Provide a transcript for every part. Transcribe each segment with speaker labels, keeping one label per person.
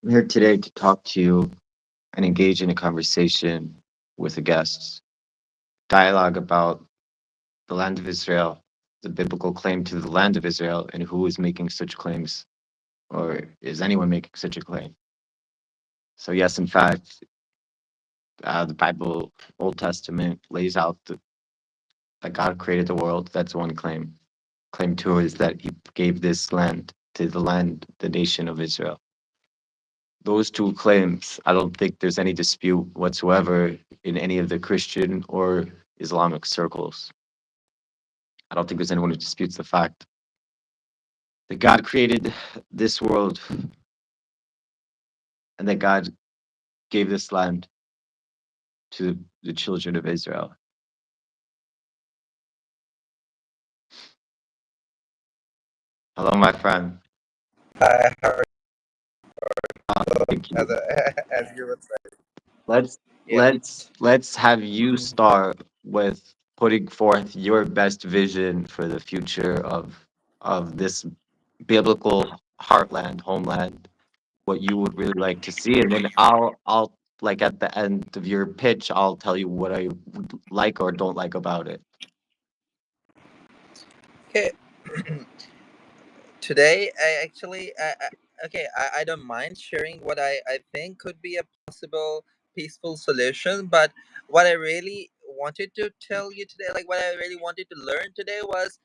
Speaker 1: I'm here today to talk to you and engage in a conversation with the guests. Dialogue about the land of Israel, the biblical claim to the land of Israel, and who is making such claims, or is anyone making such a claim? So, yes, in fact, the Bible, Old Testament, lays out that God created the world. That's one claim. Claim two is that He gave this land to the nation of Israel. Those two claims, I don't think there's any dispute whatsoever in any of the Christian or Islamic circles. I don't think there's anyone who disputes the fact that God created this world and that God gave this land to the children of Israel. Hello, my friend.
Speaker 2: Hi, how are
Speaker 1: Thank
Speaker 2: you?
Speaker 1: you.
Speaker 2: As you would say.
Speaker 1: Let's
Speaker 2: Yeah.
Speaker 1: let's have you start with putting forth your best vision for the future of this biblical heartland, homeland, what you would really like to see, and then I'll like at the end of your pitch, I'll tell you what I would like or don't like about it.
Speaker 2: Okay. Today, I don't mind sharing what I think could be a possible peaceful solution, but what I really wanted to tell you today, like what I really wanted to learn today was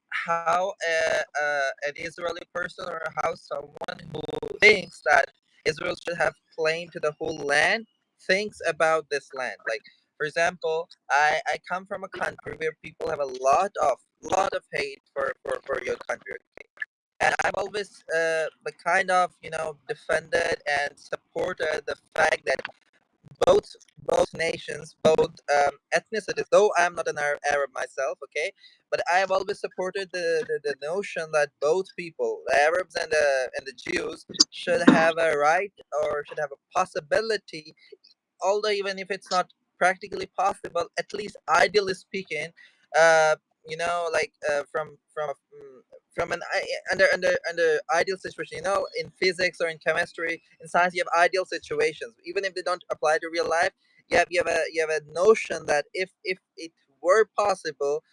Speaker 2: how an Israeli person or how someone who thinks that Israel should have claim to the whole land thinks about this land. Like, for example, I come from a country where people have a lot of hate for your country, and I've always the kind of defended and supported the fact that both both nations, both ethnicities. Though I'm not an Arab myself, okay, but I have always supported the notion that both people, the Arabs and the Jews, should have a right or should have a possibility, although even if it's not practically possible, at least ideally speaking, like from an under ideal situation. In physics or in chemistry, in science, you have ideal situations. Even if they don't apply to real life, you have a notion that if it were possible,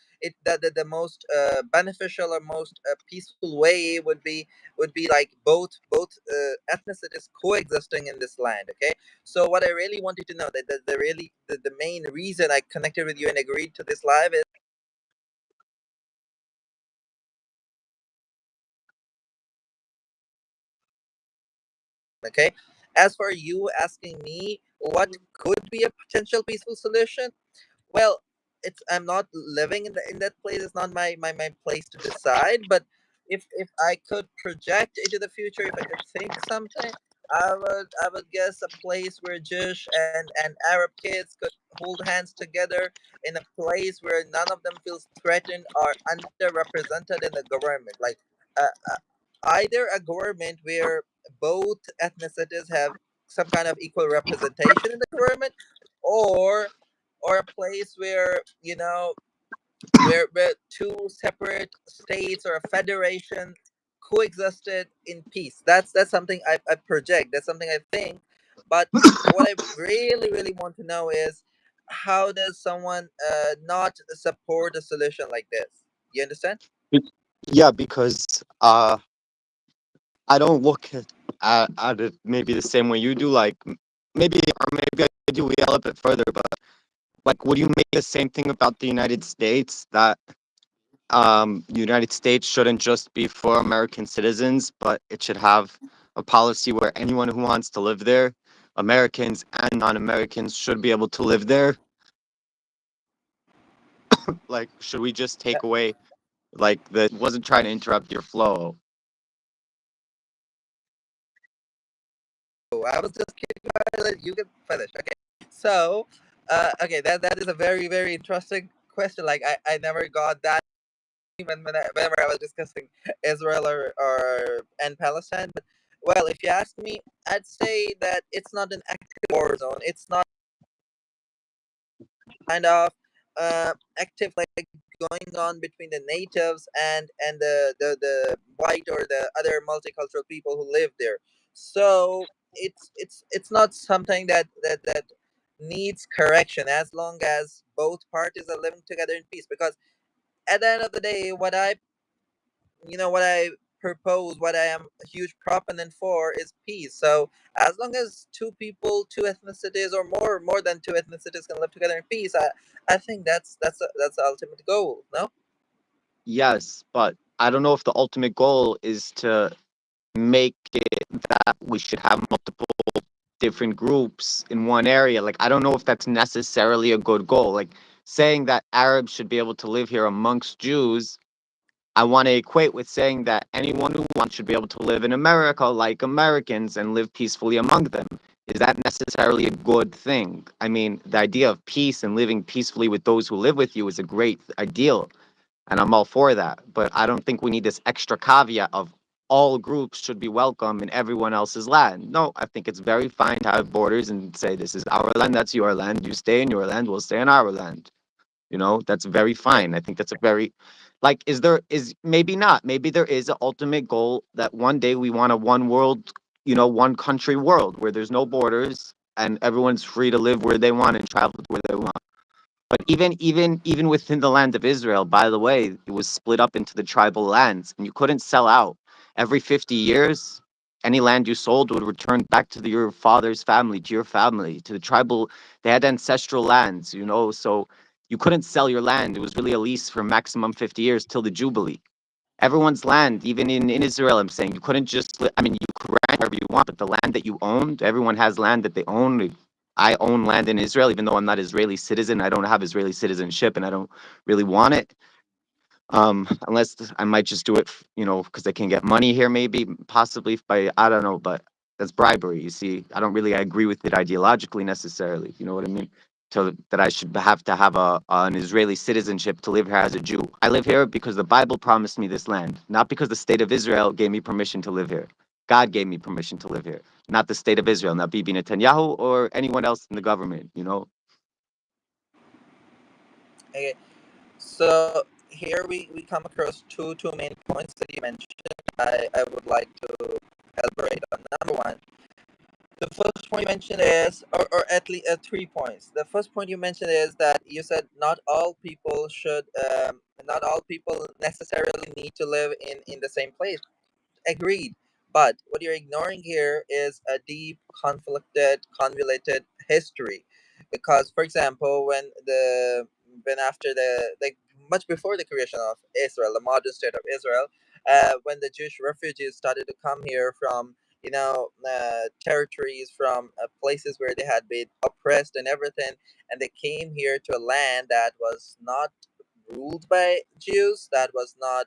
Speaker 2: that the most beneficial or most peaceful way would be like both ethnicities coexisting in this land. Okay, so what I really wanted to know, that the main reason I connected with you and agreed to this live is, okay. As for you asking me what could be a potential peaceful solution, well, I'm not living in that place. It's not my place to decide. But if I could project into the future, if I could think something, I would guess a place where Jewish and Arab kids could hold hands together in a place where none of them feels threatened or underrepresented in the government. Like either a government where both ethnicities have some kind of equal representation in the government, or or a place where where two separate states or a federation coexisted in peace. That's something I project. That's something I think. But what I really want to know is, how does someone not support a solution like this? You understand?
Speaker 1: Yeah, because I don't look at it maybe the same way you do. Like maybe I do a little bit further, but like, would you make the same thing about the United States, that United States shouldn't just be for American citizens, but it should have a policy where anyone who wants to live there, Americans and non-Americans, should be able to live there? Like, should we just take away like the wasn't trying to interrupt your flow?
Speaker 2: I was just kidding. You can finish. Okay. So, okay, that is a very interesting question. Like I never got that whenever I was discussing Israel or and Palestine. But well, if you ask me, I'd say that it's not an active war zone. It's not kind of active like going on between the natives and the white or the other multicultural people who live there. So it's not something that needs correction, as long as both parties are living together in peace. Because at the end of the day, what I propose, what I am a huge proponent for, is peace. So as long as two people, two ethnicities, or more than two ethnicities can live together in peace, I think that's the ultimate goal. No.
Speaker 1: Yes, but I don't know if the ultimate goal is to make it that we should have multiple different groups in one area. Like, I don't know if that's necessarily a good goal. Like, saying that Arabs should be able to live here amongst Jews, I want to equate with saying that anyone who wants should be able to live in America like Americans and live peacefully among them. Is that necessarily a good thing? I mean, the idea of peace and living peacefully with those who live with you is a great ideal, and I'm all for that. But I don't think we need this extra caveat of all groups should be welcome in everyone else's land. No, I think it's very fine to have borders and say this is our land, that's your land. You stay in your land, we'll stay in our land. That's very
Speaker 2: Yeah.
Speaker 1: fine. I think that's a very, like, is there, is maybe not, maybe there is an ultimate goal that one day we want a one world, one country world where there's no borders and everyone's free to live where they want and travel where they want. But even within the land of Israel, by the way, it was split up into the tribal lands, and you couldn't sell out. Every 50 years, any land you sold would return back to your father's family, to your family, to the tribal. They had ancestral lands, so you couldn't sell your land. It was really a lease for maximum 50 years till the Jubilee. Everyone's land, even in Israel, I'm saying, you couldn't just, I mean, you could rent wherever you want, but the land that you owned, everyone has land that they own. I own land in Israel, even though I'm not Israeli citizen. I don't have Israeli citizenship, and I don't really want it. I might just do it, because I can get money here, maybe, possibly by, I don't know, but that's bribery. You see, I don't really agree with it ideologically necessarily. You know what I mean? That I should have to have an Israeli citizenship to live here as a Jew. I live here because the Bible promised me this land, not because the state of Israel gave me permission to live here. God gave me permission to live here, not the state of Israel, not Bibi Netanyahu or anyone else in the government.
Speaker 2: Okay. So here we come across two main points that you mentioned. I would like to elaborate on. Number one, the first point you mentioned is, or at least 3 points. The first point you mentioned is that you said not all people necessarily need to live in the same place. Agreed. But what you're ignoring here is a deep, convoluted history. Because, for example, when after the like much before the creation of Israel, the modern state of Israel, when the Jewish refugees started to come here from territories, from places where they had been oppressed and everything, and they came here to a land that was not ruled by Jews, that was not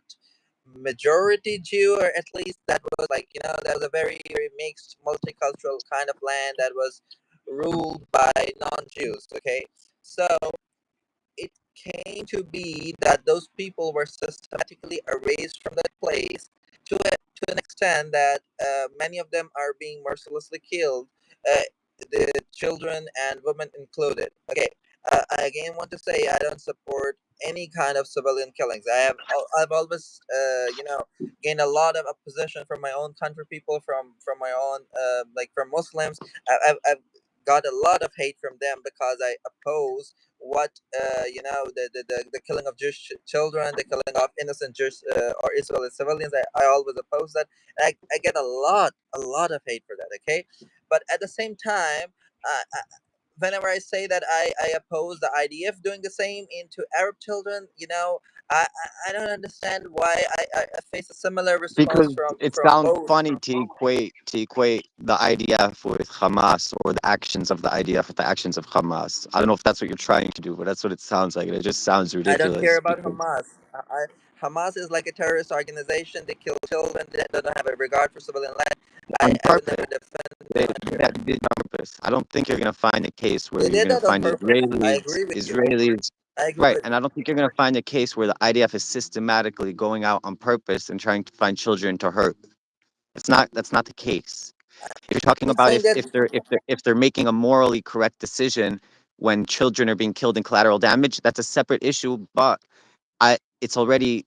Speaker 2: majority Jew, or at least that was like, that was a very, very mixed, multicultural kind of land that was ruled by non-Jews. Okay, so it came to be that those people were systematically erased from that place to an extent that many of them are being mercilessly killed, uh, the children and women included. Okay, I again want to say I don't support any kind of civilian killings. I've always gained a lot of opposition from my own country people, from my own like from Muslims. I've got a lot of hate from them because I oppose what the killing of Jewish children, the killing of innocent Jewish or Israeli civilians. I always oppose that. And I get a lot of hate for that. Okay, but at the same time, whenever I say that I oppose the IDF doing the same into Arab children, I don't understand why I face a similar response
Speaker 1: Because
Speaker 2: from
Speaker 1: it
Speaker 2: from
Speaker 1: sounds
Speaker 2: both.
Speaker 1: funny to equate the IDF with Hamas, or the actions of the IDF with the actions of Hamas. I don't know if that's what you're trying to do, but that's what it sounds like. It just sounds
Speaker 2: I don't care
Speaker 1: ridiculous
Speaker 2: about
Speaker 1: because
Speaker 2: Hamas. Hamas is like a terrorist organization. They kill children. They don't have a regard for civilian life.
Speaker 1: on
Speaker 2: I would
Speaker 1: purpose.
Speaker 2: never defend
Speaker 1: They
Speaker 2: them
Speaker 1: did
Speaker 2: either.
Speaker 1: that did on purpose. I don't think you're gonna find a case where
Speaker 2: They
Speaker 1: you're
Speaker 2: did
Speaker 1: gonna
Speaker 2: that on
Speaker 1: find
Speaker 2: purpose. I
Speaker 1: Israelis,
Speaker 2: agree with you.
Speaker 1: Israelis,
Speaker 2: I agree
Speaker 1: right?
Speaker 2: with
Speaker 1: And
Speaker 2: you.
Speaker 1: I don't think you're gonna find a case where the IDF is systematically going out on purpose and trying to find children to hurt. That's not the case. If you're talking
Speaker 2: I'm
Speaker 1: about
Speaker 2: saying
Speaker 1: if
Speaker 2: that.
Speaker 1: if they're if they're if they're making a morally correct decision when children are being killed in collateral damage, that's a separate issue. But it's already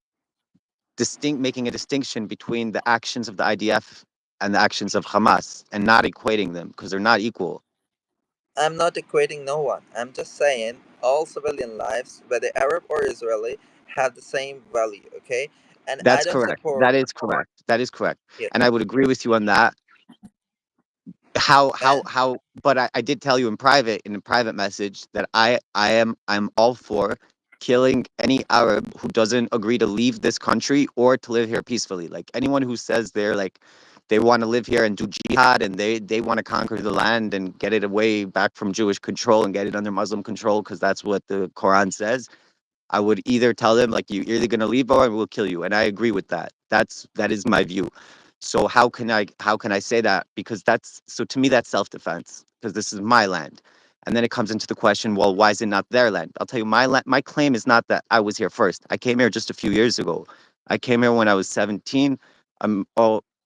Speaker 1: distinct, making a distinction between the actions of the IDF and the actions of Hamas and not equating them because they're not equal.
Speaker 2: I'm not equating no one. I'm just saying all civilian lives, whether Arab or Israeli, have the same value. Okay, and I
Speaker 1: That's
Speaker 2: don't
Speaker 1: correct. That
Speaker 2: support.
Speaker 1: is correct. That is correct.
Speaker 2: Yeah,
Speaker 1: And I would agree with you on that. How
Speaker 2: and
Speaker 1: but I did tell you in private, in a private message, that I'm all for killing any Arab who doesn't agree to leave this country or to live here peacefully. Like anyone who says they're like they want to live here and do jihad and they want to conquer the land and get it away back from Jewish control and get it under Muslim control because that's what the Quran says. I would either tell them like you're either gonna leave or I will kill you, and I agree with that. That is my view. So how can I say that? Because that's so to me that's self defense because this is my land, and then it comes into the question, well, why is it not their land? I'll tell you, my claim is not that I was here first. I came here just a few years ago. I came here when I was 17.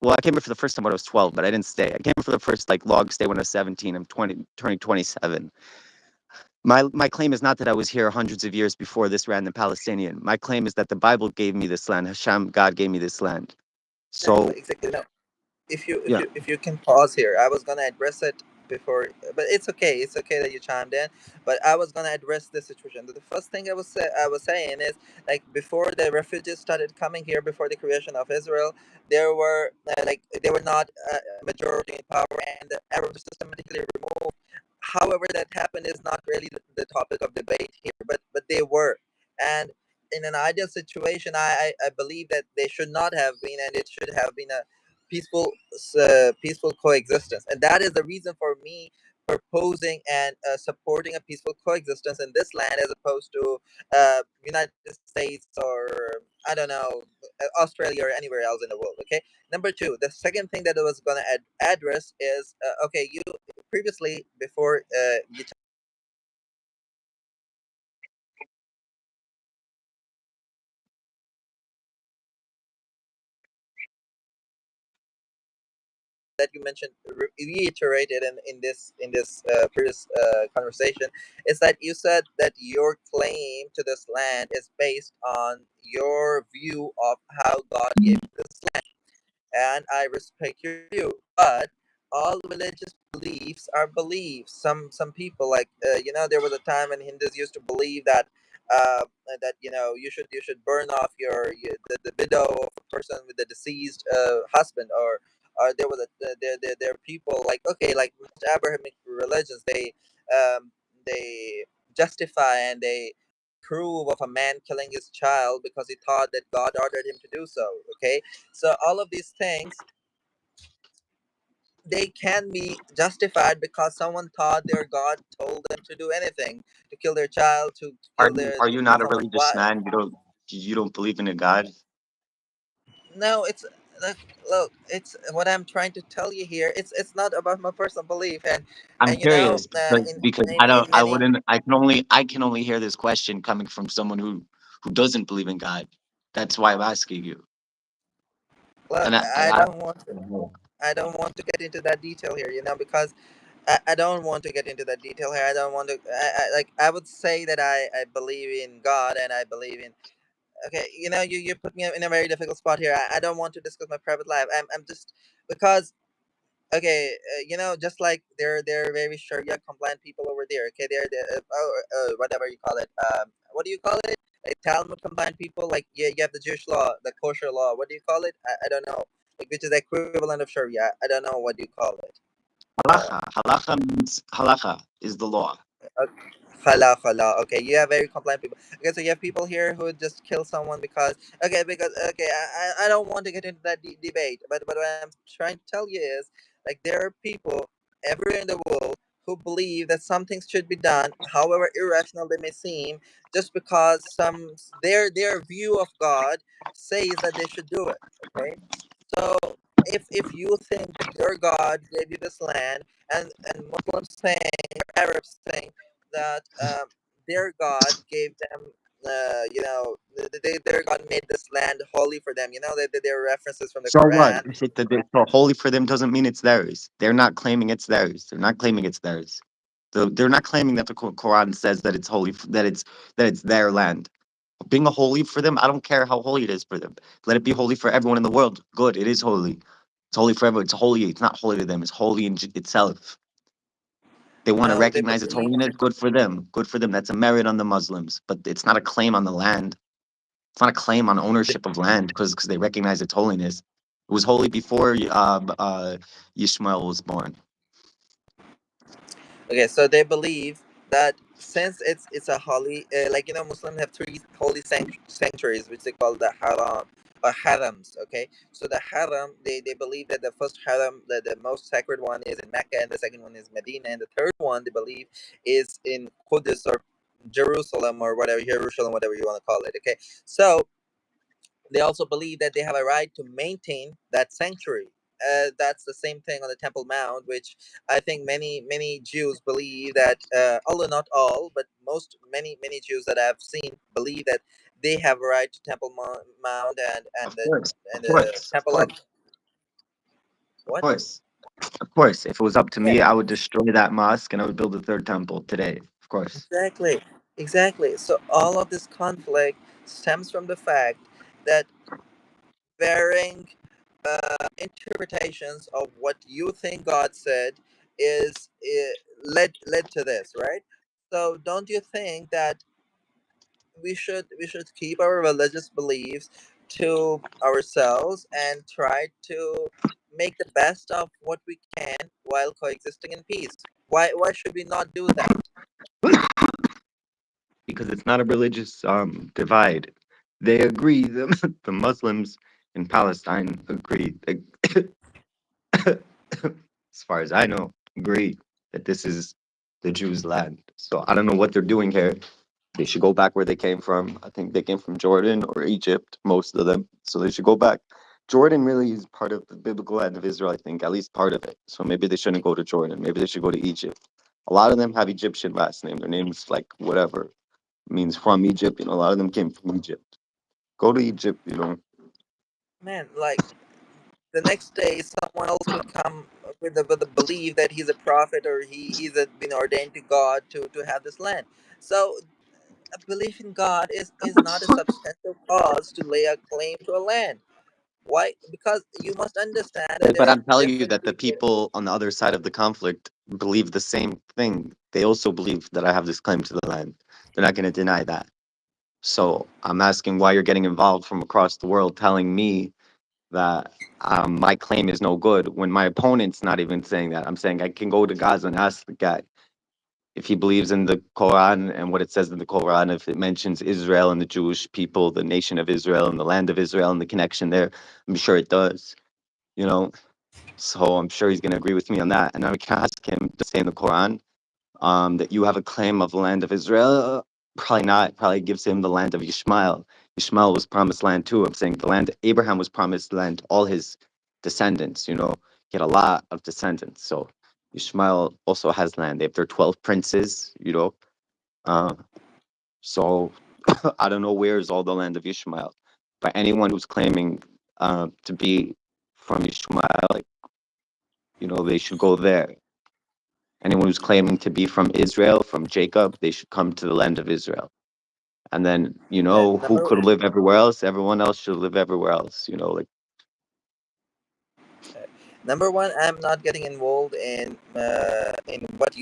Speaker 1: Well, I came here for the first time when I was 12, but I didn't stay. I came here for the first like log stay when I was 17. I'm 20, turning 27. My claim is not that I was here hundreds of years before this random Palestinian. My claim is that the Bible gave me this land. Hashem, God gave me this land. So
Speaker 2: exactly no. If you
Speaker 1: yeah,
Speaker 2: if you can pause here, I was gonna address it before, but it's okay. It's okay that you chimed in. But I was gonna address this situation. The first thing I was saying is like before the refugees started coming here, before the creation of Israel, there were they were not a majority in power, and the Arabs systematically removed. However, that happened is not really the topic of debate here, but they were, and in an ideal situation, I believe that they should not have been, and it should have been a peaceful peaceful coexistence, and that is the reason for me proposing and supporting a peaceful coexistence in this land as opposed to United States or I don't know Australia or anywhere else in the world. Okay. Number two, the second thing that I was going to address is okay. You previously before you that you mentioned reiterated in this previous conversation is that you said that your claim to this land is based on your view of how God gave this land, and I respect your view. But all religious beliefs are beliefs. Some people like there was a time when Hindus used to believe that uh, that you should burn off the widow of a person with the deceased husband, or there was there are people like okay like most Abrahamic religions they justify and they prove of a man killing his child because he thought that God ordered him to do so. Okay, so all of these things they can be justified because someone thought their God told them to do anything, to kill their child,
Speaker 1: are
Speaker 2: to
Speaker 1: you
Speaker 2: kill
Speaker 1: not a
Speaker 2: someone's
Speaker 1: religious
Speaker 2: wife.
Speaker 1: man? You don't believe in a God?
Speaker 2: No, it's look, look, it's what I'm trying to tell you here. It's not about my personal belief,
Speaker 1: I'm
Speaker 2: and
Speaker 1: curious because I don't
Speaker 2: in
Speaker 1: I
Speaker 2: many
Speaker 1: wouldn't I can only hear this question coming from someone who doesn't believe in God. That's why I'm asking you.
Speaker 2: look,
Speaker 1: And I
Speaker 2: I don't want to get into that detail here, because I don't want to get into that detail here. I don't want to. I would say that I believe in God and I believe in. Okay, you put me in a very difficult spot here. I don't want to discuss my private life. I'm just because okay, just like they're very Sharia compliant people over there. Okay, whatever you call it. What do you call it? Like Talmud compliant people. Like you have the Jewish law, the kosher law. What do you call it? I don't know. Like which is the equivalent of Sharia. I don't know what you call it. Uh,
Speaker 1: halacha means halacha is the law.
Speaker 2: uh, Hala hala. Okay, you have very compliant people. Okay, so you have people here who just kill someone because okay, I don't want to get into that debate, but what I'm trying to tell you is like there are people everywhere in the world who believe that some things should be done, however irrational they may seem, just because their view of God says that they should do it. Okay, so if you think that your God gave you this land, and Muslims saying or Arabs saying that their God gave them, their God made this land holy for them. There are references from the
Speaker 1: So what?
Speaker 2: Quran.
Speaker 1: If so holy for them doesn't mean it's theirs. They're not claiming it's theirs. They're not claiming it's theirs. They're not claiming that the Quran says that it's holy, that it's their land. Being a holy for them, I don't care how holy it is for them. Let it be holy for everyone in the world. Good, it is holy. It's holy forever. It's holy. It's not holy to them. It's holy in itself. They want to
Speaker 2: No, they
Speaker 1: recognize its
Speaker 2: believe.
Speaker 1: holiness. Good for them. Good for them. That's a merit on the Muslims. But it's not a claim on the land. It's not a claim on ownership of land because they recognize its holiness. It was holy before Yishmael was born.
Speaker 2: Okay, so they believe that since it's a holy, like Muslims have three holy sanctuaries, which they call the haram or harams. Okay, so the haram, they believe that the first haram, the most sacred one, is in Mecca, and the second one is Medina, and the third one they believe is in Qudus or Jerusalem or whatever, Jerusalem, whatever you want to call it. Okay, so they also believe that they have a right to maintain that sanctuary. That's the same thing on the Temple Mount, which I think many Jews believe that, although not all, but many Jews that I've seen believe that they have a right to Mount
Speaker 1: Of course, of
Speaker 2: and the
Speaker 1: course, of
Speaker 2: Temple of
Speaker 1: course, of
Speaker 2: what?
Speaker 1: course, of course. If it was up to
Speaker 2: Yeah,
Speaker 1: me, I would destroy that mosque and I would build a third temple today. Of course.
Speaker 2: exactly, exactly. So all of this conflict stems from the fact that varying interpretations of what you think God said is led to this, right? So don't you think that we should keep our religious beliefs to ourselves and try to make the best of what we can while coexisting in peace? Why should we not do that?
Speaker 1: Because it's not a religious divide. They agree. The Muslims in Palestine agree. As far as I know, agree that this is the Jews' land. So I don't know what they're doing here. They should go back where they came from. I think they came from Jordan or Egypt, most of them. So they should go back. Jordan really is part of the biblical land of Israel, I think, at least part of it. So maybe they shouldn't go to Jordan. Maybe they should go to Egypt. A lot of them have Egyptian last name. Their name's like whatever means from Egypt. A lot of them came from Egypt. Go to Egypt.
Speaker 2: Man, like the next day someone else would come with the belief that he's a prophet or he's been ordained to God to have this land. So a belief in God is not a substantial cause to lay a claim to a land. Why? Because you must understand that
Speaker 1: But
Speaker 2: there are
Speaker 1: I'm telling you
Speaker 2: different
Speaker 1: that the
Speaker 2: people.
Speaker 1: people on the other side of the conflict believe the same thing. They also believe that I have this claim to the land. They're not going to deny that. So I'm asking why you're getting involved from across the world telling me that my claim is no good when my opponent's not even saying that. I'm saying I can go to Gaza and ask the guy if he believes in the Quran and what it says in the Quran, if it mentions Israel and the Jewish people, the nation of Israel and the land of Israel and the connection there. I'm sure it does, you know. So I'm sure he's going to agree with me on that. And I can ask him to say in the Quran that you have a claim of the land of Israel. Probably not. Probably gives him the land of Ishmael. Ishmael was promised land too. I'm saying the land Abraham was promised land to all his descendants. He had a lot of descendants. So Ishmael also has land. They have their 12 princes. Uh, so I don't know where is all the land of Ishmael. But anyone who's claiming to be from Ishmael, they should go there. Anyone who's claiming to be from Israel, from Jacob, they should come to the land of Israel. And then, who
Speaker 2: Number
Speaker 1: could live everywhere else? Everyone else should live everywhere else.
Speaker 2: Number one, I'm not getting involved in what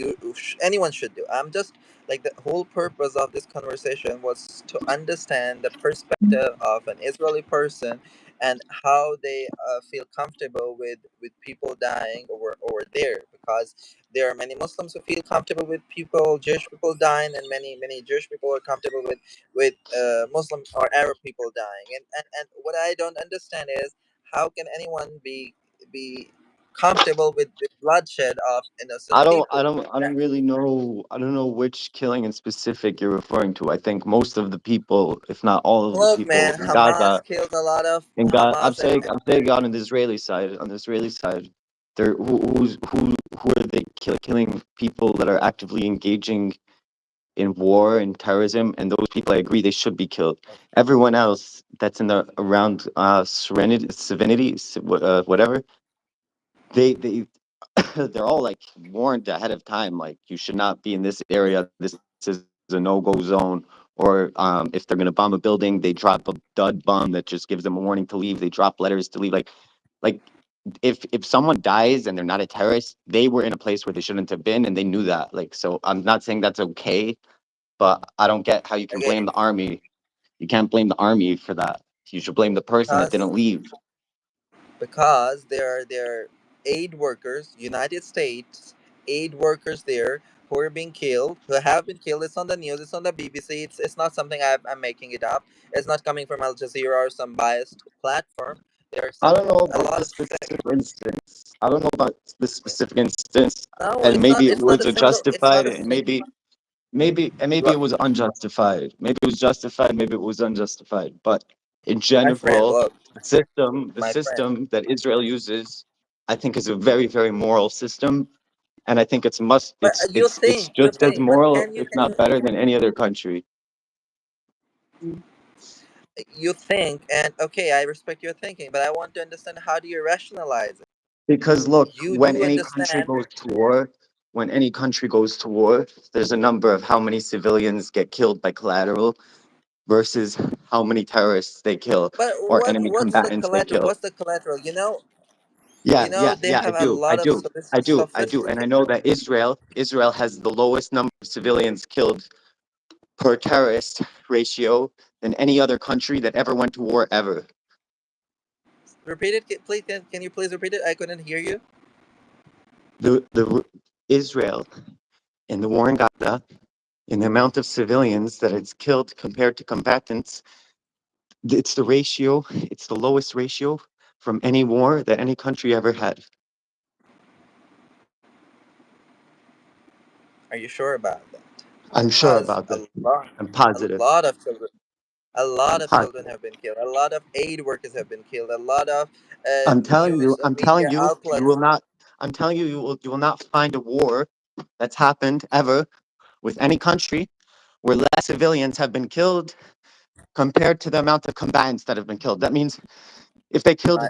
Speaker 2: anyone should do. I'm just like the whole purpose of this conversation was to understand the perspective of an Israeli person and how they feel comfortable with people dying over there, because there are many Muslims who feel comfortable with Jewish people dying, and many Jewish people are comfortable with Muslim or Arab people dying. And what I don't understand is how can anyone be comfortable with bloodshed of innocent
Speaker 1: I don't, I
Speaker 2: people.
Speaker 1: don't, I
Speaker 2: That-
Speaker 1: don't really know. I don't know which killing in specific you're referring to. I think most of the people, if not all of the
Speaker 2: Look,
Speaker 1: people
Speaker 2: man,
Speaker 1: in Gaza,
Speaker 2: Hamas killed a lot of
Speaker 1: in Gaza, I'm
Speaker 2: Hamas
Speaker 1: saying,
Speaker 2: and
Speaker 1: I'm saying on the Israeli side, they're who are they killing people that are actively engaging in war and terrorism, and those people, I agree, they should be killed. Everyone else that's in the around Serenity, whatever, they they're all like warned ahead of time, like you should not be in this area. This is a no-go zone. Or if they're gonna bomb a building, they drop a dud bomb that just gives them a warning to leave. They drop letters to leave, like if someone dies and they're not a terrorist, they were in a place where they shouldn't have been, and they knew that. Like, so I'm not saying that's okay, but I don't get how you can
Speaker 2: Okay,
Speaker 1: blame the army. You can't blame the army for that. You should blame the person that
Speaker 2: because
Speaker 1: didn't leave.
Speaker 2: there are aid workers, United States aid workers there who are being killed, who have been killed. It's on the news. It's on the BBC. It's not something I'm making it up. It's not coming from Al Jazeera or some biased platform. There's
Speaker 1: I don't know
Speaker 2: a
Speaker 1: about
Speaker 2: lot
Speaker 1: the
Speaker 2: of
Speaker 1: specific instance. I don't know about the specific instance,
Speaker 2: no.
Speaker 1: and
Speaker 2: It's not.
Speaker 1: maybe it
Speaker 2: It's not
Speaker 1: was
Speaker 2: a
Speaker 1: a
Speaker 2: single. It's
Speaker 1: justified,
Speaker 2: not a
Speaker 1: and
Speaker 2: single.
Speaker 1: maybe it was unjustified. Maybe it was justified. Maybe it was unjustified. But in
Speaker 2: My friend,
Speaker 1: general,
Speaker 2: look,
Speaker 1: the
Speaker 2: my friend.
Speaker 1: system that Israel uses, I think, is a very, very moral system, and I think
Speaker 2: But
Speaker 1: it's
Speaker 2: you
Speaker 1: just as
Speaker 2: think, but
Speaker 1: moral, if
Speaker 2: can
Speaker 1: not
Speaker 2: you
Speaker 1: better, than any other country.
Speaker 2: you think, and okay, I respect your thinking, but I want to understand how do you rationalize it?
Speaker 1: Because look,
Speaker 2: You do understand,
Speaker 1: when any country goes to war, there's a number of how many civilians get killed by collateral versus how many terrorists they kill
Speaker 2: but
Speaker 1: or enemy
Speaker 2: what's the
Speaker 1: combatants they
Speaker 2: collateral?
Speaker 1: kill.
Speaker 2: What's the collateral?
Speaker 1: Yeah, yeah,
Speaker 2: They
Speaker 1: yeah,
Speaker 2: have a lot of
Speaker 1: I do, and I know
Speaker 2: sophisticated.
Speaker 1: that Israel has the lowest number of civilians killed per terrorist ratio than any other country that ever went to war ever.
Speaker 2: Repeat it, please. Can you please repeat it? I couldn't hear you.
Speaker 1: The Israel in the war in Gaza, in the amount of civilians that it's killed compared to combatants, it's the lowest ratio from any war that any country ever had.
Speaker 2: Are you sure about that?
Speaker 1: I'm sure
Speaker 2: Because
Speaker 1: about that. I'm
Speaker 2: a
Speaker 1: positive.
Speaker 2: lot of children, a lot
Speaker 1: I'm
Speaker 2: of children
Speaker 1: positive.
Speaker 2: have been killed. A lot of aid workers have been killed. A lot of news
Speaker 1: I'm telling
Speaker 2: media
Speaker 1: you, you will
Speaker 2: outlets.
Speaker 1: not. I'm telling you, you will not find a war that's happened ever with any country where less civilians have been killed compared to the amount of combatants that have been killed. That means if they killed
Speaker 2: My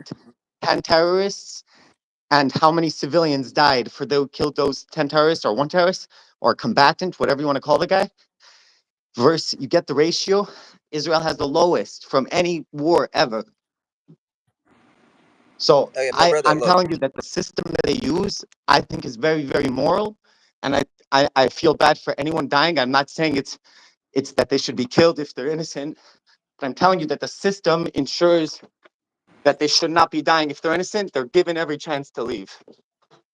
Speaker 1: 10 terrorists, and how many civilians died for those killed those 10 terrorists or one terrorist or combatant, whatever you want to call the guy, versus you get the ratio. Israel has the lowest from any war ever. So
Speaker 2: okay, my brother.
Speaker 1: I'm
Speaker 2: Look,
Speaker 1: telling you that the system that they use, I think, is very, very moral. And I feel bad for anyone dying. I'm not saying it's that they should be killed if they're innocent, but I'm telling you that the system ensures that they should not be dying if they're innocent. They're given every chance to leave.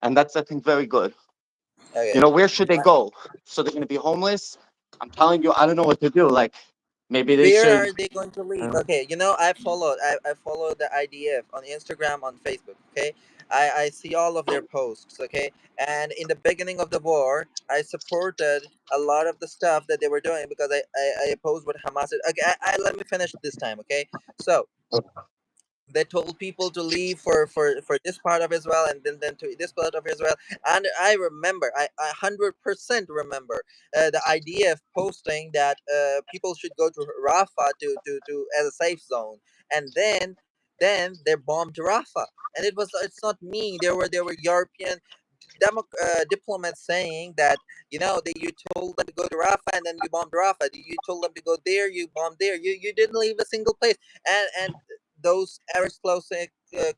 Speaker 1: And that's, I think, very good.
Speaker 2: okay.
Speaker 1: Where should they go? So they're going to be homeless? I'm telling you, I don't know what to do. Like, maybe they
Speaker 2: Where
Speaker 1: should.
Speaker 2: are they going to leave?
Speaker 1: Uh,
Speaker 2: Okay, I followed the IDF on Instagram, on Facebook. Okay, I see all of their posts. Okay, and in the beginning of the war, I supported a lot of the stuff that they were doing because I opposed what Hamas did. Okay, let me finish this time. Okay, so they told people to leave for this part of Israel and then to this part of Israel. And I remember, I 100% remember the IDF posting that people should go to Rafah to as a safe zone, and then they bombed Rafah. And it's not me. There were European diplomats saying that you told them to go to Rafah and then you bombed Rafah. You told them to go there, you bombed there. You didn't leave a single place. And those Eric's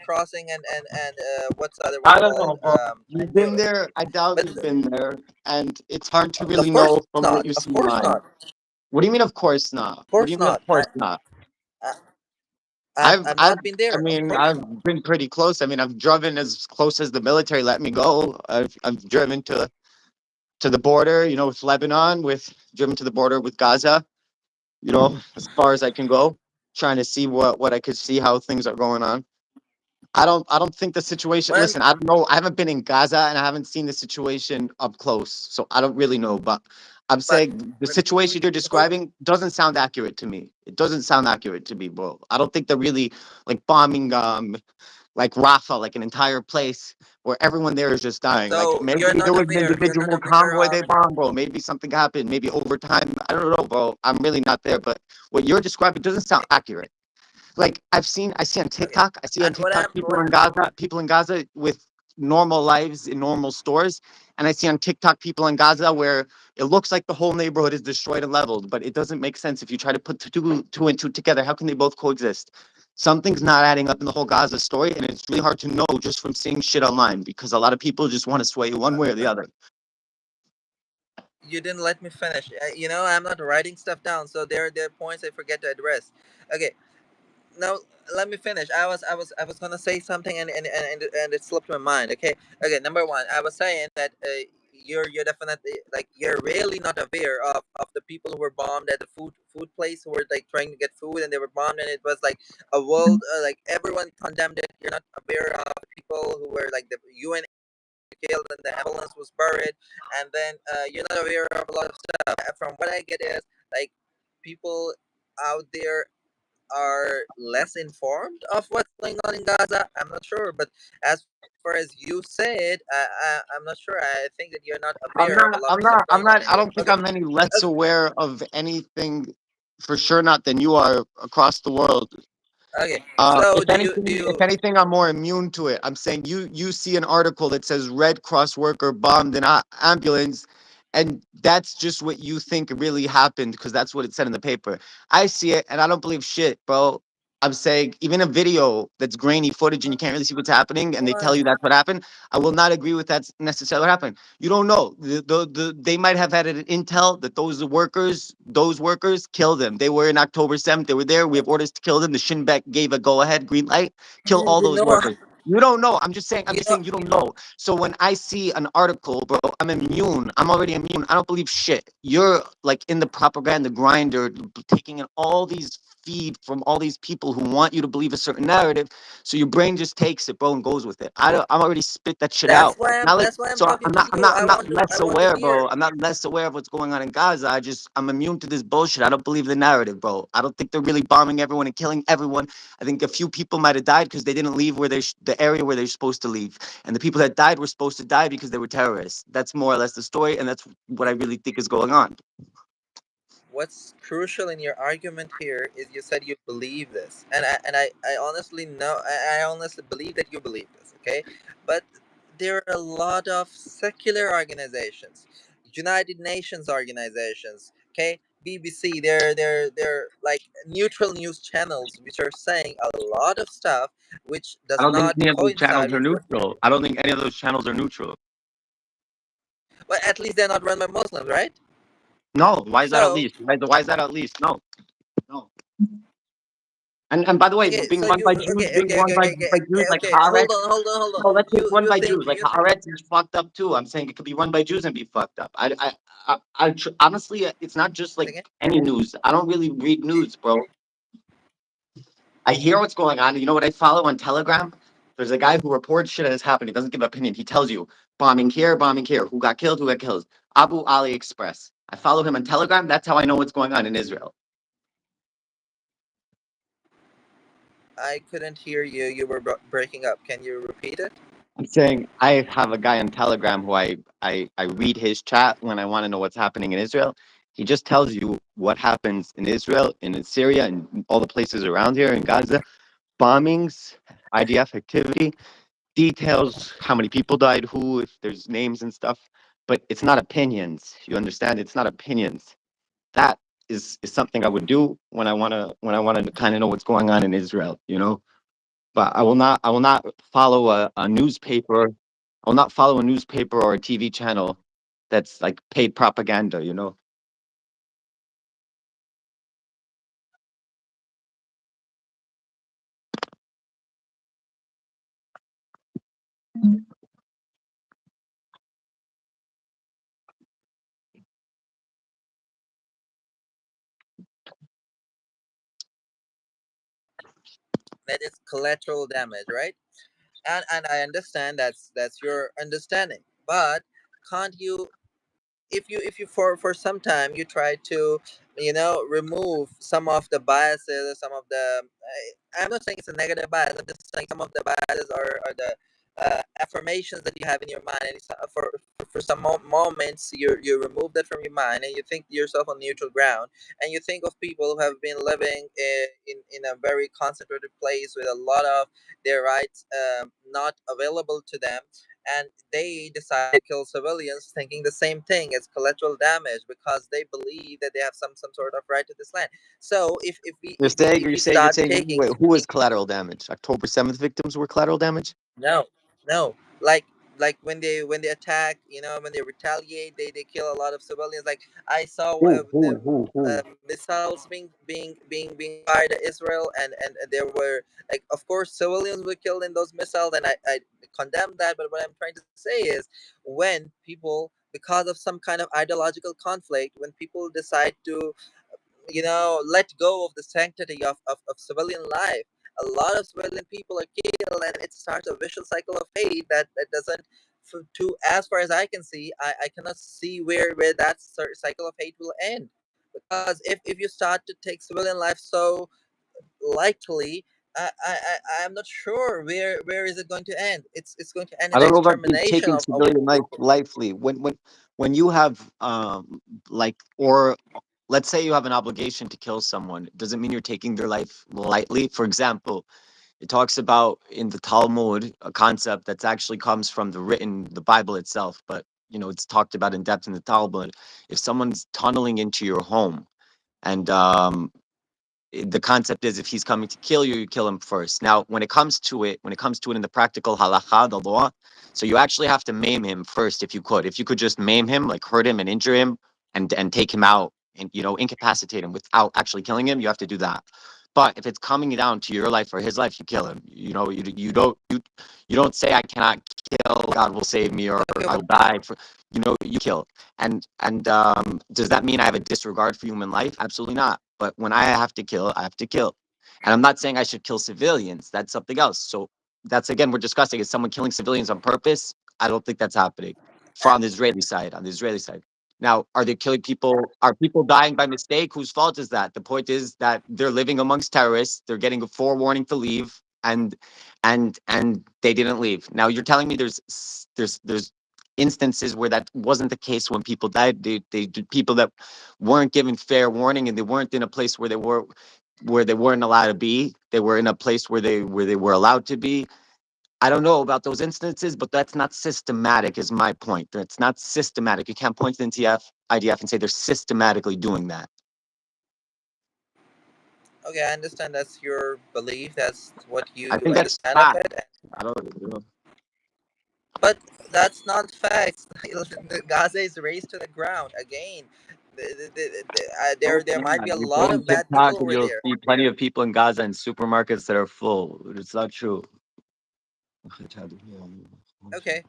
Speaker 2: crossing and what's the other one
Speaker 1: I don't
Speaker 2: called?
Speaker 1: know, bro. You've been there. I doubt
Speaker 2: But
Speaker 1: you've been there. And it's hard to really
Speaker 2: of course
Speaker 1: know from what
Speaker 2: not.
Speaker 1: you
Speaker 2: Of
Speaker 1: see
Speaker 2: course
Speaker 1: online.
Speaker 2: not.
Speaker 1: What do you mean, of course not?
Speaker 2: Of
Speaker 1: What do you
Speaker 2: course
Speaker 1: mean, of
Speaker 2: not.
Speaker 1: course not?
Speaker 2: I I've not been
Speaker 1: I
Speaker 2: there. Of
Speaker 1: mean,
Speaker 2: course
Speaker 1: I've
Speaker 2: not.
Speaker 1: been pretty close. I mean, I've driven as close as the military let me go. I've driven to the border, with Lebanon, driven to the border with Gaza, as far as I can go, trying to see what I could see, how things are going on. I don't think the situation,
Speaker 2: When
Speaker 1: listen, I don't know. I haven't been in Gaza and I haven't seen the situation up close. So I don't really know, but I'm
Speaker 2: but
Speaker 1: saying the
Speaker 2: but
Speaker 1: situation you're
Speaker 2: hold
Speaker 1: describing doesn't sound accurate to me. It doesn't sound accurate to me, bro. I don't think they're really like bombing like Rafah, like an entire place where everyone there is just dying. Like
Speaker 2: so
Speaker 1: maybe there was an
Speaker 2: you're not
Speaker 1: individual
Speaker 2: aware
Speaker 1: convoy
Speaker 2: of.
Speaker 1: they bombed, bro. Maybe something happened. Maybe over time. I don't know, bro. I'm really not there. But what you're describing doesn't sound accurate. Like I see on
Speaker 2: Okay,
Speaker 1: TikTok,
Speaker 2: and what
Speaker 1: people in Gaza with normal lives in normal stores, and I see on TikTok people in Gaza where it looks like the whole neighborhood is destroyed and leveled, but it doesn't make sense if you try to put two and two together. How can they both coexist? something's not adding up in the whole Gaza story, and it's really hard to know just from seeing shit online because a lot of people just want to sway you one way or the other.
Speaker 2: You didn't let me finish. I'm not writing stuff down, so there are points I forget to address. Okay, now let me finish. I was gonna say something, and it slipped my mind. Okay. Number one, I was saying that you're definitely, like, you're really not aware of the people who were bombed at the food place, who were like trying to get food, and they were bombed, and it was like a world, like everyone condemned it. You're not aware of the people who were like the UN killed and the ambulance was buried, and then you're not aware of a lot of stuff. From what I get is, like, people out there are less informed of what's going on in Gaza. I'm not sure, but as far as you said, I'm not sure. I think that you're not aware
Speaker 1: I'm
Speaker 2: of a
Speaker 1: not.
Speaker 2: lot of
Speaker 1: I'm
Speaker 2: stuff
Speaker 1: not.
Speaker 2: going
Speaker 1: I'm
Speaker 2: on in
Speaker 1: not.
Speaker 2: there.
Speaker 1: I don't
Speaker 2: Okay,
Speaker 1: think I'm any less
Speaker 2: okay,
Speaker 1: aware of anything, for sure, not than you are across the world.
Speaker 2: okay. So do
Speaker 1: If
Speaker 2: you?
Speaker 1: anything, I'm more immune to it. I'm saying you see an article that says Red Cross worker bombed an ambulance, and that's just what you think really happened because that's what it said in the paper. I see it, and I don't believe shit, bro. I'm saying even a video that's grainy footage and you can't really see what's happening, and they tell
Speaker 2: What?
Speaker 1: you that's what happened. I will not agree with that's necessarily what happened. You don't know. They might have had an intel that those workers killed them. They were in October 7th. They were there. We have orders to kill them. The Shin Bet gave a go ahead, green light, kill
Speaker 2: Man,
Speaker 1: all those workers. You don't know. I'm just saying. I'm
Speaker 2: you
Speaker 1: just
Speaker 2: know,
Speaker 1: saying you don't know. So when I see an article, bro, I'm immune. I'm already immune. I don't believe shit. You're like in the propaganda grinder, taking in all these feed from all these people who want you to believe a certain narrative. So your brain just takes it, bro, and goes with it. I'm already spit that shit out. Not like
Speaker 2: that's why I'm
Speaker 1: so.
Speaker 2: talking
Speaker 1: I'm
Speaker 2: to
Speaker 1: not. I'm
Speaker 2: you.
Speaker 1: not. I'm not
Speaker 2: I
Speaker 1: less
Speaker 2: want to
Speaker 1: aware,
Speaker 2: hear.
Speaker 1: bro. I'm not less aware of what's going on in Gaza. I'm immune to this bullshit. I don't believe the narrative, bro. I don't think they're really bombing everyone and killing everyone. I think a few people might have died because they didn't leave where the area where they're supposed to leave, and the people that died were supposed to die because they were terrorists. That's more or less the story, and that's what I really think is going on.
Speaker 2: What's crucial in your argument here is you said you believe this, and I honestly know, I honestly believe that you believe this. Okay, but there are a lot of secular organizations, United Nations organizations. Okay, BBC. They're like neutral news channels which are saying a lot of stuff which
Speaker 1: I
Speaker 2: does
Speaker 1: don't think
Speaker 2: not
Speaker 1: any of those
Speaker 2: coincide
Speaker 1: channels are
Speaker 2: with what.
Speaker 1: neutral. I don't think any of those channels are neutral.
Speaker 2: Well, at least they're not run by Muslims, right?
Speaker 1: No, why is that at
Speaker 2: So
Speaker 1: least? Why is that at least? No, no. And by the way,
Speaker 2: okay,
Speaker 1: being
Speaker 2: so
Speaker 1: run
Speaker 2: you
Speaker 1: by Jews,
Speaker 2: okay,
Speaker 1: being
Speaker 2: okay,
Speaker 1: run
Speaker 2: okay,
Speaker 1: by,
Speaker 2: okay, okay,
Speaker 1: by Jews
Speaker 2: okay,
Speaker 1: like
Speaker 2: okay.
Speaker 1: Haaretz.
Speaker 2: Hold on.
Speaker 1: No, let's say it's run
Speaker 2: You
Speaker 1: by
Speaker 2: think
Speaker 1: Jews. Like
Speaker 2: you
Speaker 1: Haaretz is fucked up too. I'm saying it could be run by Jews and be fucked up. Honestly, it's not just like
Speaker 2: again?
Speaker 1: any news. I don't really read news, bro. I hear what's going on. You know what I follow on Telegram? There's a guy who reports shit as happening. He doesn't give an opinion. He tells you bombing here, who got killed, who got killed. Abu Ali Express. I follow him on Telegram. That's how I know what's going on in Israel.
Speaker 2: I couldn't hear you. You were breaking up. Can you repeat it?
Speaker 1: I'm saying I have a guy on Telegram who I read his chat when I want to know what's happening in Israel. He just tells you what happens in Israel and in Syria and all the places around here in Gaza. Bombings, IDF activity, details how many people died, who, if there's names and stuff. But it's not opinions. You understand? It's not opinions. That is something I would do when I wanna kind of know what's going on in Israel, you know? But I will not follow a newspaper. I will not follow a newspaper or a TV channel that's like paid propaganda, you know?
Speaker 2: That is collateral damage, right? And I understand that's your understanding. But can't you, if you for some time you try to, remove some of the biases, or some of the, I'm not saying it's a negative bias, I'm just saying some of the biases are the affirmations that you have in your mind, and for some moments you remove that from your mind, and you think yourself on neutral ground, and you think of people who have been living in a very concentrated place with a lot of their rights not available to them, and they decide to kill civilians, thinking the same thing as collateral damage because they believe that they have some sort of right to this land. So if we
Speaker 1: You're
Speaker 2: if we
Speaker 1: saying
Speaker 2: if
Speaker 1: you're
Speaker 2: we
Speaker 1: saying you're
Speaker 2: start
Speaker 1: saying
Speaker 2: taking
Speaker 1: wait, who was collateral damage? October 7th victims were collateral damage?
Speaker 2: no, no. Like when they attack, when they retaliate, they kill a lot of civilians. Like I saw
Speaker 1: Who?
Speaker 2: the
Speaker 1: Who?
Speaker 2: missiles being fired at Israel, and there were, like, of course, civilians were killed in those missiles, and I condemn that. But what I'm trying to say is, when people, because of some kind of ideological conflict, when people decide to let go of the sanctity of civilian life, a lot of civilian people are killed, and it starts a vicious cycle of hate that doesn't, to as far as I can see, I cannot see where that cycle of hate will end. Because if you start to take civilian life so lightly, I'm not sure where is it going to end. It's going to end
Speaker 1: I
Speaker 2: in the
Speaker 1: don't know about you
Speaker 2: extermination
Speaker 1: taking
Speaker 2: of
Speaker 1: civilian life
Speaker 2: people.
Speaker 1: lightly. When you have like, or let's say you have an obligation to kill someone, it doesn't mean you're taking their life lightly. For example, it talks about in the Talmud a concept that's actually comes from the Bible itself, but it's talked about in depth in the Talmud. If someone's tunneling into your home and the concept is if he's coming to kill you, you kill him first. Now, when it comes to it in the practical halacha, the law, so you actually have to maim him first if you could. If you could just maim him, like hurt him and injure him and take him out and incapacitate him without actually killing him, you have to do that. But if it's coming down to your life or his life, you kill him. You don't say I cannot kill, God will save me, or
Speaker 2: Okay,
Speaker 1: I'll die for you kill. And does that mean I have a disregard for human life? Absolutely not. But when I have to kill, I have to kill. And I'm not saying I should kill civilians. That's something else. So that's again we're discussing is someone killing civilians on purpose? I don't think that's happening from the Israeli side. On the Israeli side. Now, are they killing people? Are people dying by mistake? Whose fault is that? The point is that they're living amongst terrorists. They're getting a forewarning to leave, and they didn't leave. Now you're telling me there's instances where that wasn't the case when people died. They people that weren't given fair warning and they weren't in a place where they weren't allowed to be. They were in a place where they were allowed to be. I don't know about those instances, but that's not systematic. Is my point. That's not systematic. You can't point to the NTF, IDF, and say they're systematically doing that.
Speaker 2: okay, I understand that's your belief. That's what
Speaker 1: I
Speaker 2: you
Speaker 1: think that's
Speaker 2: understand of
Speaker 1: fact.
Speaker 2: it.
Speaker 1: I don't.
Speaker 2: But that's not facts. Gaza is razed to the ground again.
Speaker 1: No,
Speaker 2: There
Speaker 1: it's
Speaker 2: might be
Speaker 1: not.
Speaker 2: a
Speaker 1: You go
Speaker 2: lot
Speaker 1: on
Speaker 2: of bad people
Speaker 1: TikTok and
Speaker 2: over
Speaker 1: you'll
Speaker 2: there.
Speaker 1: see plenty of people in Gaza in supermarkets that are full. It's not true.
Speaker 2: Okay,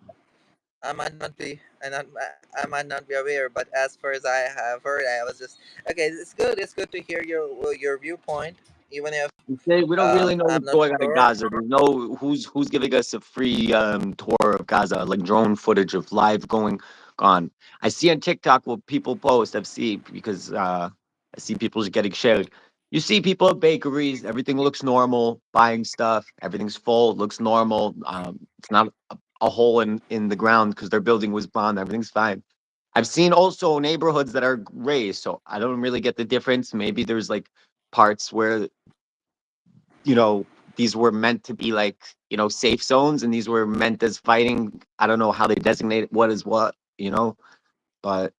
Speaker 2: I might not be, I might not be aware, but as far as I have heard, I was just okay. It's good. It's good to hear your viewpoint, even if
Speaker 1: You say we don't really know
Speaker 2: I'm
Speaker 1: what's
Speaker 2: not
Speaker 1: going on in
Speaker 2: sure.
Speaker 1: Gaza. We know who's giving us a free tour of Gaza, like drone footage of live going on. I see on TikTok what people post. I've seen because I see people just getting shared. You see people at bakeries, everything looks normal, buying stuff, everything's full, looks normal. It's not a hole in the ground because their building was bombed. Everything's fine. I've seen also neighborhoods that are raised, so I don't really get the difference. Maybe there's like parts where you know, these were meant to be like, safe zones and these were meant as fighting. I don't know how they designate what is what, but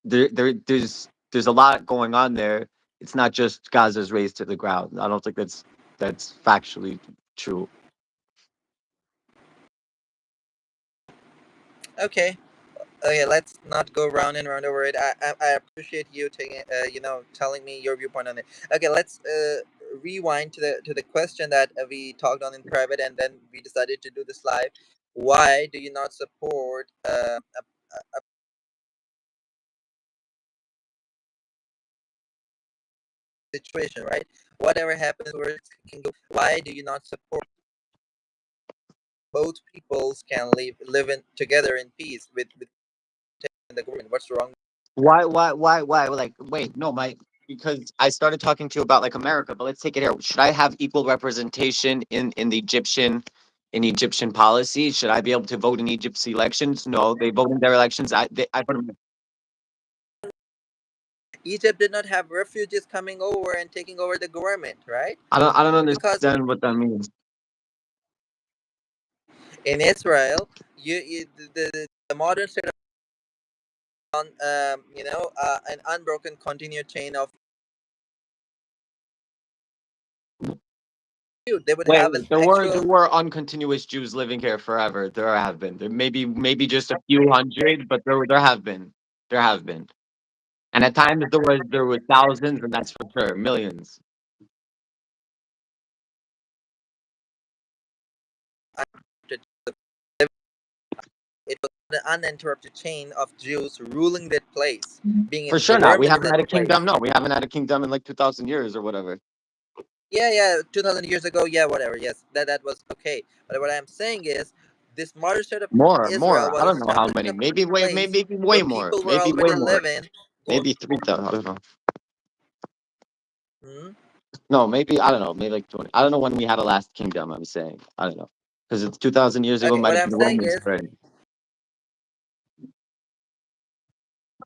Speaker 1: there's a lot going on there. It's not just Gaza's raised to the ground. I don't think that's factually true.
Speaker 2: Okay, okay. Let's not go round and round over it. I appreciate you taking telling me your viewpoint on it. Okay, let's rewind to the question that we talked on in private, and then we decided to do this live. Why do you not support a situation, right? Whatever happens, where it can go. Why do you not support both peoples can live together in peace with the government? What's wrong?
Speaker 1: Why? Like, wait, no, because I started talking to you about like America, but let's take it here. Should I have equal representation in the Egyptian policy? Should I be able to vote in Egypt's elections? No, they vote in their elections. I put 'em-
Speaker 2: Egypt did not have refugees coming over and taking over the government, right?
Speaker 1: I don't
Speaker 2: Because
Speaker 1: understand what that means.
Speaker 2: in Israel, the modern state on an unbroken continued chain of you. They would
Speaker 1: Wait,
Speaker 2: have an
Speaker 1: wait, there
Speaker 2: actual.
Speaker 1: were uncontinuous Jews living here forever. There have been. There maybe just a few hundred, but there have been. There have been. And at times there were thousands, and that's for sure, millions.
Speaker 2: It was an uninterrupted chain of Jews ruling that place, being
Speaker 1: For sure not. We
Speaker 2: environment in
Speaker 1: haven't
Speaker 2: that
Speaker 1: had a
Speaker 2: place.
Speaker 1: kingdom. No, we haven't had a kingdom in like 2,000 years or whatever.
Speaker 2: Yeah, yeah, 2,000 years ago, yeah, whatever. Yes, that was okay. But what I'm saying is, this modern state of Israel
Speaker 1: More. I
Speaker 2: was
Speaker 1: don't know how
Speaker 2: established in
Speaker 1: many.
Speaker 2: a place
Speaker 1: Maybe way
Speaker 2: where
Speaker 1: more.
Speaker 2: people were
Speaker 1: Maybe way
Speaker 2: already
Speaker 1: more.
Speaker 2: living. Go-
Speaker 1: Maybe 3,000. I don't know.
Speaker 2: Hmm?
Speaker 1: No, maybe I don't know. Maybe like 20. I don't know when we had a last kingdom. I'm saying I don't know because it's 2,000 years ago.
Speaker 2: Okay,
Speaker 1: Might
Speaker 2: what
Speaker 1: have
Speaker 2: I'm
Speaker 1: been
Speaker 2: saying
Speaker 1: Romans
Speaker 2: is,
Speaker 1: spread.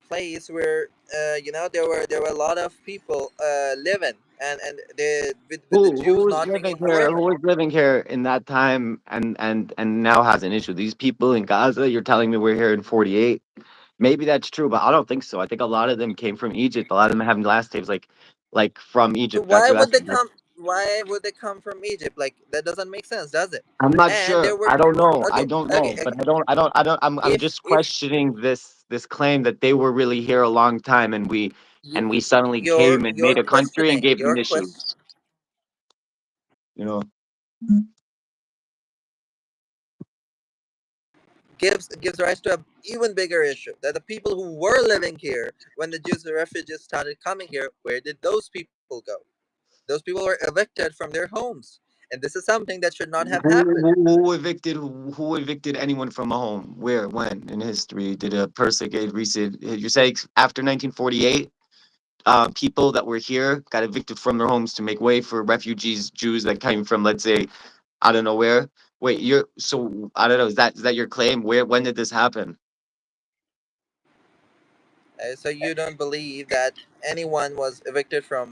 Speaker 2: place where there were a lot of people living, and with the
Speaker 1: Who
Speaker 2: Jews
Speaker 1: was
Speaker 2: not being
Speaker 1: living here? Who
Speaker 2: important.
Speaker 1: was living here in that time and now has an issue? These people in Gaza. You're telling me we're here in 48. Maybe that's true, but I don't think so. I think a lot of them came from Egypt. A lot of them have last names like from
Speaker 2: So
Speaker 1: Egypt.
Speaker 2: why would they
Speaker 1: That's
Speaker 2: come? Why would they come from Egypt? Like that doesn't make sense, does it?
Speaker 1: I'm not
Speaker 2: And
Speaker 1: sure.
Speaker 2: there were
Speaker 1: I don't
Speaker 2: people.
Speaker 1: know. I
Speaker 2: Okay,
Speaker 1: don't
Speaker 2: okay,
Speaker 1: know. But
Speaker 2: okay.
Speaker 1: I'm
Speaker 2: If
Speaker 1: just
Speaker 2: if
Speaker 1: questioning this claim that they were really here a long time and
Speaker 2: you
Speaker 1: we suddenly
Speaker 2: you're
Speaker 1: came and
Speaker 2: you're
Speaker 1: made a country and
Speaker 2: questioning
Speaker 1: gave them
Speaker 2: your question
Speaker 1: issues. You know.
Speaker 2: gives rise to a even bigger issue that the people who were living here when the Jews and refugees started coming here, where did those people go? Those people were evicted from their homes, and this is something that should not have happened.
Speaker 1: Who evicted anyone from a home? Where? When in history did a person get recent? You say after 1948, people that were here got evicted from their homes to make way for refugees, Jews that came from, let's say, I don't know where. Wait, you're so I don't know. Is that your claim? Where? When did this happen?
Speaker 2: So you don't believe that anyone was evicted from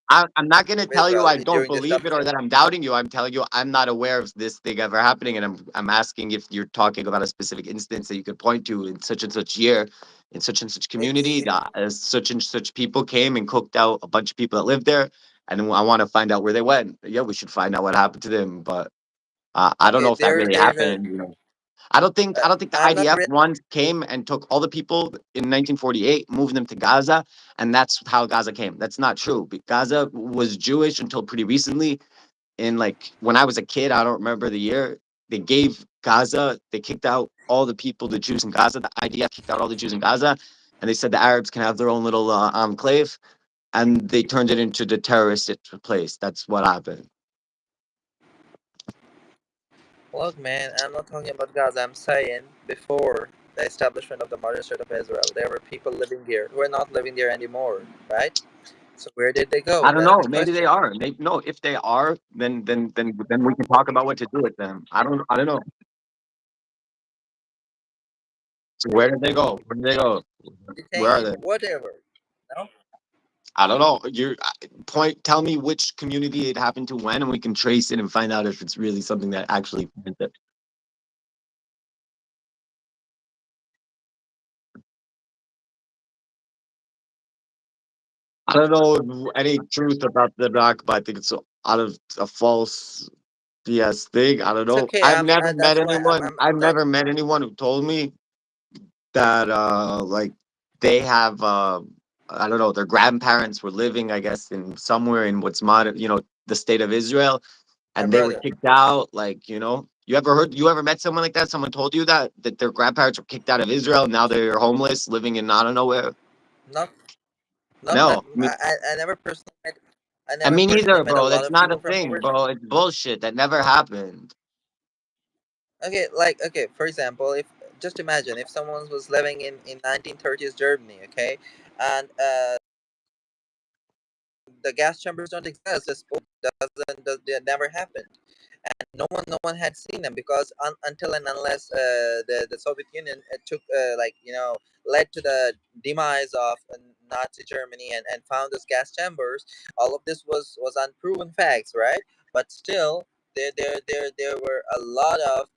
Speaker 1: I'm not going to tell you
Speaker 2: Israel
Speaker 1: I don't
Speaker 2: during the
Speaker 1: believe it or
Speaker 2: establishment?
Speaker 1: that I'm doubting you. I'm telling you I'm not aware of this thing ever happening, and I'm asking if you're talking about a specific instance that you could point to in such and such year, in such and such community,
Speaker 2: It's
Speaker 1: that as such and such people came and cooked out a bunch of people that lived there, and I want to find out where they went. Yeah, we should find out what happened to them, but I don't
Speaker 2: okay.
Speaker 1: know if that really
Speaker 2: There's a.
Speaker 1: happened. I don't think the
Speaker 2: I'm not
Speaker 1: IDF
Speaker 2: really.
Speaker 1: ones came and took all the people in 1948, moved them to Gaza, and that's how Gaza came. That's not true. Gaza was Jewish until pretty recently. In like when I was a kid, I don't remember the year. They gave Gaza, they kicked out all the people, the Jews in Gaza. The IDF kicked out all the Jews in Gaza, and they said the Arabs can have their own little enclave, and they turned it into the terrorist place. That's what happened.
Speaker 2: Look, man, I'm not talking about Gaza. I'm saying before the establishment of the modern state of Israel, there were people living there who are not living there anymore, right? So where did they go?
Speaker 1: I don't
Speaker 2: That is
Speaker 1: know.
Speaker 2: the
Speaker 1: Maybe they
Speaker 2: question.
Speaker 1: are. Maybe no. If they are, then we can talk about what to do with them. I don't know. So where did they go? Where did they go? Where are
Speaker 2: Detained,
Speaker 1: they?
Speaker 2: whatever. No?
Speaker 1: I don't know. You point. Tell me which community it happened to when, and we can trace it and find out if it's really something that actually. I don't know any truth about the Nakba. I think it's out of a false BS thing. I don't
Speaker 2: It's
Speaker 1: know.
Speaker 2: okay.
Speaker 1: I've never met
Speaker 2: That's why
Speaker 1: anyone. I've
Speaker 2: I'm not.
Speaker 1: never met anyone who told me that like they have I don't know, their grandparents were living, I guess, in somewhere in what's modern, the state of Israel,
Speaker 2: My
Speaker 1: and they were
Speaker 2: brother.
Speaker 1: kicked out. Like, you ever met someone like that? Someone told you that their grandparents were kicked out of Israel, and now they're homeless, living in I don't know where.
Speaker 2: Not, not
Speaker 1: No,
Speaker 2: met. I never personally met. I
Speaker 1: I
Speaker 2: never
Speaker 1: mean
Speaker 2: personally
Speaker 1: neither,
Speaker 2: met a
Speaker 1: bro.
Speaker 2: lot
Speaker 1: That's
Speaker 2: of
Speaker 1: not a
Speaker 2: people from
Speaker 1: thing,
Speaker 2: overseas.
Speaker 1: bro. It's bullshit. That never happened.
Speaker 2: Okay, like okay, for example, if just imagine if someone was living in 1930s Germany, okay, and the gas chambers don't exist. This boat that never happened, and no one had seen them because until and unless the Soviet Union took led to the demise of Nazi Germany and found those gas chambers. All of this was unproven facts, right? But still, there were a lot of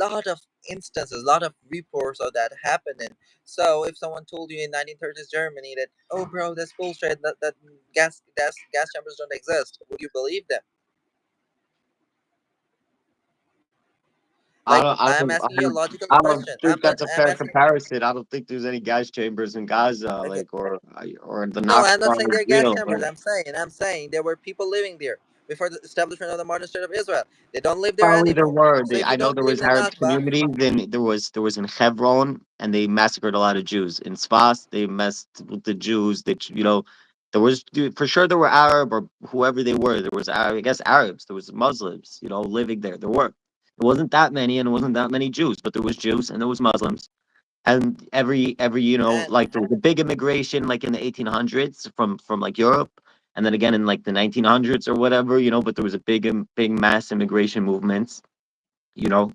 Speaker 2: lot of instances, lot of reports of that happening. So if someone told you in 1930s Germany that, oh bro, that's bullshit, that gas chambers don't exist, would you believe them?
Speaker 1: I
Speaker 2: Like,
Speaker 1: don't, I
Speaker 2: I'm
Speaker 1: don't, I
Speaker 2: asking you a
Speaker 1: don't,
Speaker 2: logical
Speaker 1: I don't
Speaker 2: question.
Speaker 1: think that's a
Speaker 2: I'm
Speaker 1: fair
Speaker 2: asking.
Speaker 1: comparison. I don't think there's any gas chambers in Gaza,
Speaker 2: Okay,
Speaker 1: like, or the
Speaker 2: no, I'm
Speaker 1: Nakba
Speaker 2: not saying
Speaker 1: is
Speaker 2: they're gas
Speaker 1: real, but
Speaker 2: chambers. I'm saying there were people living there before the establishment of the modern state of Israel. They don't live there
Speaker 1: probably there
Speaker 2: anymore.
Speaker 1: were.
Speaker 2: So if
Speaker 1: I
Speaker 2: you
Speaker 1: know
Speaker 2: don't
Speaker 1: there
Speaker 2: believe
Speaker 1: was
Speaker 2: in the
Speaker 1: Arab
Speaker 2: Nakba,
Speaker 1: communities, and there was in Hebron, and they massacred a lot of Jews. In Sfas, they messed with the Jews. There was for sure there were Arab or whoever they were. There was I guess Arabs. There was Muslims, living there. There were. It wasn't that many, and it wasn't that many Jews, but there was Jews and there was Muslims. And every
Speaker 2: and
Speaker 1: like there was a big immigration like in the 1800s from like Europe, and then again in like the 1900s or whatever, but there was a big mass immigration movements, you know.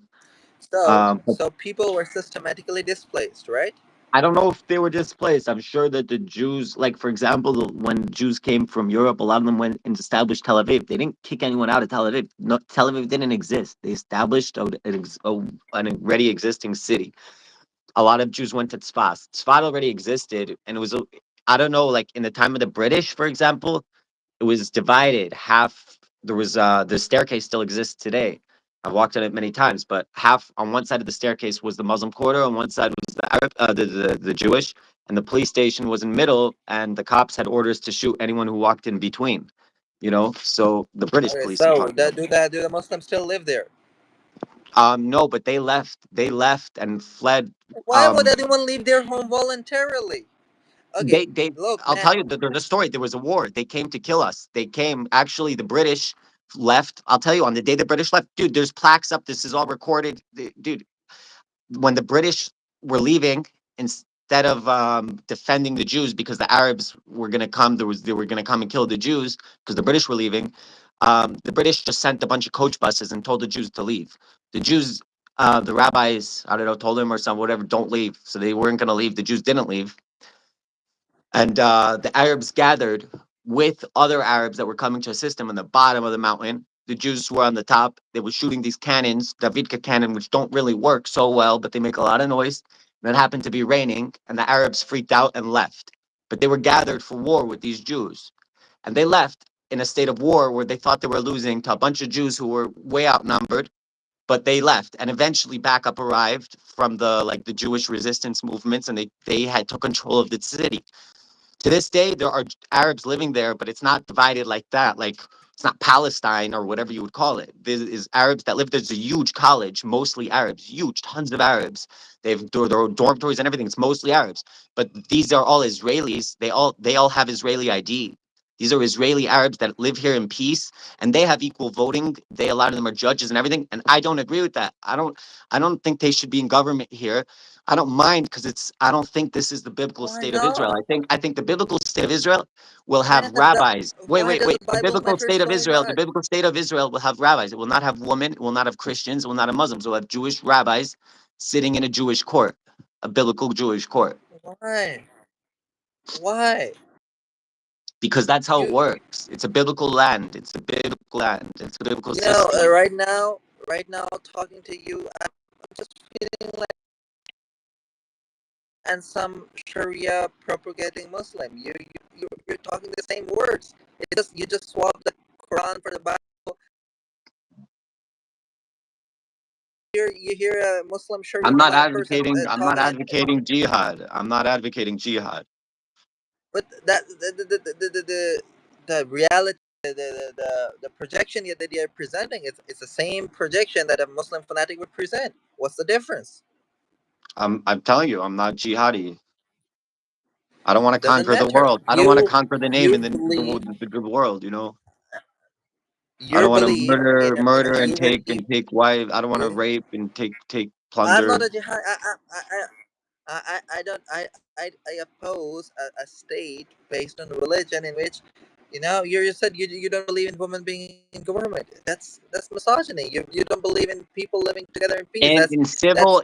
Speaker 1: But
Speaker 2: so people were systematically displaced, right?
Speaker 1: I don't know if they were displaced. I'm sure that the Jews, like for example, when Jews came from Europe, a lot of them went and established Tel Aviv. They didn't kick anyone out of Tel Aviv. No, Tel Aviv didn't exist. They established an already existing city. A lot of Jews went to Tzfat. Tzfat already existed, and it was I don't know, like in the time of the British, for example, it was divided. Half there was the staircase still exists today. I've walked on it many times, but half on one side of the staircase was the Muslim quarter, on one side was the Arab, the Jewish, and the police station was in the middle, and the cops had orders to shoot anyone who walked in between. So the British
Speaker 2: Okay,
Speaker 1: police, I'm
Speaker 2: so
Speaker 1: talking about.
Speaker 2: do the Muslims still live there?
Speaker 1: No, but they left. They left and fled.
Speaker 2: Why would
Speaker 1: Um,
Speaker 2: anyone leave their home voluntarily? Okay,
Speaker 1: they
Speaker 2: look,
Speaker 1: I'll
Speaker 2: man.
Speaker 1: tell you the story. There was a war. They came to kill us. They came, actually, the British left. I'll tell you, on the day the British left, dude, there's plaques up. This is all recorded. Dude, when the British were leaving, instead of defending the Jews because the Arabs were going to come, they were going to come and kill the Jews because the British were leaving. The British just sent a bunch of coach buses and told the Jews to leave. The Jews, the rabbis, I don't know, told them or some whatever, don't leave. So they weren't going to leave. The Jews didn't leave, and the Arabs gathered with other Arabs that were coming to assist them on the bottom of the mountain. The Jews were on the top. They were shooting these cannons, Davidka cannon, which don't really work so well, but they make a lot of noise. And it happened to be raining, and the Arabs freaked out and left. But they were gathered for war with these Jews. And they left in a state of war where they thought they were losing to a bunch of Jews who were way outnumbered, but they left. And eventually backup arrived from the Jewish resistance movements, and they had took control of the city. To this day, there are Arabs living there, but it's not divided like that. Like, it's not Palestine or whatever you would call it. There is Arabs that live. There's a huge college, mostly Arabs, huge, tons of Arabs. They have their own dormitories and everything. It's mostly Arabs, but these are all Israelis. They all have Israeli ID. These are Israeli Arabs that live here in peace, and they have equal voting. A lot of them are judges and everything. And I don't agree with that. I don't think they should be in government here. I don't mind because I don't think this is the biblical
Speaker 2: Why
Speaker 1: state of Israel.
Speaker 2: not?
Speaker 1: I think the biblical state of Israel will have
Speaker 2: Man,
Speaker 1: rabbis. Wait,
Speaker 2: why
Speaker 1: wait,
Speaker 2: does
Speaker 1: wait.
Speaker 2: the
Speaker 1: The
Speaker 2: Bible
Speaker 1: biblical
Speaker 2: matter
Speaker 1: state of
Speaker 2: so
Speaker 1: Israel, the
Speaker 2: much?
Speaker 1: biblical state of Israel will have rabbis. It will not have women, it will not have Christians, it will not have Muslims. It will have Jewish rabbis sitting in a Jewish court, a biblical Jewish court,
Speaker 2: Why? Why?
Speaker 1: because that's how it
Speaker 2: You
Speaker 1: works. It's a biblical land. It's a biblical land. It's a biblical
Speaker 2: you know
Speaker 1: system.
Speaker 2: right now talking to you, I'm just feeling like and some Sharia propagating Muslim. You're talking the same words. You just swap the Quran for the Bible. You hear a Muslim Sharia
Speaker 1: I'm not
Speaker 2: person
Speaker 1: advocating. I'm not
Speaker 2: talking,
Speaker 1: advocating jihad. I'm not advocating jihad.
Speaker 2: but that the reality, the projection that they are presenting, it's the same projection that a Muslim fanatic would present. What's the difference?
Speaker 1: I'm telling you, I'm not jihadi. I don't want to
Speaker 2: Doesn't
Speaker 1: conquer the
Speaker 2: matter.
Speaker 1: world. I don't want to conquer the name in the world. I
Speaker 2: Your
Speaker 1: don't want to
Speaker 2: belief
Speaker 1: murder,
Speaker 2: in a,
Speaker 1: murder and
Speaker 2: you believe
Speaker 1: take wives. I don't want to
Speaker 2: in.
Speaker 1: rape and take
Speaker 2: I'm
Speaker 1: plunder.
Speaker 2: not a jihad. I don't I oppose a state based on religion in which, you said you don't believe in women being in government. That's misogyny. You don't believe in people living together in peace.
Speaker 1: And
Speaker 2: That's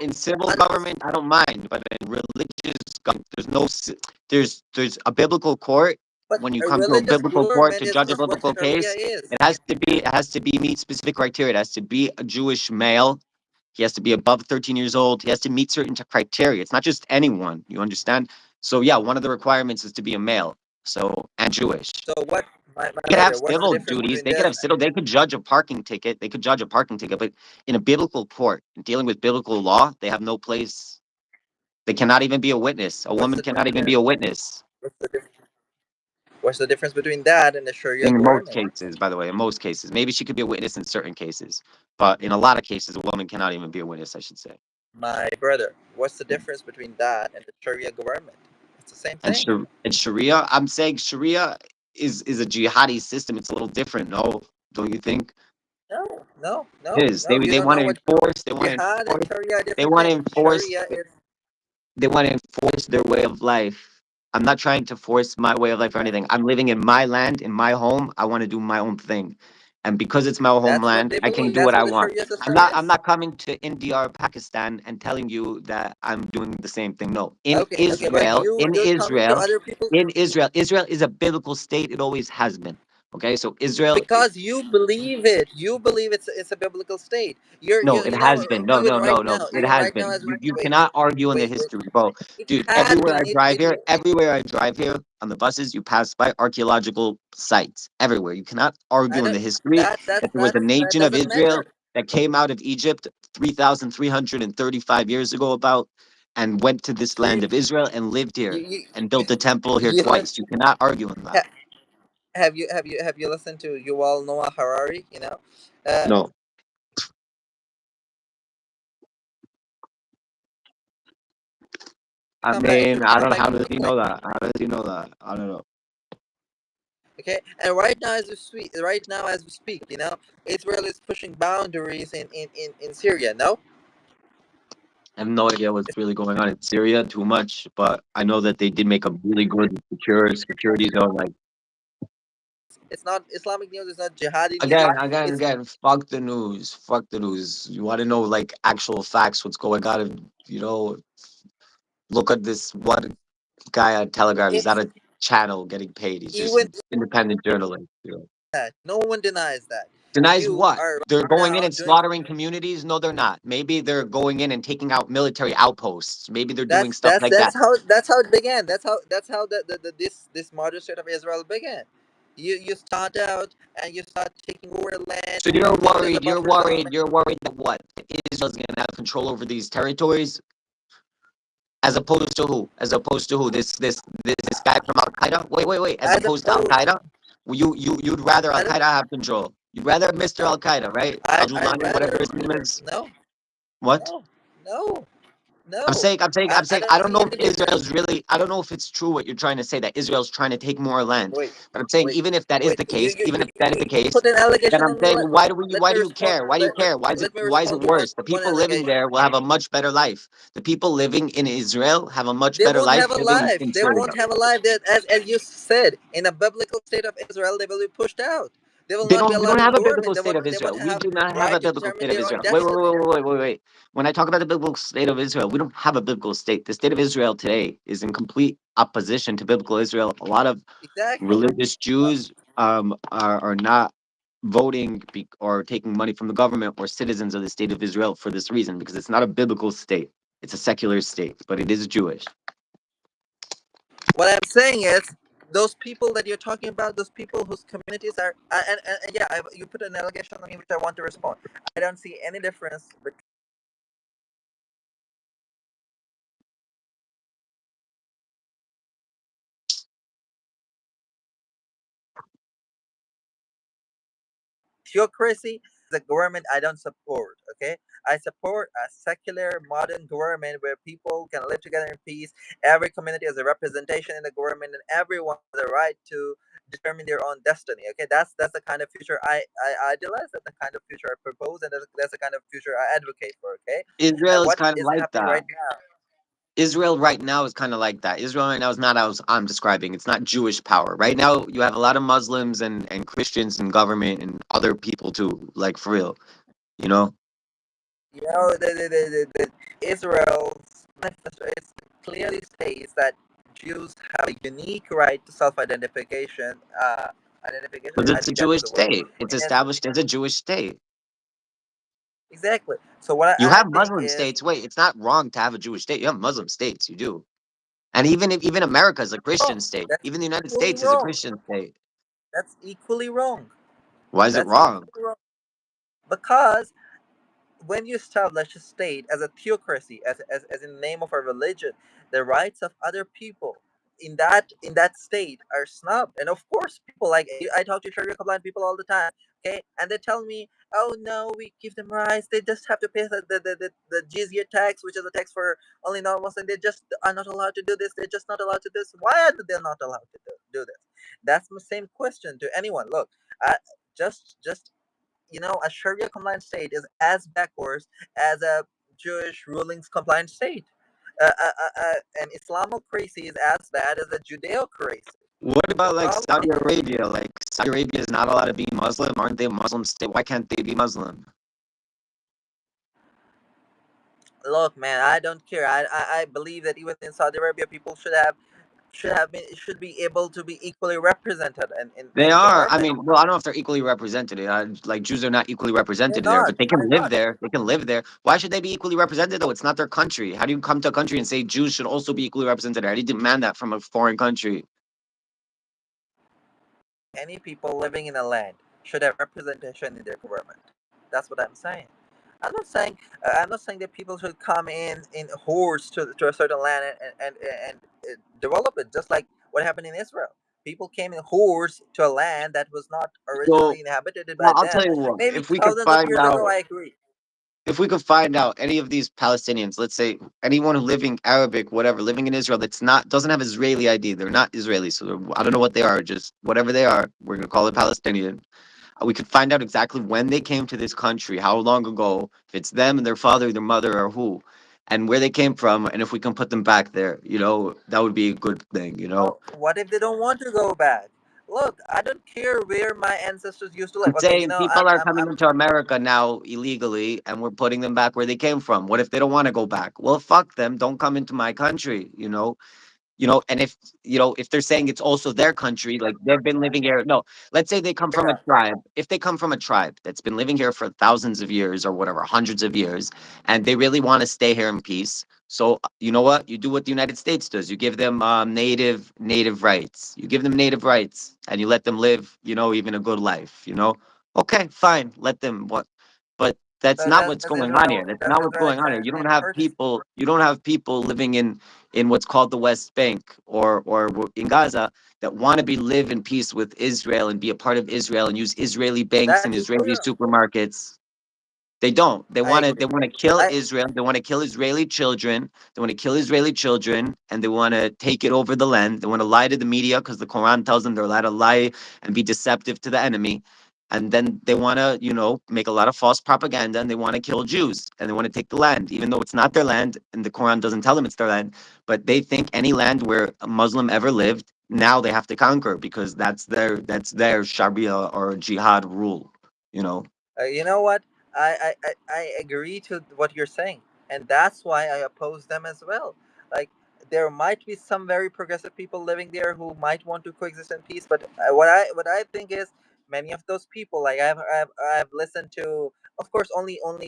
Speaker 1: in civil
Speaker 2: un,
Speaker 1: government, I don't mind, but in religious government, there's a biblical court.
Speaker 2: but
Speaker 1: When you
Speaker 2: a
Speaker 1: come to a
Speaker 2: religious
Speaker 1: biblical court
Speaker 2: government
Speaker 1: to judge a
Speaker 2: is what
Speaker 1: biblical
Speaker 2: Sharia
Speaker 1: case,
Speaker 2: is.
Speaker 1: it has to meet specific criteria. It has to be a Jewish male. He has to be above 13 years old. He has to meet certain criteria. It's not just anyone. You understand? So yeah, one of the requirements is to be a male. So and Jewish.
Speaker 2: So what, my
Speaker 1: They could have
Speaker 2: brother? What's the
Speaker 1: civil
Speaker 2: difference
Speaker 1: duties.
Speaker 2: between
Speaker 1: They could
Speaker 2: this?
Speaker 1: have civil. They could judge a parking ticket. They could judge a parking ticket. But in a biblical court, dealing with biblical law, they have no place. They cannot even be a witness. A
Speaker 2: What's
Speaker 1: woman
Speaker 2: the
Speaker 1: cannot even
Speaker 2: difference?
Speaker 1: be a witness.
Speaker 2: What's the difference? What's the difference between that and the Sharia
Speaker 1: In most
Speaker 2: government?
Speaker 1: cases, by the way, in most cases, maybe she could be a witness in certain cases, but in a lot of cases, a woman cannot even be a witness. I should say.
Speaker 2: My brother, what's the difference between that and the Sharia government? It's the same
Speaker 1: And
Speaker 2: thing.
Speaker 1: Sharia, I'm saying Sharia is a jihadi system. It's a little different. No, don't you think?
Speaker 2: No, no,
Speaker 1: It
Speaker 2: no,
Speaker 1: is.
Speaker 2: no. You
Speaker 1: They
Speaker 2: don't
Speaker 1: want
Speaker 2: know
Speaker 1: to
Speaker 2: what
Speaker 1: enforce. They want to
Speaker 2: jihad and
Speaker 1: enforce.
Speaker 2: Sharia are
Speaker 1: They
Speaker 2: different
Speaker 1: want to
Speaker 2: things.
Speaker 1: enforce.
Speaker 2: Sharia is
Speaker 1: They want to enforce their way of life. I'm not trying to force my way of life or anything. I'm living in my land, in my home. I want to do my own thing. And because it's my
Speaker 2: that's what
Speaker 1: homeland,
Speaker 2: they
Speaker 1: I can
Speaker 2: believe.
Speaker 1: do what
Speaker 2: That's
Speaker 1: I
Speaker 2: what the
Speaker 1: want.
Speaker 2: Sharia system
Speaker 1: I'm
Speaker 2: is.
Speaker 1: not coming to India or Pakistan and telling you that I'm doing the same thing. No.
Speaker 2: Okay, okay, but you're coming to other people
Speaker 1: Israel is a biblical state. It always has been. Okay? So Israel
Speaker 2: because you believe it. You believe it's a biblical state.
Speaker 1: no, it
Speaker 2: You know,
Speaker 1: has been. No, no, no, no. It
Speaker 2: even
Speaker 1: has
Speaker 2: right now
Speaker 1: been.
Speaker 2: as we
Speaker 1: You
Speaker 2: wait,
Speaker 1: cannot argue in the
Speaker 2: wait,
Speaker 1: history, bro.
Speaker 2: it
Speaker 1: Dude,
Speaker 2: has been.
Speaker 1: everywhere I drive here on the buses, you pass by archaeological sites everywhere. You cannot
Speaker 2: I
Speaker 1: argue in
Speaker 2: don't,
Speaker 1: the history that there was a
Speaker 2: that
Speaker 1: nation of
Speaker 2: doesn't
Speaker 1: Israel
Speaker 2: matter.
Speaker 1: that came out of Egypt 3,335 years ago about and went to this
Speaker 2: You
Speaker 1: land of Israel and lived
Speaker 2: you
Speaker 1: here
Speaker 2: you,
Speaker 1: and built a temple here
Speaker 2: you
Speaker 1: twice. You cannot argue on that.
Speaker 2: ha- have you listened to Yuval Noah Harari? You know, uh,
Speaker 1: No. I
Speaker 2: if
Speaker 1: mean,
Speaker 2: you
Speaker 1: I
Speaker 2: come
Speaker 1: don't
Speaker 2: back
Speaker 1: how
Speaker 2: to
Speaker 1: does he
Speaker 2: Brooklyn,
Speaker 1: know that? How does he know that? I don't know.
Speaker 2: okay, and right now as we speak, you know, Israel is pushing boundaries in Syria. No,
Speaker 1: I have no idea what's really going on in Syria too much, but I know that they did make a really good security zone. Like
Speaker 2: it's not Islamic news. It's not jihadi news. It's
Speaker 1: again, fuck the news. Fuck the news. You want to know like actual facts, what's going on? And, look at this one guy on Telegram. He's not
Speaker 2: it's
Speaker 1: a channel getting paid. He's just
Speaker 2: even
Speaker 1: an independent journalist.
Speaker 2: that. No one denies that.
Speaker 1: Denies
Speaker 2: You
Speaker 1: what?
Speaker 2: are
Speaker 1: They're
Speaker 2: right
Speaker 1: going in
Speaker 2: now
Speaker 1: and
Speaker 2: doing
Speaker 1: slaughtering communities? No, they're not. Maybe they're going in and taking out military outposts. Maybe they're doing stuff like that.
Speaker 2: that's how it began. That's how this modern state of Israel began. You start out and you start taking over the land
Speaker 1: So you're
Speaker 2: just as a
Speaker 1: worried.
Speaker 2: buffer zone.
Speaker 1: You're worried that what? Israel's going to have control over these territories, as opposed to who? As opposed to who? This guy from Al Qaeda? Wait. As
Speaker 2: As
Speaker 1: opposed to Al
Speaker 2: opposed,
Speaker 1: Qaeda, you'd rather Al
Speaker 2: I don't
Speaker 1: Qaeda have control. You'd rather Mr.
Speaker 2: know.
Speaker 1: Al Qaeda, right? Al
Speaker 2: I
Speaker 1: Julani, whatever
Speaker 2: rather
Speaker 1: his name is.
Speaker 2: no
Speaker 1: What?
Speaker 2: no no no.
Speaker 1: I'm
Speaker 2: I
Speaker 1: saying, I
Speaker 2: don't
Speaker 1: don't
Speaker 2: see
Speaker 1: know if
Speaker 2: any difference.
Speaker 1: Israel's really, I don't know if it's true what you're trying to say that Israel's trying to take more land.
Speaker 2: Wait
Speaker 1: But I'm saying,
Speaker 2: wait
Speaker 1: even if that is
Speaker 2: wait.
Speaker 1: the case, even if that is the
Speaker 2: You
Speaker 1: case,
Speaker 2: put an
Speaker 1: then
Speaker 2: allegation
Speaker 1: I'm
Speaker 2: on me.
Speaker 1: saying,
Speaker 2: Let
Speaker 1: why
Speaker 2: me
Speaker 1: do you
Speaker 2: respond.
Speaker 1: care? Why do you care?
Speaker 2: Let me
Speaker 1: Why is it
Speaker 2: respond to
Speaker 1: worse? The
Speaker 2: one
Speaker 1: people living
Speaker 2: allegation.
Speaker 1: there will have a much better life. The people living in Israel have a much
Speaker 2: They
Speaker 1: better
Speaker 2: won't
Speaker 1: life
Speaker 2: have a
Speaker 1: living
Speaker 2: life.
Speaker 1: in
Speaker 2: They
Speaker 1: Syria.
Speaker 2: won't have a life. That, as you said, in a biblical state of Israel, they will be pushed out. They will not be
Speaker 1: We don't
Speaker 2: allowed in
Speaker 1: have a
Speaker 2: government.
Speaker 1: biblical state of
Speaker 2: They won't
Speaker 1: Israel. We
Speaker 2: have
Speaker 1: do not have
Speaker 2: right
Speaker 1: a
Speaker 2: to
Speaker 1: biblical
Speaker 2: determine
Speaker 1: state of
Speaker 2: their own
Speaker 1: Israel.
Speaker 2: destiny.
Speaker 1: Wait. When I talk about the biblical state of Israel, we don't have a biblical state. The state of Israel today is in complete opposition to biblical Israel. A lot of
Speaker 2: Exactly.
Speaker 1: religious Jews are not voting or taking money from the government or citizens of the state of Israel for this reason, because it's not a biblical state. It's a secular state, but it is Jewish.
Speaker 2: What I'm saying is, those people that you're talking about, those people whose communities are, and yeah, you put an allegation on me, which I want to respond. I don't see any difference between theocracy. The government I don't support. Okay, I support a secular, modern government where people can live together in peace. Every community has a representation in the government, and everyone has the right to determine their own destiny. Okay, that's the kind of future I idealize. That's the kind of future I propose, and that's the kind of future I advocate for. Okay, and
Speaker 1: Israel is
Speaker 2: what
Speaker 1: kind of
Speaker 2: is
Speaker 1: like
Speaker 2: happening
Speaker 1: that.
Speaker 2: right now?
Speaker 1: Israel right now is kind of like that. Israel right now is not as I'm describing. It's not Jewish power. Right now, you have a lot of Muslims and Christians in government and other people too. Like for real, you know.
Speaker 2: You know, the Israel's manifesto is clearly states that Jews have a unique right to self-identification. Identification.
Speaker 1: But
Speaker 2: I
Speaker 1: it's a
Speaker 2: think that's
Speaker 1: Jewish
Speaker 2: the word.
Speaker 1: state. It's
Speaker 2: Against
Speaker 1: established as a Jewish state.
Speaker 2: Exactly. So what
Speaker 1: You
Speaker 2: I
Speaker 1: have
Speaker 2: think
Speaker 1: Muslim
Speaker 2: is,
Speaker 1: states. Wait, it's not wrong to have a Jewish state. You have Muslim states. You do. And even if even America is a Christian
Speaker 2: wrong.
Speaker 1: state.
Speaker 2: That's
Speaker 1: Even the United
Speaker 2: equally
Speaker 1: States is a
Speaker 2: wrong.
Speaker 1: Christian state.
Speaker 2: That's equally wrong.
Speaker 1: Why is it
Speaker 2: That's
Speaker 1: wrong?
Speaker 2: equally wrong. Because when you establish a state as a theocracy, as in the name of a religion, the rights of other people in that state are snubbed. And of course, people like I talk to Sharia compliant people all the time, okay, and they tell me, "Oh no, we give them rights. They just have to pay the jizya tax, which is a tax for only non-Muslim. They just are not allowed to do this. They're just not allowed to do this. Why are they not allowed to do this?" That's the same question to anyone. Look, just a Sharia compliant state is as backwards as a Jewish rulings compliant state. An Islamocracy is as bad as a Judeocracy.
Speaker 1: What
Speaker 2: The
Speaker 1: about like
Speaker 2: problem
Speaker 1: Saudi
Speaker 2: is,
Speaker 1: Arabia? Like Saudi Arabia is not allowed to be Muslim. Aren't they a Muslim state? Why can't they be Muslim?
Speaker 2: look, man, I don't care. I believe that even in Saudi Arabia, people should be able to be equally represented
Speaker 1: They
Speaker 2: in
Speaker 1: are. I
Speaker 2: government.
Speaker 1: mean, well, I don't know if they're equally represented. Like Jews are not equally
Speaker 2: They're
Speaker 1: represented there,
Speaker 2: not.
Speaker 1: but they can
Speaker 2: They're
Speaker 1: live
Speaker 2: not.
Speaker 1: there. They can live there. Why should they be equally represented though? It's not their country. How do you come to a country and say Jews should also be equally represented? How do you demand that from a foreign country?
Speaker 2: Any people living in a land should have representation in their government. That's what I'm saying. I'm not saying that people should come in hordes to a certain land and develop it, just like what happened in Israel. People came in hordes to a land that was not
Speaker 1: So,
Speaker 2: originally inhabited by
Speaker 1: well, I'll tell
Speaker 2: them.
Speaker 1: you what.
Speaker 2: Maybe
Speaker 1: If we could
Speaker 2: thousands of
Speaker 1: find
Speaker 2: years ago,
Speaker 1: out,
Speaker 2: I agree.
Speaker 1: if we could find out any of these Palestinians, let's say anyone who living Arabic, whatever, living in Israel, that's not doesn't have Israeli ID. They're not Israeli, so I don't know what they are. Just whatever they are, we're gonna call it Palestinian. We could find out exactly when they came to this country, how long ago, if it's them and their father, their mother, or who, and where they came from, and if we can put them back there, that would be a good thing,
Speaker 2: Well, what if they don't want to go back? Look, I don't care where my ancestors used to live.
Speaker 1: I'm
Speaker 2: Okay,
Speaker 1: saying people are coming into America now illegally, and we're putting them back where they came from. What if they don't want to go back? Well, fuck them. Don't come into my country. And if they're saying it's also their country, like they've been living here. No, let's say they come from a tribe. If they come from a tribe that's been living here for thousands of years or whatever, hundreds of years, and they really want to stay here in peace, so you know what? You do what the United States does. You give them native rights. You give them native rights, and you let them live, even a good life. Okay, fine, let them what, but that's not what's going on here. That's
Speaker 2: does
Speaker 1: not what's
Speaker 2: Israel
Speaker 1: going on here.
Speaker 2: exist
Speaker 1: You don't
Speaker 2: in
Speaker 1: have
Speaker 2: first?
Speaker 1: people. You don't have people living in what's called the West Bank or in Gaza that want to be live in peace with Israel and be a part of Israel and use Israeli banks and
Speaker 2: That's equally
Speaker 1: Israeli
Speaker 2: wrong.
Speaker 1: supermarkets. They don't. They
Speaker 2: I
Speaker 1: want to.
Speaker 2: agree.
Speaker 1: They want to kill
Speaker 2: I
Speaker 1: Israel. They want to kill Israeli children. They want to kill Israeli children, and they want to take it over the land. They want to lie to the media because the Quran tells them they're allowed to lie and be deceptive to the enemy. And then they want to, make a lot of false propaganda, and they want to kill Jews, and they want to take the land, even though it's not their land, and the Quran doesn't tell them it's their land. But they think any land where a Muslim ever lived, now they have to conquer because that's their Sharia or jihad rule. You know.
Speaker 2: You know what? I agree to what you're saying, and that's why I oppose them as well. Like, there might be some very progressive people living there who might want to coexist in peace, but what I think is many of those people, like I've listened to, of course, only on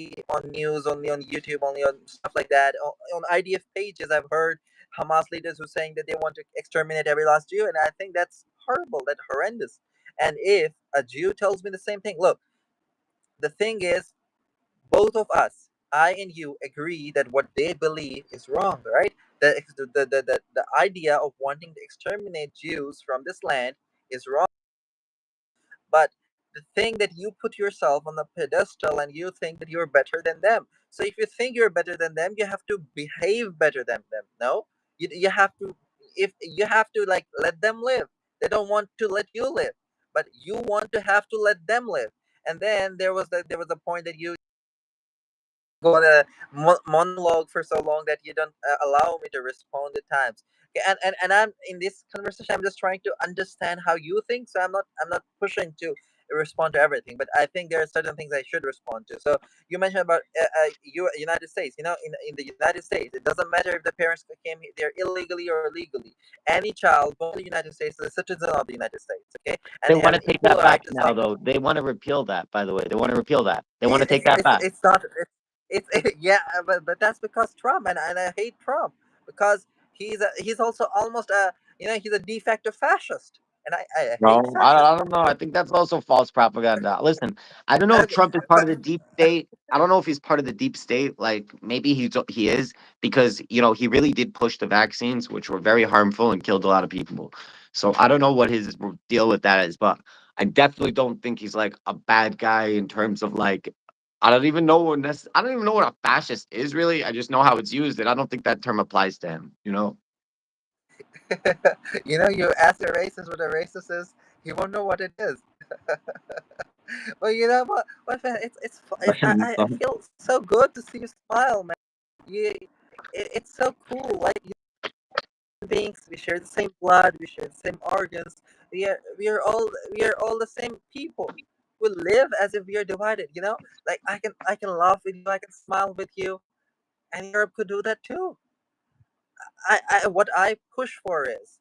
Speaker 2: news, only on YouTube, only on stuff like that. On IDF pages, I've heard Hamas leaders who saying that they want to exterminate every last Jew, and I think that's horrible, that's horrendous. And if a Jew tells me the same thing, look, the thing is, both of us, I and you, agree that what they believe is wrong, right? The idea of wanting to exterminate Jews from this land is wrong. But the thing that you put yourself on the pedestal and you think that you're better than them. So if you think you're better than them, you have to behave better than them. No, you have to, if you have to, like, let them live. They don't want to let you live, but you want to have to let them live. And then there was a point that you go on a monologue for so long that you don't allow me to respond at times. Okay, and I'm in this conversation. I'm just trying to understand how you think. So I'm not pushing to respond to everything, but I think there are certain things I should respond to. So you mentioned about United States. In the United States, it doesn't matter if the parents came there illegally or legally. Any child born in the United States is a citizen of the United States. Okay, and
Speaker 1: They
Speaker 2: they have
Speaker 1: want
Speaker 2: an
Speaker 1: to take
Speaker 2: equal
Speaker 1: that
Speaker 2: right
Speaker 1: back
Speaker 2: to
Speaker 1: now,
Speaker 2: say
Speaker 1: though. They want to repeal that. By the way, they want to repeal that. They want to take that back.
Speaker 2: it's not yeah, but that's because Trump, and I hate Trump because he's also almost a he's a de facto fascist, and I hate
Speaker 1: No,
Speaker 2: fascists.
Speaker 1: I don't know. I think that's also false propaganda. Listen, I don't know if
Speaker 2: Okay,
Speaker 1: Trump is part
Speaker 2: but
Speaker 1: of the deep state. I don't know if he's part of the deep state. Like maybe he is because he really did push the vaccines, which were very harmful and killed a lot of people. So I don't know what his deal with that is, but I definitely don't think he's like a bad guy in terms of like I don't even know I don't even know what a fascist is really. I just know how it's used, and I don't think that term applies to him.
Speaker 2: you ask a racist what a racist is, he won't know what it is. Well, what I feel so good to see you smile, man. It's so cool. Like beings, we share the same blood, we share the same organs. We are all the same people. We live as if we are divided. Like I can laugh with you, I can smile with you, and Europe could do that too. What I push for is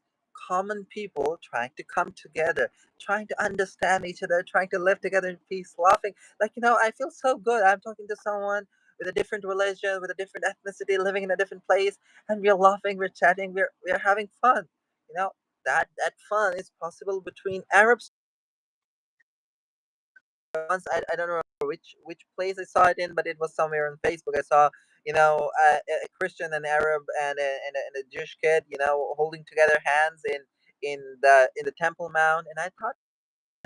Speaker 2: common people trying to come together, trying to understand each other, trying to live together in peace, laughing. Like, I feel so good. I'm talking to someone with a different religion, with a different ethnicity, living in a different place, and we're laughing, we're chatting, we're having fun. You know, that fun is possible between Arabs. Once I don't remember which place I saw it in, but it was somewhere on Facebook. I saw a Christian, an Arab, and a Jewish kid, holding together hands in the Temple Mount, and I thought,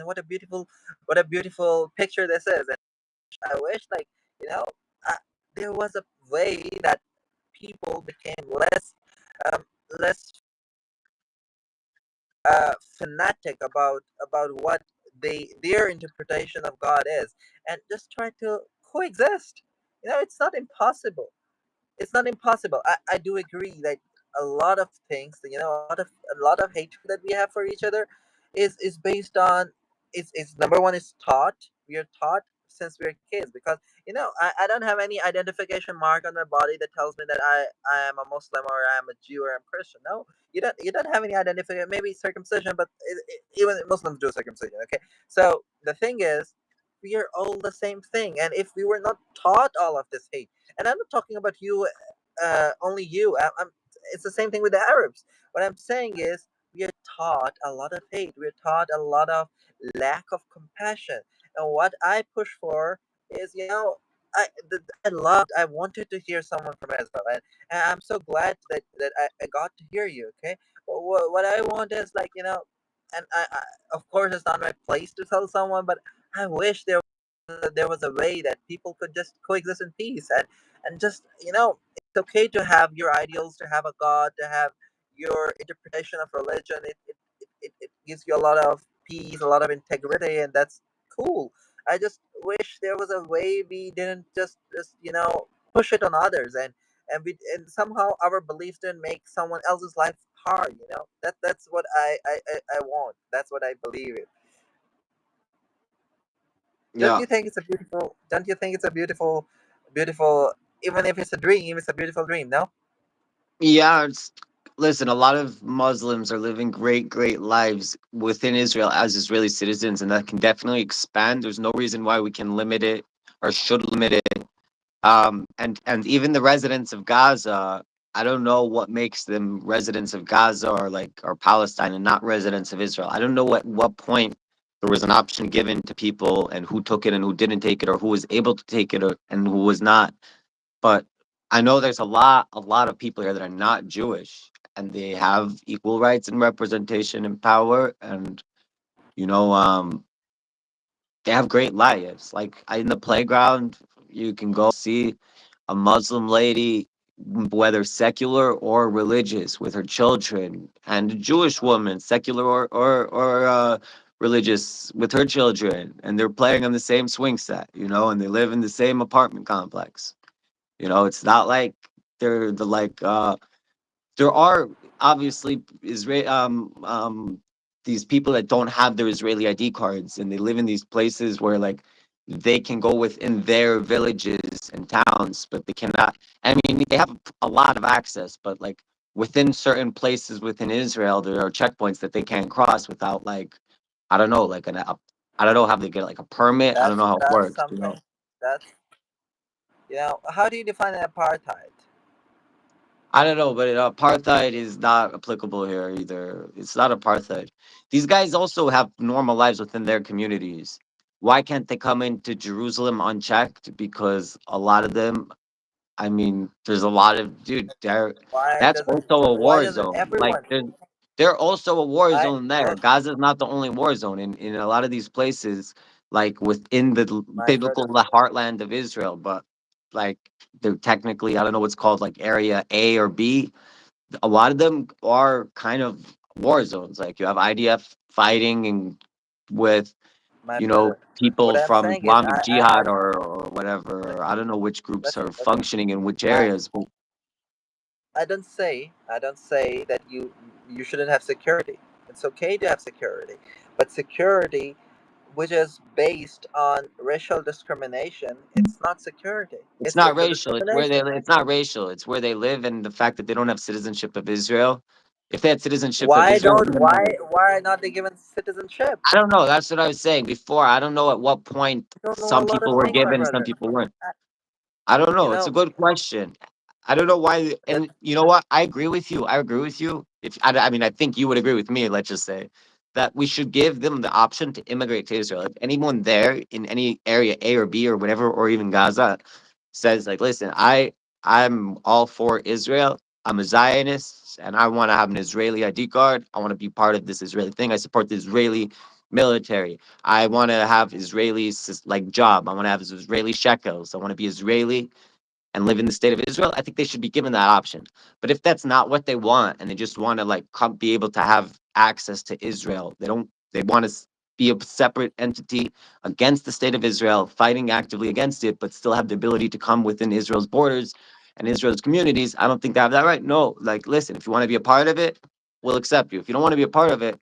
Speaker 2: what a beautiful picture this is. And I wish, like, you know, uh, there was a way that people became um, less fanatic about what their interpretation of God is, and just try to coexist. It's not impossible. It's not impossible. I do agree that a lot of things, a lot of hatred that we have for each other is based on is number one is taught. We are taught since we're kids because I don't have any identification mark on my body that tells me that I am a Muslim or I am a Jew or I'm Christian. No, you don't have any identification. Maybe circumcision, but even Muslims do circumcision. Okay, so the thing is, we are all the same thing, and if we were not taught all of this hate, and I'm not talking about you, only you. It's the same thing with the Arabs. What I'm saying is, we are taught a lot of hate. We're taught a lot of lack of compassion. And what I push for is, I wanted to hear someone from Israel, and I'm so glad that I got to hear you. Okay, what I want is like and of course it's not my place to tell someone, but I wish there was a way that people could just coexist in peace and just it's okay to have your ideals, to have a god, to have your interpretation of religion. It gives you a lot of peace, a lot of integrity, and that's cool. I just wish there was a way we didn't just push it on others, and somehow our beliefs didn't make someone else's life hard. That's what I want. That's what I believe in. Don't
Speaker 1: Yeah.
Speaker 2: you think it's a beautiful? Don't you think it's a beautiful? Even if it's a dream, it's a beautiful dream. No.
Speaker 1: Yeah, listen, a lot of Muslims are living great, great lives within Israel as Israeli citizens, and that can definitely expand. There's no reason why we can limit it or should limit it. And even the residents of Gaza, I don't know what makes them residents of Gaza or Palestine and not residents of Israel. I don't know at what point there was an option given to people and who took it and who didn't take it or who was able to take it and who was not. But I know there's a lot of people here that are not Jewish and they have equal rights and representation and power and you know um they have great lives. Like in the playground, you can go see a Muslim lady, whether secular or religious, with her children, and a Jewish woman, secular or religious, with her children, and they're playing on the same swing set, and they live in the same apartment complex. It's not like they're there are obviously Israel. these people that don't have their Israeli ID cards, and they live in these places where like they can go within their villages and towns, but they cannot. I mean, they have a lot of access, but like within certain places within Israel, there are checkpoints that they can't cross without like, I don't know, like I don't know how they get like a permit. I don't know how it
Speaker 2: That's
Speaker 1: works, you know.
Speaker 2: something. That's, how do you define an apartheid?
Speaker 1: I don't know, but apartheid is not applicable here either. It's not apartheid. These guys also have normal lives within their communities. Why can't they come into Jerusalem unchecked? Because a lot of them, I mean, there's a lot of dude.
Speaker 2: Why
Speaker 1: That's
Speaker 2: doesn't
Speaker 1: also a
Speaker 2: why
Speaker 1: war
Speaker 2: doesn't
Speaker 1: zone. Like
Speaker 2: everyone?
Speaker 1: they're also a war
Speaker 2: I
Speaker 1: zone there.
Speaker 2: let
Speaker 1: Gaza's not the only war zone in a lot of these places, like within the
Speaker 2: my
Speaker 1: biblical
Speaker 2: brother.
Speaker 1: heartland of Israel. But like they're technically, I don't know what's called like area A or B. A lot of them are kind of war zones. Like you have IDF fighting and with
Speaker 2: My brother. What
Speaker 1: people
Speaker 2: I'm
Speaker 1: from
Speaker 2: saying is,
Speaker 1: Islamic Jihad or whatever. I don't know which groups
Speaker 2: listen,
Speaker 1: are
Speaker 2: listen.
Speaker 1: functioning in which
Speaker 2: I
Speaker 1: areas, but
Speaker 2: I don't say that you shouldn't have security. It's okay to have security, but security which is based on racial discrimination, it's not security.
Speaker 1: it's
Speaker 2: It's
Speaker 1: not
Speaker 2: racial
Speaker 1: racial. It's where they
Speaker 2: discrimination.
Speaker 1: it's not racial. It's where they live and the fact that they don't have citizenship of Israel. If they had citizenship of
Speaker 2: Why
Speaker 1: Israel, it
Speaker 2: don't
Speaker 1: wouldn't matter.
Speaker 2: why are not they given citizenship?
Speaker 1: I don't know. That's what I was saying before. I don't know at what point
Speaker 2: I don't know a
Speaker 1: some
Speaker 2: lot
Speaker 1: people
Speaker 2: of
Speaker 1: were
Speaker 2: things, my
Speaker 1: given, some
Speaker 2: brother.
Speaker 1: people weren't.
Speaker 2: I,
Speaker 1: I don't
Speaker 2: you
Speaker 1: know. It's a
Speaker 2: know,
Speaker 1: good question. I don't know why.
Speaker 2: let,
Speaker 1: And you know what? I agree with you. I agree with you. If I mean, I think you would agree with me. Let's just say that we should give them the option to immigrate to Israel. If anyone there in any area A or B or whatever, or even Gaza, says like, "Listen, I'm all for Israel. I'm a Zionist, and I want to have an Israeli ID card. I want to be part of this Israeli thing. I support the Israeli military. I want to have Israeli like job. I want to have Israeli shekels. I want to be Israeli and live in the state of Israel, I think they should be given that option. But if that's not what they want and they just want to like be able to have access to Israel, they want to be a separate entity against the state of Israel, fighting actively against it, but still have the ability to come within Israel's borders and Israel's communities. I don't think they have that right. No, like listen, if you want to be a part of it, we'll accept you. If you don't want to be a part of it,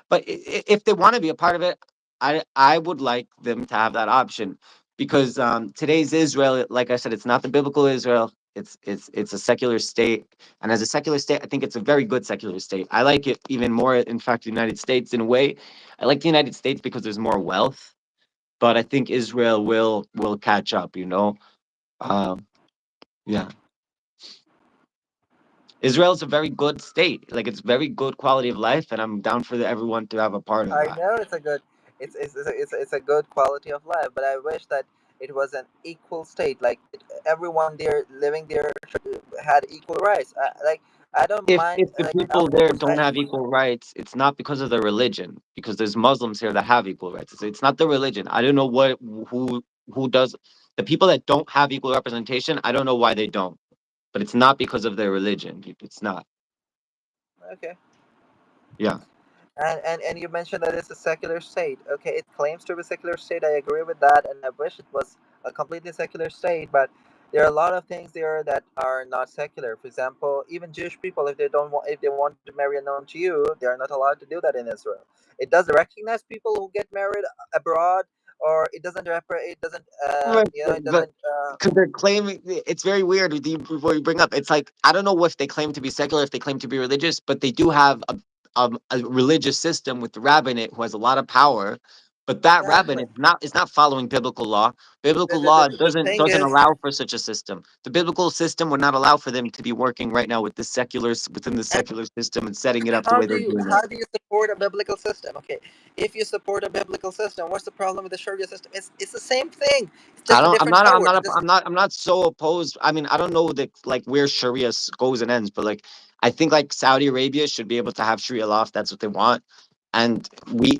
Speaker 1: but if they want to be a part of it, I would like them to have that option because today's Israel, like I said, it's not the biblical Israel. It's a secular state, and as a secular state, I think it's a very good secular state. I like it even more. In fact, the United States, in a way, I like the United States because there's more wealth. But I think Israel will catch up. Um, yeah, Israel's a very good state. Like it's very good quality of life, and I'm down for everyone to have a part of
Speaker 2: I
Speaker 1: that.
Speaker 2: know it's a good, it's a good quality of life, but I wish that it was an equal state. Like everyone there living there had equal rights. I don't mind.
Speaker 1: If the
Speaker 2: Like
Speaker 1: people
Speaker 2: of
Speaker 1: there
Speaker 2: course,
Speaker 1: don't have equal rights, it's not because of their religion, because there's Muslims here that have equal rights. It's not the religion. I don't know who does the people that don't have equal representation. I don't know why they don't, but it's not because of their religion. It's not.
Speaker 2: okay.
Speaker 1: Yeah.
Speaker 2: And you mentioned that it's a secular state. Okay, it claims to be a secular state. I agree with that, and I wish it was a completely secular state. But there are a lot of things there that are not secular. For example, even Jewish people, if they want to marry a known Jew, they are not allowed to do that in Israel. It doesn't recognize people who get married abroad, or it doesn't it doesn't
Speaker 1: Right,
Speaker 2: it
Speaker 1: but
Speaker 2: doesn't
Speaker 1: because they're claiming, it's very weird with before you bring up. It's like I don't know if they claim to be secular, if they claim to be religious, but they do have a religious system with the rabbinate who has a lot of power. But that
Speaker 2: exactly.
Speaker 1: rabbinate is not following biblical law.
Speaker 2: The,
Speaker 1: Biblical
Speaker 2: the, the,
Speaker 1: law
Speaker 2: the
Speaker 1: doesn't
Speaker 2: thing
Speaker 1: doesn't
Speaker 2: is,
Speaker 1: allow for such a system. The biblical system would not allow for them to be working right now with the within the
Speaker 2: and
Speaker 1: secular system and setting it up the
Speaker 2: how
Speaker 1: way
Speaker 2: do
Speaker 1: they're
Speaker 2: you
Speaker 1: doing it.
Speaker 2: how do you support a biblical system? Okay, if you support a biblical system, what's the problem with the Sharia system? It's the same thing. It's
Speaker 1: I
Speaker 2: just a
Speaker 1: don't. I'm
Speaker 2: different
Speaker 1: not. I'm
Speaker 2: framework.
Speaker 1: not.
Speaker 2: It just
Speaker 1: I'm not so opposed. I mean, I don't know the like where Sharia goes and ends, but like I think like Saudi Arabia should be able to have Sharia law if that's what they want. And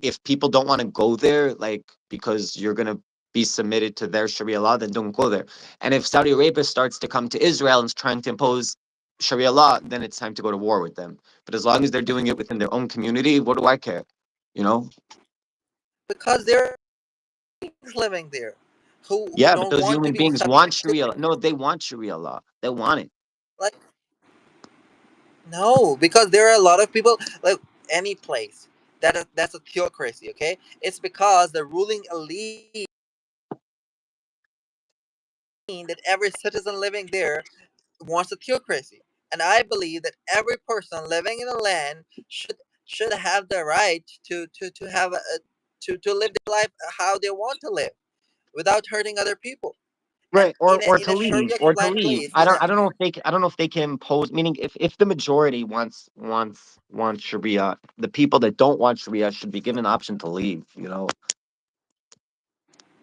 Speaker 1: if people don't want to go there, like because you're gonna be submitted to their Sharia law, then don't go there. And if Saudi Arabia starts to come to Israel and is trying to impose Sharia law, then it's time to go to war with them. But as long as they're doing it within their own community, what do I care? You know?
Speaker 2: because there are beings living there who
Speaker 1: Yeah, but
Speaker 2: don't
Speaker 1: those
Speaker 2: want to
Speaker 1: human
Speaker 2: be
Speaker 1: beings want
Speaker 2: subject to
Speaker 1: Sharia. No, they want Sharia law. They want it.
Speaker 2: like no, because there are a lot of people like any place. that's a theocracy. Okay, it's because the ruling elite mean that every citizen living there wants a theocracy, and I believe that every person living in a land should have the right to have to live their life how they want to live without hurting other people. And
Speaker 1: Right, or
Speaker 2: in
Speaker 1: to
Speaker 2: a
Speaker 1: leave,
Speaker 2: Sharia
Speaker 1: or to
Speaker 2: compliant
Speaker 1: leave.
Speaker 2: place,
Speaker 1: I don't know if I don't know if they can impose. Meaning, if the majority wants Sharia, the people that don't want Sharia should be given the option to leave.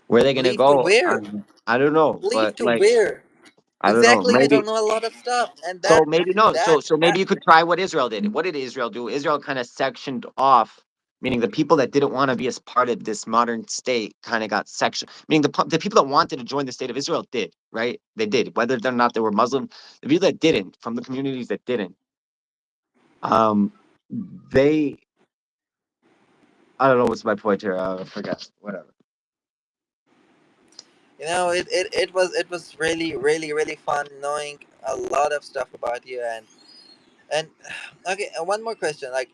Speaker 1: Where are they gonna
Speaker 2: leave to
Speaker 1: go?
Speaker 2: where?
Speaker 1: I don't know,
Speaker 2: Leave
Speaker 1: but
Speaker 2: to
Speaker 1: like
Speaker 2: where?
Speaker 1: I don't know.
Speaker 2: Exactly, I
Speaker 1: Maybe
Speaker 2: don't know a lot of stuff, and
Speaker 1: so. Maybe no.
Speaker 2: that
Speaker 1: So maybe
Speaker 2: that
Speaker 1: you could try what Israel did. What did Israel do? Israel kind of sectioned off. Meaning the people that didn't want to be as part of this modern state kind of got sectioned. Meaning the people that wanted to join the state of Israel did, right? They did, whether or not they were Muslim. The people that didn't, from the communities that didn't, um, they, I don't know what's my point here. I forgot. Whatever.
Speaker 2: it was really fun knowing a lot of stuff about you. And okay, one more question. Like,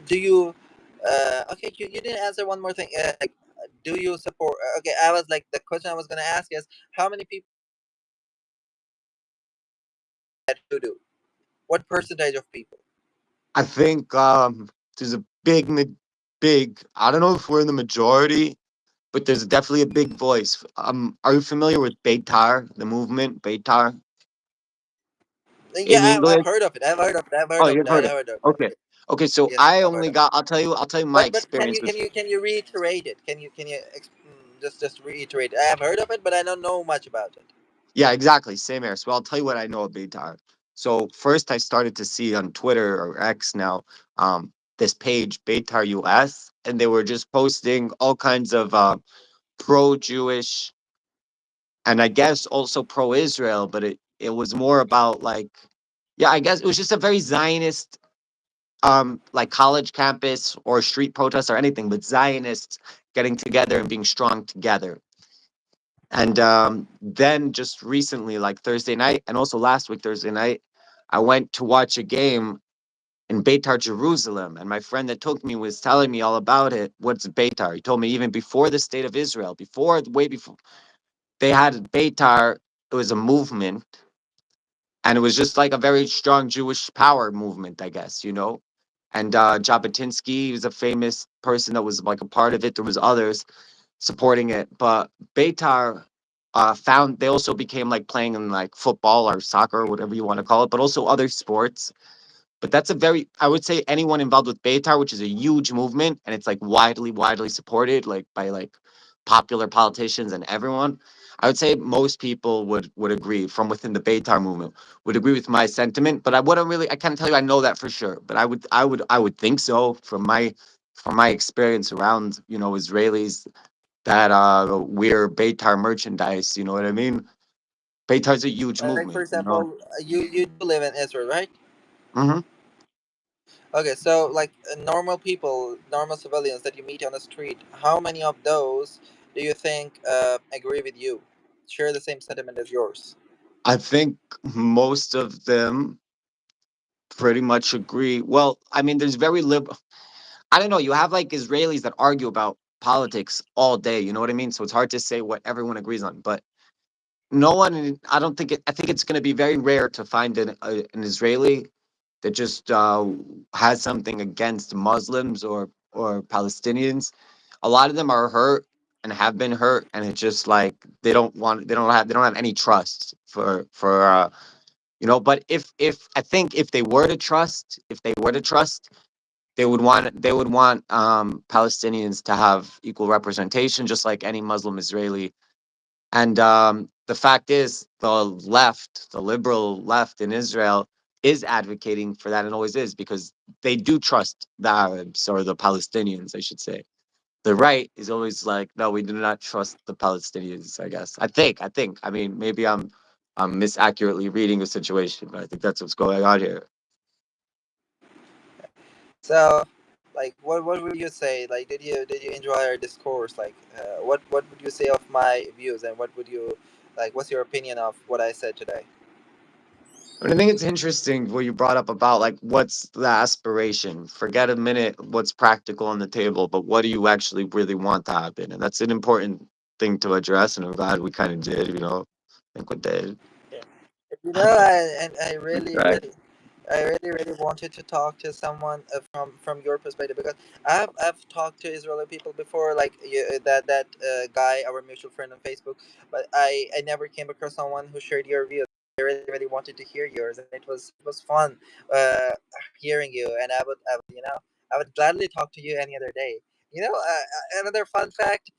Speaker 2: do you? Okay, you didn't answer one more thing. Like, do you support? Okay, I was like, the question I was gonna ask is how many people that you do? What percentage of people?
Speaker 1: I think there's a big. I don't know if we're in the majority, but there's definitely a big voice. Are you familiar with Beitar, the movement Beitar
Speaker 2: Yeah,
Speaker 1: in
Speaker 2: I've
Speaker 1: English?
Speaker 2: heard of it. I've heard of it. I've
Speaker 1: Oh,
Speaker 2: heard of it.
Speaker 1: you've heard
Speaker 2: I've
Speaker 1: it.
Speaker 2: heard of it.
Speaker 1: Okay. Okay, so
Speaker 2: Yes,
Speaker 1: I
Speaker 2: I've heard
Speaker 1: only
Speaker 2: of it.
Speaker 1: got I'll tell you my
Speaker 2: But can
Speaker 1: experience
Speaker 2: you
Speaker 1: with.
Speaker 2: reiterate it? Just reiterate? I have heard of it, but I don't know much about it.
Speaker 1: Yeah, exactly. Same here. So I'll tell you what I know of Beitar. So first I started to see on Twitter or X now, this page, Beitar US, and they were just posting all kinds of pro-Jewish and I guess also pro-Israel, but it was more about like, yeah, I guess it was just a very Zionist like college campus or street protest or anything, but Zionists getting together and being strong together. And then just recently, like Thursday night, and also last week Thursday night, I went to watch a game in Beitar Jerusalem, and my friend that took me was telling me all about it. What's Beitar? He told me even before the state of Israel, way before they had Beitar, it was a movement, and it was just like a very strong Jewish power movement, I guess. And Jabotinsky was a famous person that was like a part of it. There was others supporting it, but Beitar found they also became like playing in like football or soccer or whatever you want to call it, but also other sports. But that's a very, I would say anyone involved with Beitar, which is a huge movement, and it's like widely supported, like by like popular politicians and everyone. I would say most people would agree from within the Beitar movement would agree with my sentiment, but I wouldn't really. I can't tell you I know that for sure, but I would think so from my experience around Israelis that wear Beitar merchandise. You know what I mean? Beitar's a huge
Speaker 2: Like, for
Speaker 1: movement.
Speaker 2: example, you do live in Israel, right?
Speaker 1: Hmm.
Speaker 2: Okay, so like, normal people, normal civilians that you meet on the street, how many of those do you think agree with you, share the same sentiment as yours?
Speaker 1: I think most of them pretty much agree. Well, I mean, there's very liberal. I don't know. You have like Israelis that argue about politics all day. You know what I mean? So it's hard to say what everyone agrees on. But no one, I don't think it, I think it's going to be very rare to find an Israeli that just has something against Muslims or Palestinians. A lot of them are hurt and have been hurt, and it's just like they don't have any trust for. But if I think if they were to trust, they would want Palestinians to have equal representation, just like any Muslim Israeli. And the fact is, the liberal left in Israel, is advocating for that and always is because they do trust the Arabs or the Palestinians, I should say. The right is always like, no, we do not trust the Palestinians. I guess. I think. I mean, maybe I'm misaccurately reading the situation, but I think that's what's going on here.
Speaker 2: So, like, what would you say? Like, did you enjoy our discourse? Like, what would you say of my views, and what would you like? What's your opinion of what I said today?
Speaker 1: But I think it's interesting what you brought up about like what's the aspiration. Forget a minute what's practical on the table, but what do you actually really want to happen? And that's an important thing to address. And I'm glad we kind of did. I think we did.
Speaker 2: Yeah. I
Speaker 1: We
Speaker 2: really,
Speaker 1: tried.
Speaker 2: really, I really, really wanted to talk to someone from your perspective, because I've talked to Israeli people before, like that guy, our mutual friend on Facebook, but I never came across someone who shared your views. I really, really wanted to hear yours, and it was fun uh, hearing you. And I would gladly talk to you any other day. Another fun fact.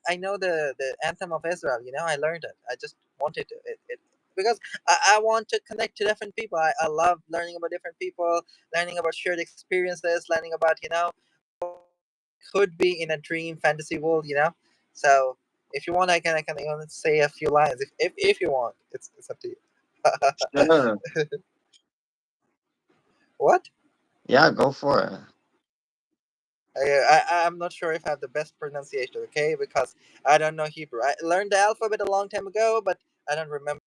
Speaker 2: I know the anthem of Israel. I learned it. I just wanted to because I want to connect to different people. I love learning about different people, learning about shared experiences, learning about could be in a dream fantasy world. So if you want, I can say a few lines if you want. It's up to you.
Speaker 1: Sure.
Speaker 2: What?
Speaker 1: Yeah, go for it.
Speaker 2: I'm not sure if I have the best pronunciation, okay? Because I don't know Hebrew. I learned the alphabet a long time ago, but I don't remember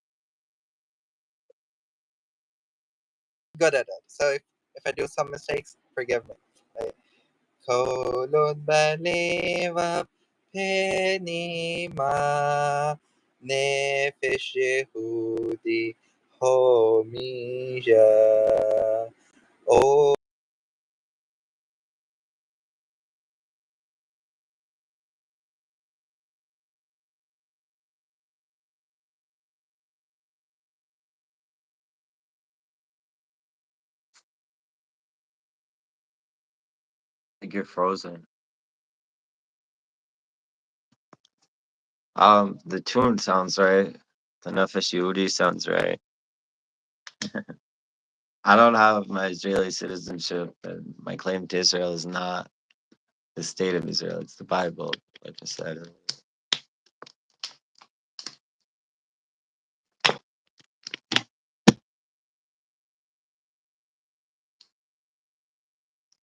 Speaker 2: good at it. So if I do some mistakes, forgive me. Kolot balevav penima nefesh Yehudi homija. Oh,
Speaker 1: I get frozen. The tune sounds right. The Nefesh Yehudi sounds right. I don't have my Israeli citizenship, and my claim to Israel is not the state of Israel. It's the Bible, like I said.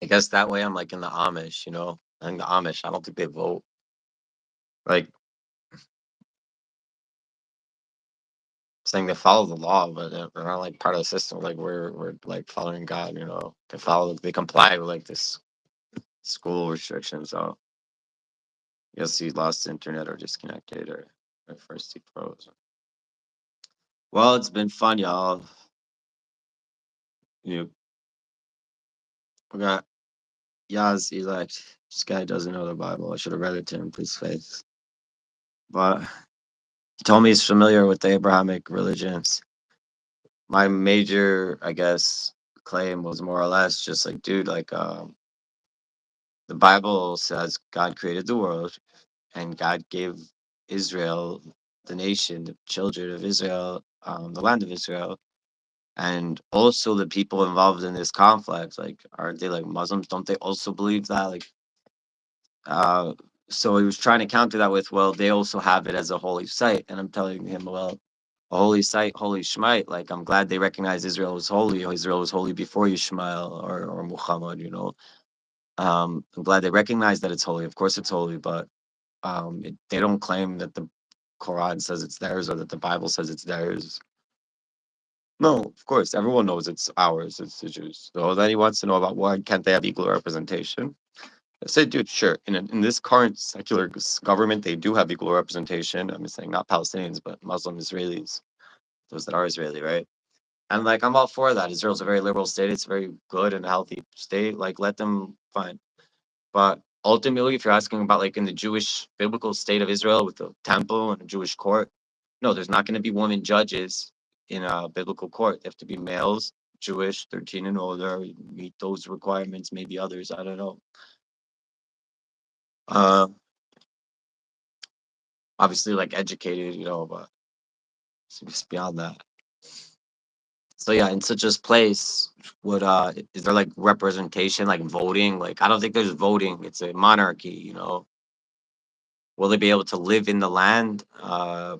Speaker 1: I guess that way I'm like in the Amish. I think the Amish, I don't think they vote. Like saying they follow the law, but they're not like part of the system. Like we're like following God. They comply with like this school restrictions. So I guess he lost internet or disconnected or first he froze. Well, it's been fun, y'all. You we got Yaz elect. This guy doesn't know the Bible. I should have read it to him to his face. But he told me he's familiar with the Abrahamic religions. My major, I guess, claim was more or less just like, dude, like the Bible says God created the world and God gave Israel, the nation, the children of Israel, the land of Israel, and also the people involved in this conflict. Like, aren't they like Muslims? Don't they also believe that? Like, uh, so he was trying to counter that with, well, they also have it as a holy site, and I'm telling him, well, a holy site, holy Shemite. Like, I'm glad they recognize Israel was holy. Israel was holy before Ishmael or Muhammad. I'm glad they recognize that it's holy. Of course, it's holy, but they don't claim that the Quran says it's theirs or that the Bible says it's theirs. No, of course, everyone knows it's ours. It's the Jews. So then he wants to know about why can't they have equal representation? I said, dude, sure. In this current secular government, they do have equal representation. I'm saying not Palestinians, but Muslim Israelis, those that are Israeli, right? And like, I'm all for that. Israel's a very liberal state. It's a very good and healthy state. Like, let them fine. But ultimately, if you're asking about like in the Jewish biblical state of Israel with the temple and a Jewish court, no, there's not going to be women judges in a biblical court. They have to be males, Jewish, 13 and older, meet those requirements, maybe others, I don't know. Uh, Obviously, like educated, but it's beyond that. So yeah, in such a place, would is there like representation, like voting? Like I don't think there's voting. It's a monarchy. Will they be able to live in the land?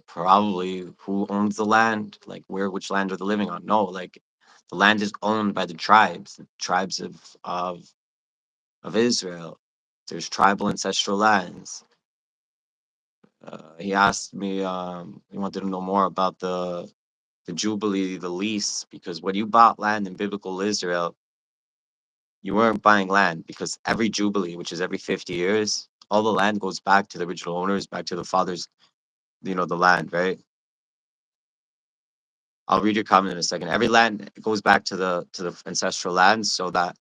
Speaker 1: Probably. Who owns the land? Like which land are they living on? No, like the land is owned by the tribes of Israel. There's tribal ancestral lands. He asked me. He wanted to know more about the jubilee, the lease, because when you bought land in biblical Israel, you weren't buying land because every jubilee, which is every 50 years, all the land goes back to the original owners, back to the fathers, the land, right? I'll read your comment in a second. Every land goes back to the ancestral land, so that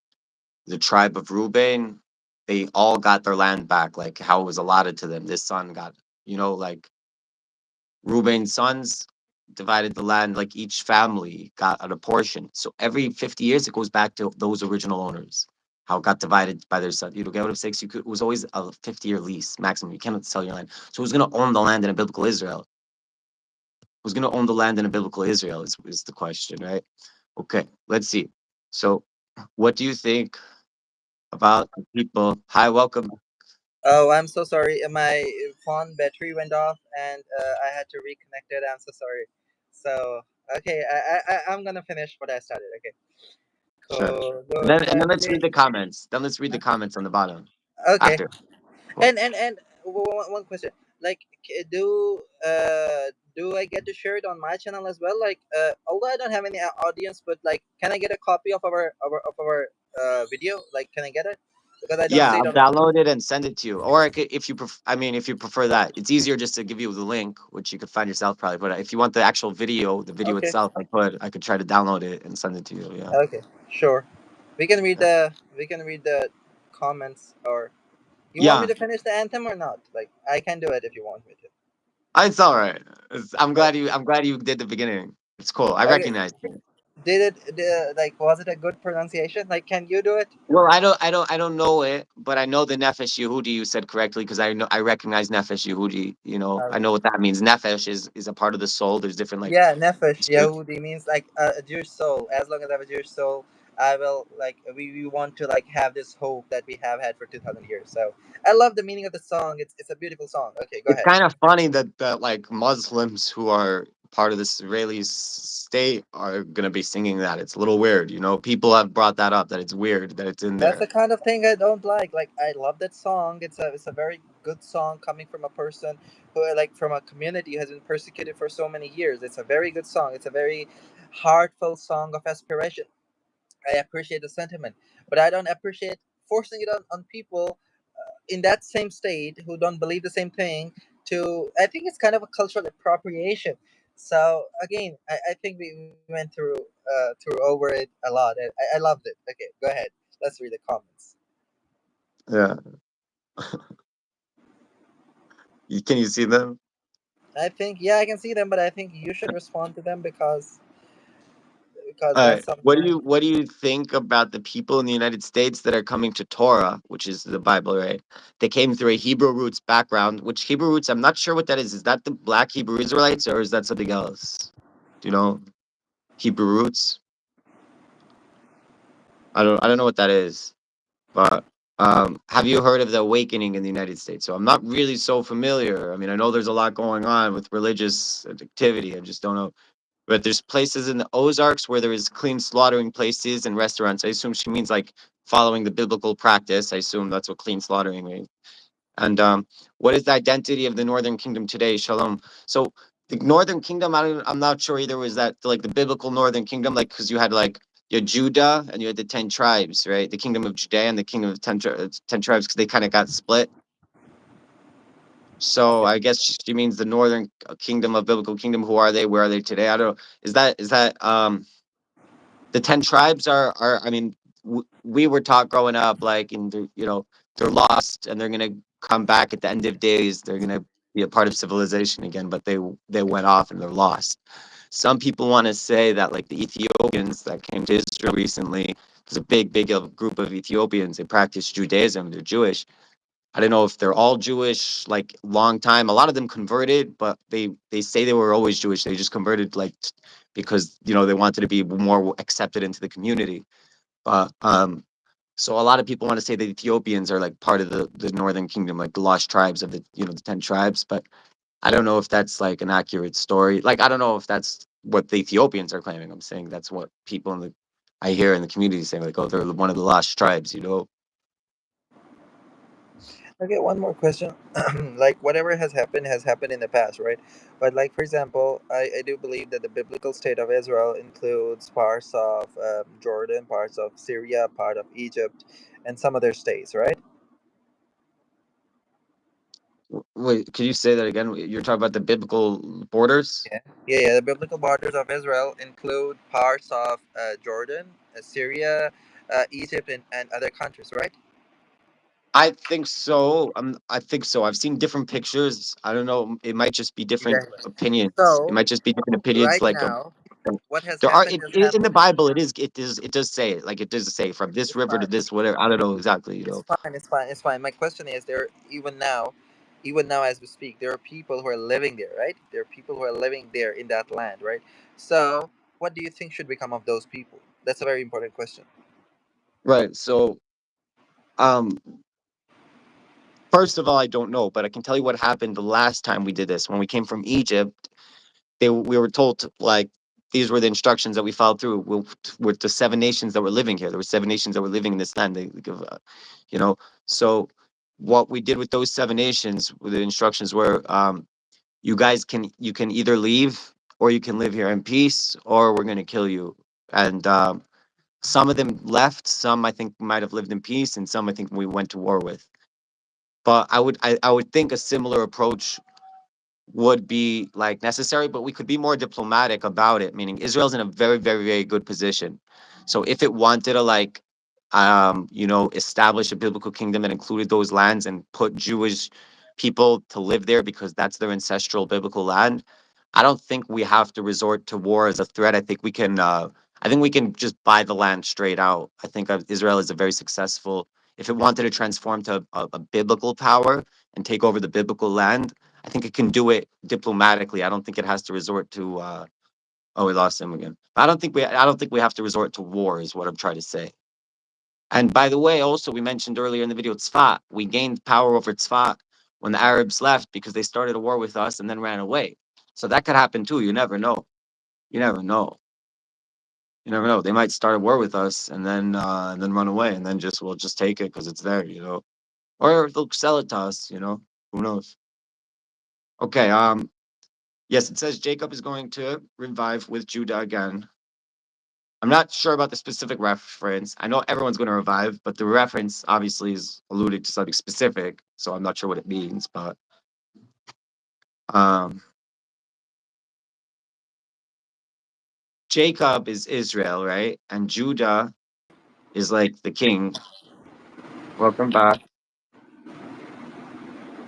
Speaker 1: the tribe of Reuben, they all got their land back, like how it was allotted to them. This son got, like Reuben's sons divided the land, like each family got a portion. So every 50 years, it goes back to those original owners, how it got divided by their son. You know, get what I'm saying? So it was always a 50-year lease maximum. You cannot sell your land. So who's going to own the land in a biblical Israel? Who's going to own the land in a biblical Israel is the question, right? Okay, let's see. So what do you think about the people? Hi, welcome.
Speaker 2: Oh, I'm so sorry. My phone battery went off, and I had to reconnect it. I'm so sorry. So okay, I'm gonna finish what I started. Okay.
Speaker 1: Sure. And then let's read
Speaker 2: Kodolele.
Speaker 1: the comments. Then let's read the comments on the bottom
Speaker 2: Okay.
Speaker 1: after. Cool.
Speaker 2: And one question. Like, do I get to share it on my channel as well? Like, although I don't have any audience, but like, can I get a copy of our video? Like, can I get it? Because I don't
Speaker 1: Yeah,
Speaker 2: see it
Speaker 1: I'll
Speaker 2: on.
Speaker 1: download it and send it to you. Or I could, if you if you prefer that, it's easier just to give you the link, which you could find yourself probably. But if you want the actual video, the video
Speaker 2: Okay.
Speaker 1: itself, I could try to download it and send it to you. Yeah.
Speaker 2: Okay. Sure.
Speaker 1: Yeah.
Speaker 2: We can read the comments, or you want me
Speaker 1: Yeah,
Speaker 2: to finish the anthem or not? Like, I can do it if you want me to.
Speaker 1: it's all right.
Speaker 2: Okay.
Speaker 1: I'm glad you did the beginning. It's cool. I
Speaker 2: Okay.
Speaker 1: recognize it.
Speaker 2: Like, was it a good pronunciation? Like, can you do it?
Speaker 1: Well, I don't know it, but I know the Nefesh Yehudi you said correctly because I recognize Nefesh Yehudi. I know what that means. Nefesh is a part of the soul. There's different like
Speaker 2: Yeah, nefesh
Speaker 1: spirit.
Speaker 2: Yehudi means like a Jewish soul. As long as I have a Jewish soul, I will like we want to like have this hope that we have had for 2,000 years. So I love the meaning of the song. It's a beautiful song. Okay, go
Speaker 1: It's
Speaker 2: ahead.
Speaker 1: kind of funny that like Muslims who are part of this Israeli state are gonna be singing that. It's a little weird. People have brought that up that it's weird that it's in
Speaker 2: That's the
Speaker 1: there.
Speaker 2: kind of thing I don't like. Like, I love that song. It's a very good song coming from a person who, like, from a community who has been persecuted for so many years. It's a very good song. It's a very heartfelt song of aspiration. I appreciate the sentiment, but I don't appreciate forcing it on people in that same state who don't believe the same thing. To I think it's kind of a cultural appropriation. So again, I think we went through over it a lot, and I loved it. Okay, go ahead. Let's read the comments.
Speaker 1: Yeah. Can you see them?
Speaker 2: I think, yeah, I can see them, but I think you should respond to them because
Speaker 1: All
Speaker 2: that's
Speaker 1: right.
Speaker 2: something.
Speaker 1: What do you think about the people in the United States that are coming to Torah, which is the Bible, right? They came through a Hebrew roots background, which Hebrew roots, I'm not sure what that is. Is that the black Hebrew Israelites or is that something else? Do you know Hebrew roots? I don't know what that is. But have you heard of the awakening in the United States? So I'm not really so familiar. I mean, I know there's a lot going on with religious activity. I just don't know. But there's places in the Ozarks where there is clean slaughtering places and restaurants. I assume she means like following the biblical practice. I assume that's what clean slaughtering means. And what is the identity of the Northern Kingdom today? Shalom. So the Northern Kingdom, I'm not sure either. Was that like the biblical Northern Kingdom? Like, because you had like your Judah and you had the 10 tribes, right? The kingdom of Judea and the kingdom of 10 tribes, because they kind of got split. So
Speaker 2: Okay.
Speaker 1: I guess she means the Northern Kingdom of biblical kingdom. Who are they? Where are they today? I don't know. Is that the 10 tribes are I mean we were taught growing up like in they're lost and they're going to come back at the end of days, they're going to be a part of civilization again, but they went off and they're lost. Some people want to say that like the Ethiopians that came to Israel recently, there's a big group of Ethiopians, they practice Judaism, they're Jewish. I don't know if they're all Jewish, like long time. A lot of them converted, but they say they were always Jewish. They just converted like because they wanted to be more accepted into the community. But so a lot of people want to say that Ethiopians are like part of the Northern Kingdom, like the lost tribes of the 10 tribes. But I don't know if that's like an accurate story. Like I don't know if that's what the Ethiopians are claiming. I'm saying that's what people in the I hear in the community saying like, oh, they're one of the lost tribes.
Speaker 2: Okay, one more question. Like whatever has happened in the past, right? But like for example, I do believe that the biblical state of Israel includes parts of Jordan, parts of Syria, part of Egypt, and some other states, right?
Speaker 1: Wait, could you say that again? You're talking about the biblical borders?
Speaker 2: Yeah. The biblical borders of Israel include parts of Jordan, Syria, Egypt, and other countries, right?
Speaker 1: I think so. I think so. I've seen different pictures. I don't know. It might just be different
Speaker 2: Exactly.
Speaker 1: opinions. It
Speaker 2: So
Speaker 1: might just be different opinions.
Speaker 2: right
Speaker 1: Like
Speaker 2: now, what has
Speaker 1: there are
Speaker 2: happened has
Speaker 1: in the
Speaker 2: happened.
Speaker 1: Bible. It does say it. Like it does say from this
Speaker 2: It's
Speaker 1: river to
Speaker 2: fine.
Speaker 1: this whatever. I don't know exactly. You
Speaker 2: It's
Speaker 1: know.
Speaker 2: fine. It's fine. It's fine. My question is, there even now as we speak, there are people who are living there, right? There are people who are living there in that land, right? So, what do you think should become of those people? That's a very important question.
Speaker 1: Right. So um, first of all, I don't know, but I can tell you what happened the last time we did this when we came from Egypt. We were told to, like these were the instructions that we followed through with the 7 nations that were living here. There were 7 nations that were living in this land. They give, you know. So what we did with those 7 nations, the instructions were, you guys you can either leave or you can live here in peace, or we're gonna kill you. And some of them left. Some I think might have lived in peace, and some I think we went to war with. But I would think a similar approach would be like necessary, but we could be more diplomatic about it. Meaning Israel's in a very, very, very good position. So if it wanted to like, establish a biblical kingdom that included those lands and put Jewish people to live there because that's their ancestral biblical land, I don't think we have to resort to war as a threat. I think we can. I think we can just buy the land straight out. I think Israel is a very successful. If it wanted to transform to a biblical power and take over the biblical land, I think it can do it diplomatically. I don't think it has to resort to. Oh, we lost him again. I don't think we. I don't think we have to resort to war. Is what I'm trying to say. And by the way, also we mentioned earlier in the video, Tzfat. We gained power over Tzfat when the Arabs left because they started a war with us and then ran away. So that could happen too. You never know. You never know. You never know. They might start a war with us and then run away and then just we'll just take it because it's there. Or they'll sell it to us. Who knows? Okay. Yes, it says Jacob is going to revive with Judah again. I'm not sure about the specific reference. I know everyone's going to revive, but the reference obviously is alluding to something specific, so I'm not sure what it means. But um, Jacob is Israel, right? And Judah is like the king. Welcome back.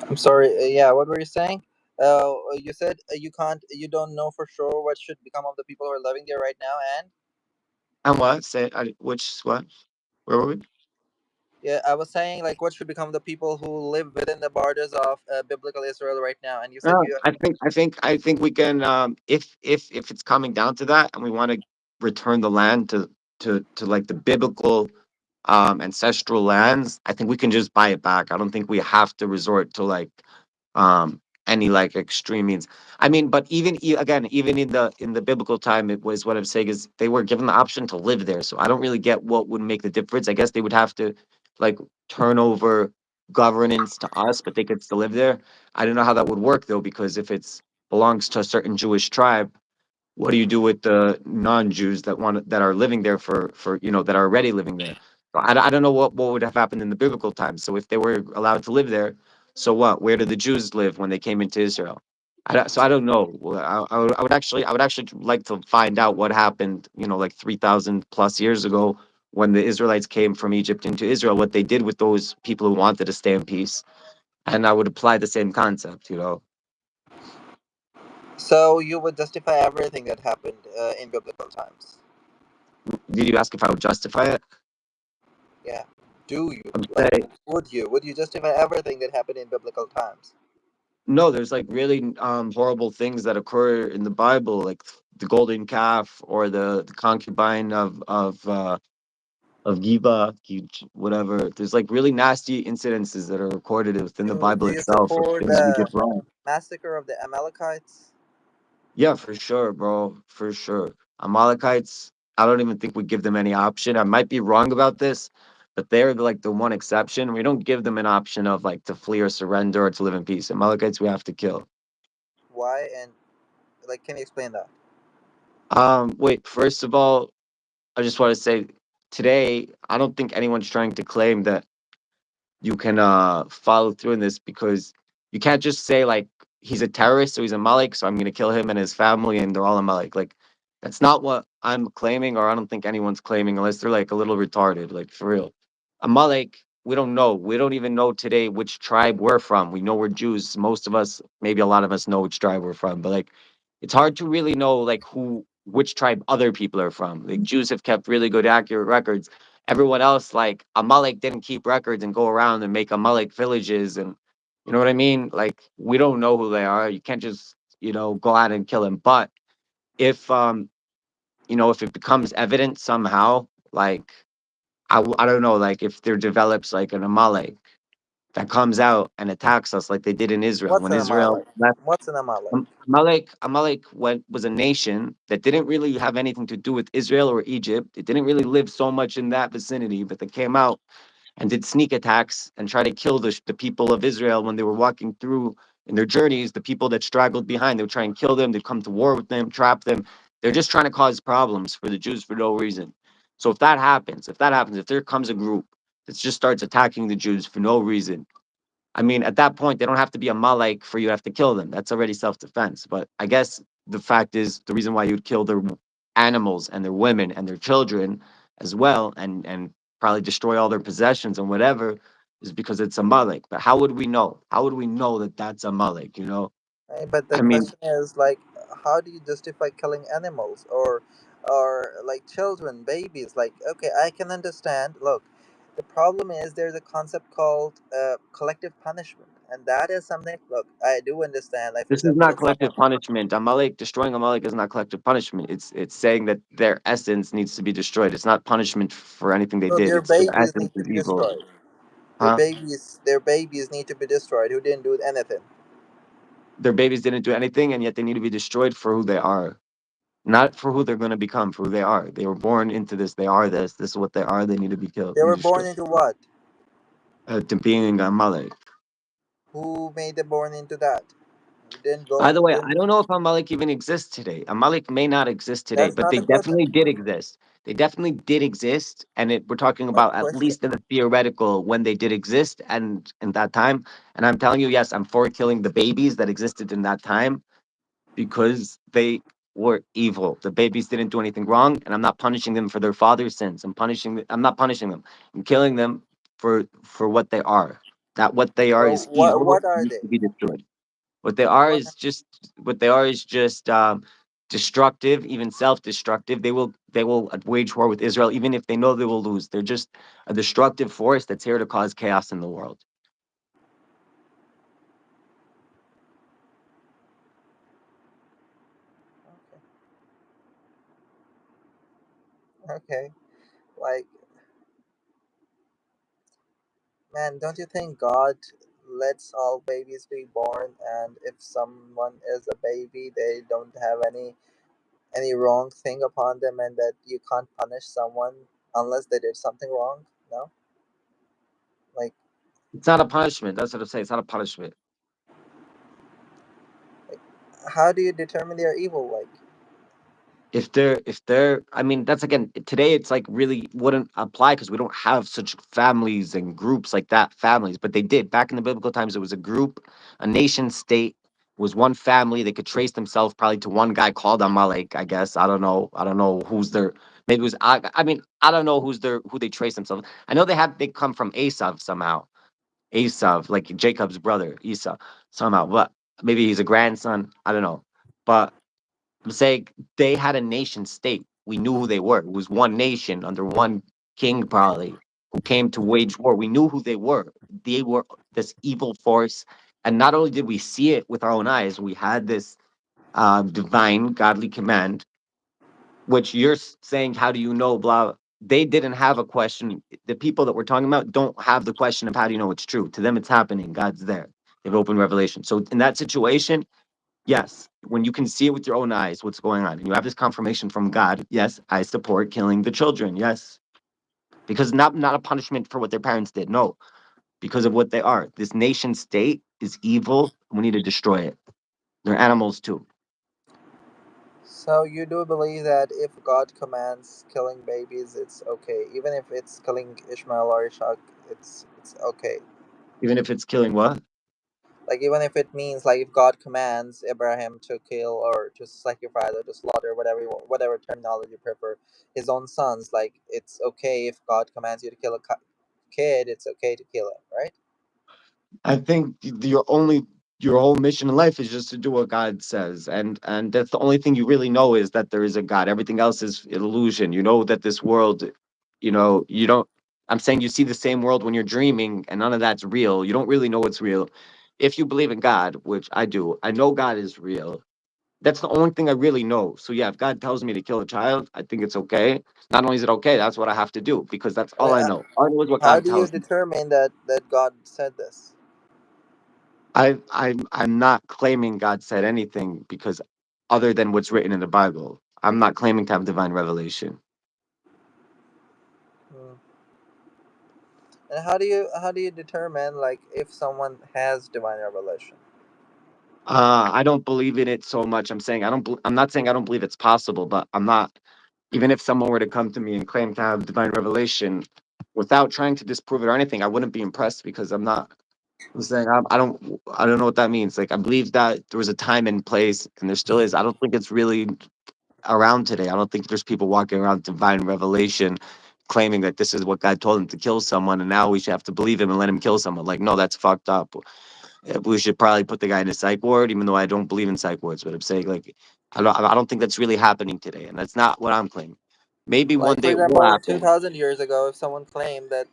Speaker 2: I'm sorry. Yeah, what were you saying? You said you don't know for sure what should become of the people who are living there right now, and
Speaker 1: And what? Which what? Where were we?
Speaker 2: yeah, I was saying like what should become of the people who live within the borders of biblical Israel right now, and you said you.
Speaker 1: I think we can if it's coming down to that and we want to return the land to like the biblical ancestral lands, I think we can just buy it back. I don't think we have to resort to like any like extreme means. I mean, but again, even in the biblical time, it was what I'm saying is they were given the option to live there. So I don't really get what would make the difference. I guess they would have to like turn over governance to us, but they could still live there. I don't know how that would work though, because if it's belongs to a certain Jewish tribe, what do you do with the non-Jews that are living there that are already living there? So I don't know what would have happened in the biblical times. So if they were allowed to live there, so what? Where did the Jews live when they came into Israel? So I don't know. Well, I would actually like to find out what happened. Like 3,000 plus years ago when the Israelites came from Egypt into Israel, what they did with those people who wanted to stay in peace, and I would apply the same concept.
Speaker 2: So you would justify everything that happened in biblical times.
Speaker 1: Did you ask if I would justify it?
Speaker 2: Yeah. Do you
Speaker 1: I'm
Speaker 2: like?
Speaker 1: saying
Speaker 2: Would you justify everything that happened in biblical times?
Speaker 1: no. There's like really horrible things that occur in the Bible, like the golden calf or the concubine of Gibeah, whatever. There's like really nasty incidences that are recorded within the Bible
Speaker 2: Do you
Speaker 1: itself of
Speaker 2: support
Speaker 1: things we
Speaker 2: the
Speaker 1: did wrong.
Speaker 2: massacre of the Amalekites?
Speaker 1: Yeah, for sure, bro, for sure. Amalekites, I don't even think we give them any option. I might be wrong about this, but they're like the one exception. We don't give them an option of like to flee or surrender or to live in peace. Amalekites we have to kill.
Speaker 2: Why? And like, can you explain that?
Speaker 1: Wait, first of all, I just want to say today, I don't think anyone's trying to claim that you can follow through in this because you can't just say like he's a terrorist, so he's a Malik, so I'm gonna kill him and his family and they're all a Malik. Like that's not what I'm claiming, or I don't think anyone's claiming unless they're like a little retarded, like for real. A Malik, we don't know. We don't even know today which tribe we're from. We know we're Jews. Most of us, maybe a lot of us know which tribe we're from, but like it's hard to really know like who which tribe other people are from. Like Jews have kept really good accurate records. Everyone else, like Amalek, didn't keep records and go around and make Amalek villages, and you know what I mean. Like we don't know who they are. You can't just go out and kill them. But if if it becomes evident somehow, like I don't know, like if there develops like an Amalek that comes out and attacks us like they did in Israel
Speaker 2: What's
Speaker 1: when
Speaker 2: an
Speaker 1: Israel
Speaker 2: Amalek?
Speaker 1: left.
Speaker 2: What's an Amalek?
Speaker 1: Amalek was a nation that didn't really have anything to do with Israel or Egypt. It didn't really live so much in that vicinity, but they came out and did sneak attacks and try to kill the people of Israel when they were walking through in their journeys. The people that straggled behind, they would try and kill them. They'd come to war with them, trap them. They're just trying to cause problems for the Jews for no reason. So if there comes a group that just starts attacking the Jews for no reason, I mean, at that point, they don't have to be a Malek for you to have to kill them. That's already self defense. But I guess the fact is the reason why you'd kill their animals and their women and their children as well, and probably destroy all their possessions and whatever, is because it's a Malek. But how would we know? How would we know that that's a Malek?
Speaker 2: Right? But the
Speaker 1: I mean,
Speaker 2: question is like, how do you justify killing animals or like children, babies? Like, okay, I can understand. Look, the problem is there's a concept called collective punishment, and that is something. Look, I do understand. Like, for
Speaker 1: this is
Speaker 2: example,
Speaker 1: not
Speaker 2: if someone
Speaker 1: collective punishment. Amalek destroying Amalek is not collective punishment. It's saying that their essence needs to be destroyed. It's not punishment for anything they
Speaker 2: so
Speaker 1: did.
Speaker 2: their
Speaker 1: It's their
Speaker 2: babies
Speaker 1: essence
Speaker 2: need to
Speaker 1: is
Speaker 2: be
Speaker 1: evil.
Speaker 2: destroyed.
Speaker 1: Huh?
Speaker 2: Their babies need to be destroyed. Who didn't do anything.
Speaker 1: Their babies didn't do anything, and yet they need to be destroyed for who they are, not for who they're going to become, for who they are. They were born into this. They are this. This is what they are. They need to be killed
Speaker 2: They
Speaker 1: and
Speaker 2: were born
Speaker 1: destroyed.
Speaker 2: into what?
Speaker 1: To being a Malik.
Speaker 2: Who made them born into that? Didn't
Speaker 1: By
Speaker 2: go.
Speaker 1: the way, I
Speaker 2: Didn't.
Speaker 1: don't know if Amalek even exists today. Amalek may not exist today,
Speaker 2: That's
Speaker 1: but
Speaker 2: not
Speaker 1: they
Speaker 2: the question.
Speaker 1: definitely did exist. They definitely did exist, and we're talking
Speaker 2: My
Speaker 1: about at
Speaker 2: question.
Speaker 1: least in the theoretical when they did exist and in that time. And I'm telling you, yes, I'm for killing the babies that existed in that time because they were evil. The babies didn't do anything wrong, and I'm not punishing them for their father's sins. I'm not punishing them. I'm killing them for what they are. That what they are
Speaker 2: So
Speaker 1: is evil
Speaker 2: what are
Speaker 1: and needs
Speaker 2: they?
Speaker 1: to be destroyed. What they are
Speaker 2: What
Speaker 1: is just destructive, even self-destructive. They will wage war with Israel, even if they know they will lose. They're just a destructive force that's here to cause chaos in the world.
Speaker 2: okay. Like, man, don't you think God lets all babies be born, and if someone is a baby, they don't have any wrong thing upon them, and that you can't punish someone unless they did something wrong? No, like,
Speaker 1: It's not a punishment. That's what I'm saying. It's not a punishment.
Speaker 2: like, how do you determine they are evil? Like,
Speaker 1: If they're I mean, that's again today it's like really wouldn't apply because we don't have such families and groups like that, families, but they did back in the biblical times. It was a group, a nation state, was one family. They could trace themselves probably to one guy called Amalek, I guess. I don't know who's their, maybe it was I mean, I don't know who they trace themselves. I know they come from Esav somehow. Esav, like Jacob's brother, Esau, somehow. But maybe he's a grandson, I don't know. But I'm saying they had a nation state. We knew who they were. It was one nation under one king, probably, who came to wage war. We knew who they were. They were this evil force. And not only did we see it with our own eyes, we had this divine, godly command, which you're saying, how do you know, blah. They didn't have a question. The people that we're talking about don't have the question of how do you know it's true. To them, it's happening. God's there. They've opened revelation. So in that situation, yes, when you can see it with your own eyes, what's going on, and you have this confirmation from God, yes, I support killing the children. Yes, because not a punishment for what their parents did. No, because of what they are. This nation state is evil. We need to destroy it. They're animals too.
Speaker 2: So you do believe that if God commands killing babies, it's okay, even if it's killing Ishmael or Ishaq, it's okay.
Speaker 1: Even if it's killing what?
Speaker 2: Like even if it means like if God commands Abraham to kill or to sacrifice or to slaughter, whatever whatever terminology you prefer, his own sons, like it's okay if God commands you to kill a kid, it's okay to kill it, right?
Speaker 1: I think your whole mission in life is just to do what God says, and that's the only thing you really know is that there is a God. Everything else is illusion. You know that this world, you don't. I'm saying you see the same world when you're dreaming, and none of that's real. You don't really know what's real. If you believe in God, which I do, I know God is real. That's the only thing I really know. So yeah, if God tells me to kill a child, I think it's okay. Not only is it okay, that's what I have to do because that's all I
Speaker 2: Uh,
Speaker 1: know. All I know is what
Speaker 2: How
Speaker 1: God
Speaker 2: do you
Speaker 1: tells me.
Speaker 2: determine that God said this?
Speaker 1: I'm not claiming God said anything because other than what's written in the Bible. I'm not claiming to have divine revelation.
Speaker 2: Hmm. And how do you determine like if someone has divine revelation?
Speaker 1: I don't believe in it so much. I'm not saying I don't believe it's possible, but I'm not. Even if someone were to come to me and claim to have divine revelation, without trying to disprove it or anything, I wouldn't be impressed because I'm not. I'm saying I don't know what that means. Like I believe that there was a time and place, and there still is. I don't think it's really around today. I don't think there's people walking around divine revelation claiming that this is what God told him to kill someone and now we should have to believe him and let him kill someone. Like, no, that's fucked up. We should probably put the guy in a psych ward, even though I don't believe in psych wards. But I'm saying like I don't think that's really happening today. And that's not what I'm claiming. Maybe one
Speaker 2: Like for
Speaker 1: day it will
Speaker 2: example,
Speaker 1: happen.
Speaker 2: 2,000 years ago, if someone claimed that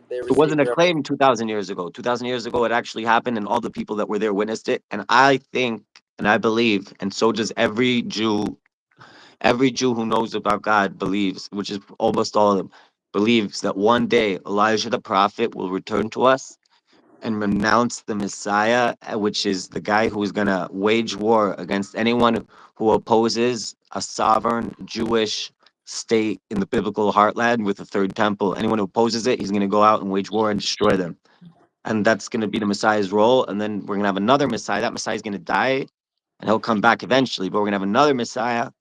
Speaker 2: they
Speaker 1: It wasn't
Speaker 2: received
Speaker 1: a
Speaker 2: revelation.
Speaker 1: claim 2,000 years ago. 2,000 years ago, it actually happened, and all the people that were there witnessed it. And I think, and I believe, and so does every Jew who knows about God believes, which is almost all of them, believes that one day Elijah the prophet will return to us and renounce the Messiah, which is the guy who is going to wage war against anyone who opposes a sovereign Jewish state in the biblical heartland with the third temple. Anyone who opposes it, he's going to go out and wage war and destroy them. And that's going to be the Messiah's role. And then we're going to have another Messiah. That Messiah is going to die and he'll come back eventually. But we're gonna have another Messiah.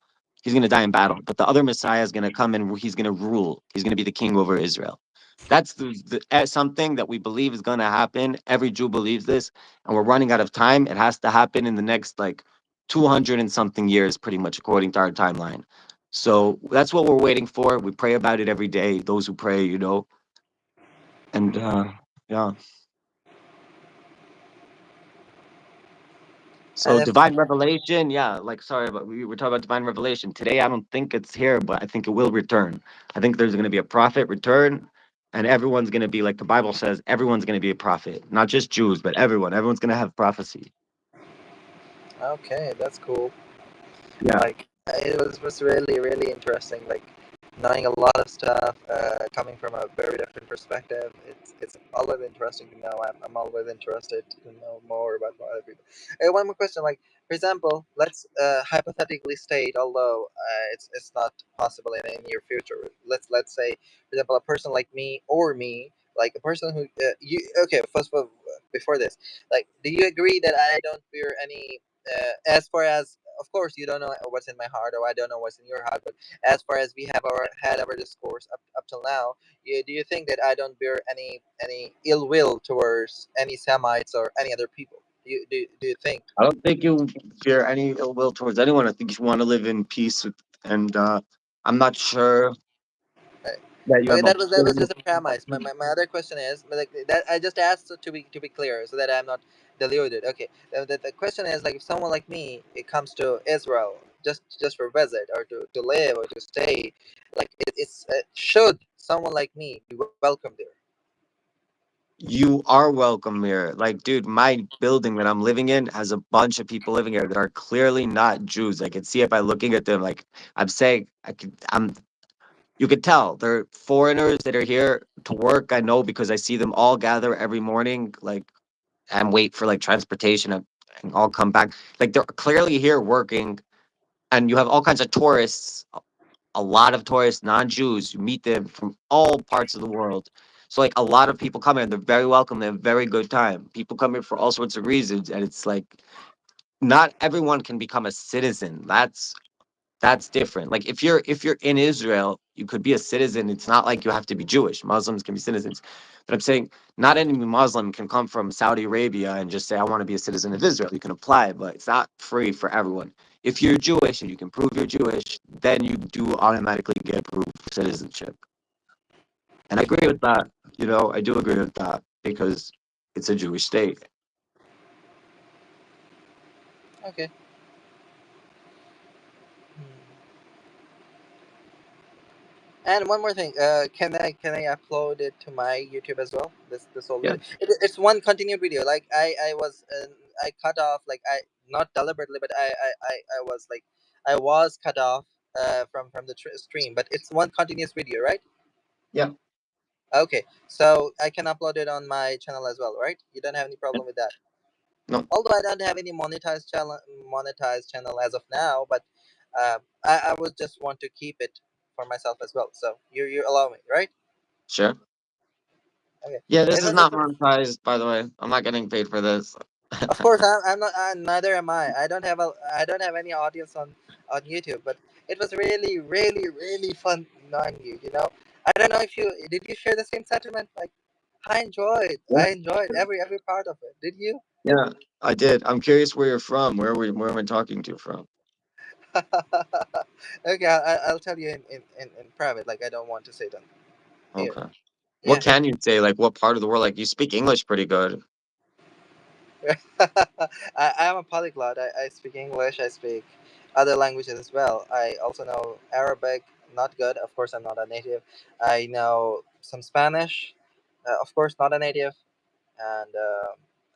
Speaker 1: He's gonna die in battle, but the other Messiah is gonna come and he's gonna rule. He's gonna be the king over Israel. That's something that we believe is gonna happen. Every Jew believes this, and we're running out of time. It has to happen in the next like 200 and something years, pretty much according to our timeline. So that's what we're waiting for. We pray about it every day. Those who pray, and yeah. So
Speaker 2: And if
Speaker 1: divine revelation, yeah, like sorry, but we were talking about divine revelation. Today I don't think it's here, but I think it will return. I think there's gonna be a prophet return, and everyone's gonna be like the Bible says, everyone's gonna be a prophet. Not just Jews, but everyone. Everyone's gonna have prophecy.
Speaker 2: okay, that's cool.
Speaker 1: Yeah.
Speaker 2: Like it was really interesting. Like knowing a lot of stuff, coming from a very different perspective. It's always interesting to know. I'm always interested to know more about other people. One more question. Like for example, let's hypothetically state, although it's not possible in the near future. Let's say, for example, a person like me or me. Like a person who you okay. First of all, before this, like, do you agree that I don't fear any as far as of course you don't know what's in my heart or I don't know what's in your heart, but as far as we have had our discourse up till now, do you think that I don't bear any ill will towards any Semites or any other people? Do you think?
Speaker 1: I don't think you fear any ill will towards anyone. I think you want to live in peace and I'm not sure
Speaker 2: Right.
Speaker 1: that you
Speaker 2: Okay,
Speaker 1: have a
Speaker 2: that was just a premise. My other question is, but like that I just asked to be clear so that I'm not deluded. Okay, the question is like if someone like me it comes to Israel just for visit or to live or to stay, like it's should someone like me be welcome there?
Speaker 1: You are welcome here. Like, dude, my building that I'm living in has a bunch of people living here that are clearly not Jews. I can see it by looking at them. Like, I'm saying, you could tell they're foreigners that are here to work. I know because I see them all gather every morning, like, and wait for like transportation and all come back. Like, they're clearly here working, and you have all kinds of tourists. a lot of tourists, non-Jews, you meet them from all parts of the world. So like a lot of people come here, they're very welcome, they have a very good time. People come here for all sorts of reasons, and it's like not everyone can become a citizen. That's different. Like if you're in Israel, you could be a citizen. It's not like you have to be Jewish. Muslims can be citizens. But I'm saying not any Muslim can come from Saudi Arabia and just say I want to be a citizen of Israel. You can apply, but it's not free for everyone. If you're Jewish and you can prove you're Jewish, then you do automatically get approved for citizenship. And I agree with that. I do agree with that because it's a Jewish state.
Speaker 2: Okay. Hmm. And one more thing, can I upload it to my YouTube as well? This whole
Speaker 1: Yeah.
Speaker 2: video. It's one continued video. Like I cut off, like, I not deliberately, but I was like, I was cut off from the stream, but it's one continuous video, right?
Speaker 1: Yeah.
Speaker 2: Okay, so I can upload it on my channel as well, right? You don't have any problem with that.
Speaker 1: No,
Speaker 2: Although I don't have any monetized channel as of now, but I would just want to keep it for myself as well. So you allow me, right?
Speaker 1: sure.
Speaker 2: Okay.
Speaker 1: Yeah, this
Speaker 2: It
Speaker 1: is
Speaker 2: was just,
Speaker 1: not monetized, by the way. I'm not getting paid for this.
Speaker 2: of course, I'm not. Neither am I. I don't have any audience on YouTube. But it was really, really, really fun knowing you. I don't know if you did. You share the same sentiment? Like, I enjoyed.
Speaker 1: Yeah.
Speaker 2: I enjoyed every part of it. Did you?
Speaker 1: Yeah, I did. I'm curious where you're from. Where am I talking to from?
Speaker 2: Okay, I'll tell you in private. Like, I don't want to say it on here.
Speaker 1: Okay. What
Speaker 2: Yeah.
Speaker 1: can you say? Like, what part of the world? Like, you speak English pretty good.
Speaker 2: I'm a polyglot. I speak English. I speak other languages as well. I also know Arabic. Not good. Of course, I'm not a native. I know some Spanish. Of course, not a native. And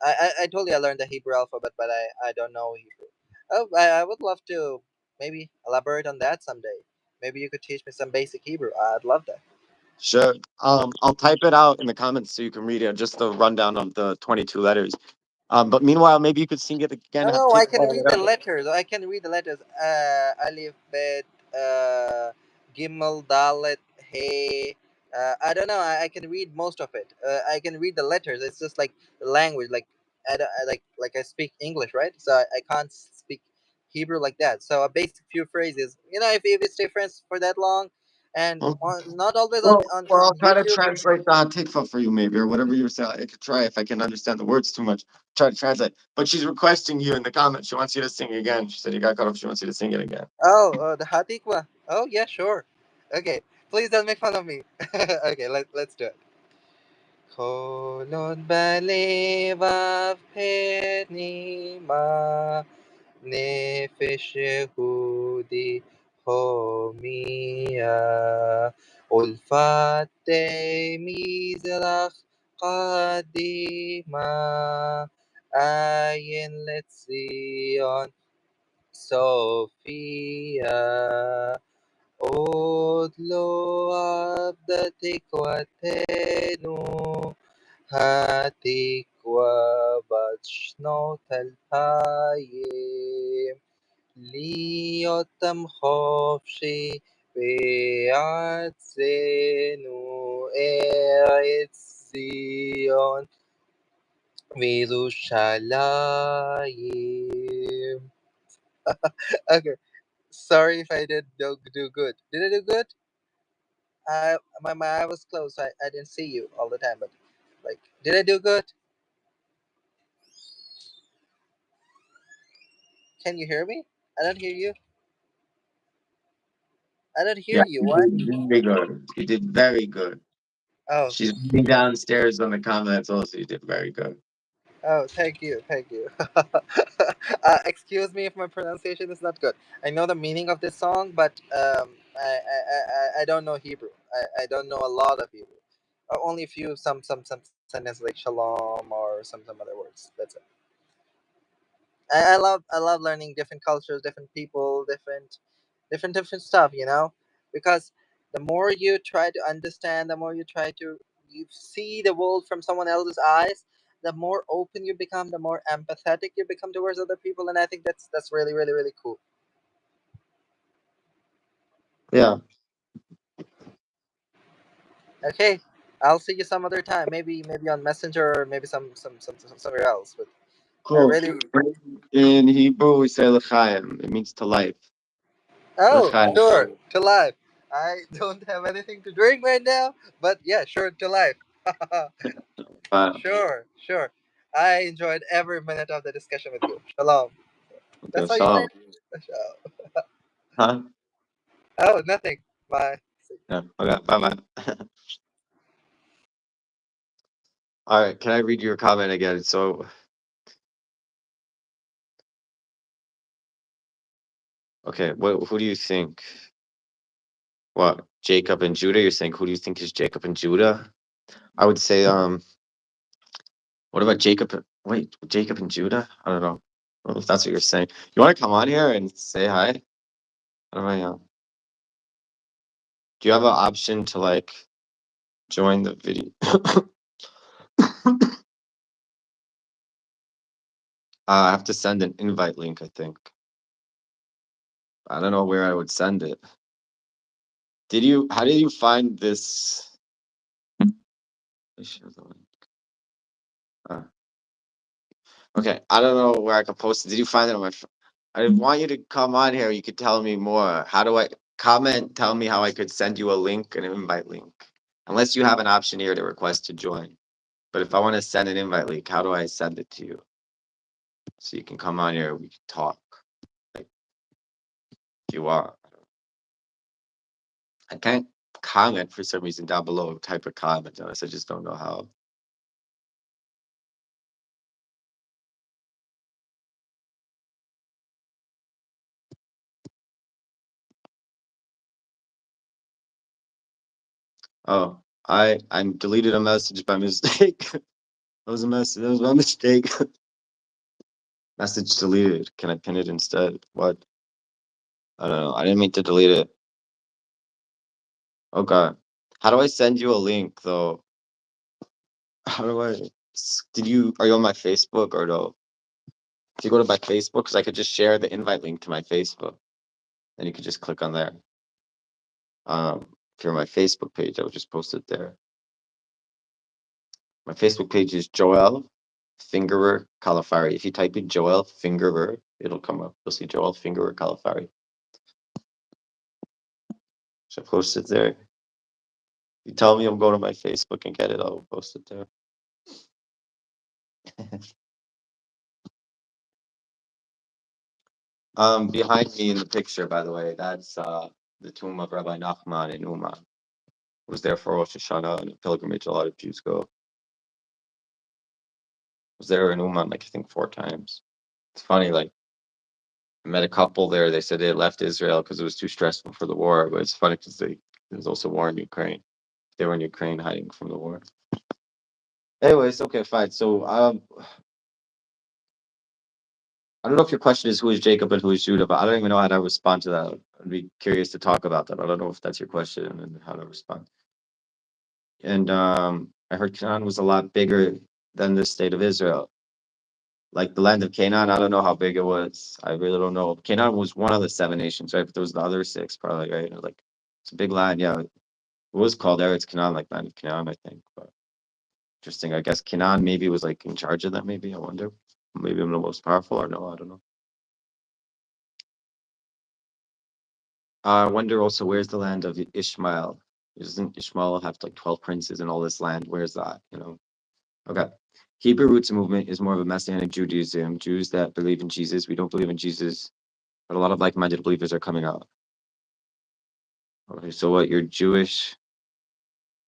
Speaker 2: I told you I learned the Hebrew alphabet, but I don't know Hebrew. Oh, I would love to maybe elaborate on that someday. Maybe you could teach me some basic Hebrew. I'd love that.
Speaker 1: Sure. I'll type it out in the comments so you can read it. Just the rundown of the 22 letters. But meanwhile, maybe you could sing it again.
Speaker 2: No,
Speaker 1: Have
Speaker 2: no, I
Speaker 1: take
Speaker 2: can read the letters. I can read the letters. Alif, Bet, Gimel, Dalet, Hey. I don't know. I can read most of it. I can read the letters. It's just like the language. Like like I speak English, right? So I can't speak Hebrew like that. So a basic few phrases. If it's different for that long, and not always on
Speaker 1: Well, I'll
Speaker 2: on
Speaker 1: try to
Speaker 2: YouTube.
Speaker 1: translate the tikva for you, maybe, or whatever you're saying. I could try if I can understand the words too much. Try to translate. But she's requesting you in the comments. She wants you to sing again. She said you got cut off. She wants you to sing it again.
Speaker 2: Oh, the Hatikwa. Oh yeah, sure. Okay, please don't make fun of me. Okay, let's do it. Kolon balevav penima nefesh Yehudi homia ulfate mizrach qadima ayin letzion Sophia עוד לא אבדה תקוותנו, התקווה בת שנות 2000, להיות עם חופשי בארצנו, ארץ ציון וירושלים. Okay, sorry if I did do good. Did I do good? My eye was closed, so I didn't see you all the time. But, like, did I do good? Can you hear me? I don't hear you. I don't hear
Speaker 1: Yeah,
Speaker 2: you.
Speaker 1: you
Speaker 2: What?
Speaker 1: did very good. You did very good.
Speaker 2: Oh,
Speaker 1: She's reading downstairs on the comments also. You did very good.
Speaker 2: oh, thank you, thank you. Excuse me if my pronunciation is not good. I know the meaning of this song, but I don't know Hebrew. I don't know a lot of Hebrew. Only a few, some sentences like shalom or some other words. That's it. I love learning different cultures, different people, different stuff. Because the more you try to understand, the more you see the world from someone else's eyes, the more open you become, the more empathetic you become towards other people, and I think that's really really really cool.
Speaker 1: Yeah,
Speaker 2: Okay, I'll see you some other time. Maybe on Messenger or maybe somewhere else. But I
Speaker 1: cool.
Speaker 2: really.
Speaker 1: In Hebrew, we say l'chaim. It means to life.
Speaker 2: Oh,
Speaker 1: L'chaim.
Speaker 2: sure, to life. I don't have anything to drink right now, but yeah, sure, to life. Sure, sure. I enjoyed every minute of the discussion with you. Shalom.
Speaker 1: Okay,
Speaker 2: That's how you say
Speaker 1: shalom.
Speaker 2: it?
Speaker 1: Huh?
Speaker 2: Oh, nothing. Bye.
Speaker 1: Yeah. Okay. Bye bye. All right. Can I read your comment again? So, okay. What? Who do you think? What? Jacob and Judah? You're saying who do you think is Jacob and Judah? I would say. What about Jacob? Wait, Jacob and Judah? I don't know. I don't know if that's what you're saying. You want to come on here and say hi? How do I? Do you have an option to like join the video? I have to send an invite link, I think. I don't know where I would send it. How did you find this? I share the link. Uh, okay, I don't know where I could post it. Did you find it on my phone? I want you to come on here. You could tell me more. How do I comment? Tell me how I could send you a link, an invite link. Unless you have an option here to request to join. But if I want to send an invite link, how do I send it to you? So you can come on here, we can talk. Like if you are. I can't comment for some reason down below, type a comment on this. I just don't know how. Oh, I deleted a message by mistake. That was a message. That was my mistake. Message deleted. Can I pin it instead? What? I don't know. I didn't mean to delete it. Okay. How do I send you a link though? How do I? Are you on my Facebook or no? If you go to my Facebook, because I could just share the invite link to my Facebook, then you could just click on there. If you're on my Facebook page, I would just post it there. My Facebook page is Joel Fingerer Calafari. If you type in Joel Fingerer, it'll come up. You'll see Joel Fingerer Calafari. So I post it there. You tell me I'm going to my Facebook and get it, I'll post it there. Behind me in the picture, by the way, that's the tomb of Rabbi Nachman in Uman. It was there for Rosh Hashanah and a pilgrimage. A lot of Jews go. Was there in Uman like I think 4 times. It's funny, like I met a couple there. They said they left Israel because it was too stressful for the war. But it's funny because there's also war in Ukraine. They were in Ukraine hiding from the war. Anyways, okay, fine. So I don't know if your question is who is Jacob and who is Judah, but I don't even know how to respond to that. I'd be curious to talk about that. I don't know if that's your question and how to respond. And I heard Canaan was a lot bigger than the state of Israel. Like the land of Canaan, I don't know how big it was. I really don't know. Canaan was one of the 7 nations, right? But there was the other 6, probably, right? Like it's a big land. Yeah, it was called Eretz Canaan, like land of Canaan, I think. But interesting. I guess Canaan maybe was like in charge of that. Maybe I wonder. Maybe I'm the most powerful, or no? I don't know. I wonder also where's the land of Ishmael? Doesn't Ishmael have like 12 princes and all this land? Where's that? Okay. Hebrew roots movement is more of a messianic Judaism. Jews that believe in Jesus. We don't believe in Jesus, but a lot of like-minded believers are coming out. Okay, so what? You're Jewish,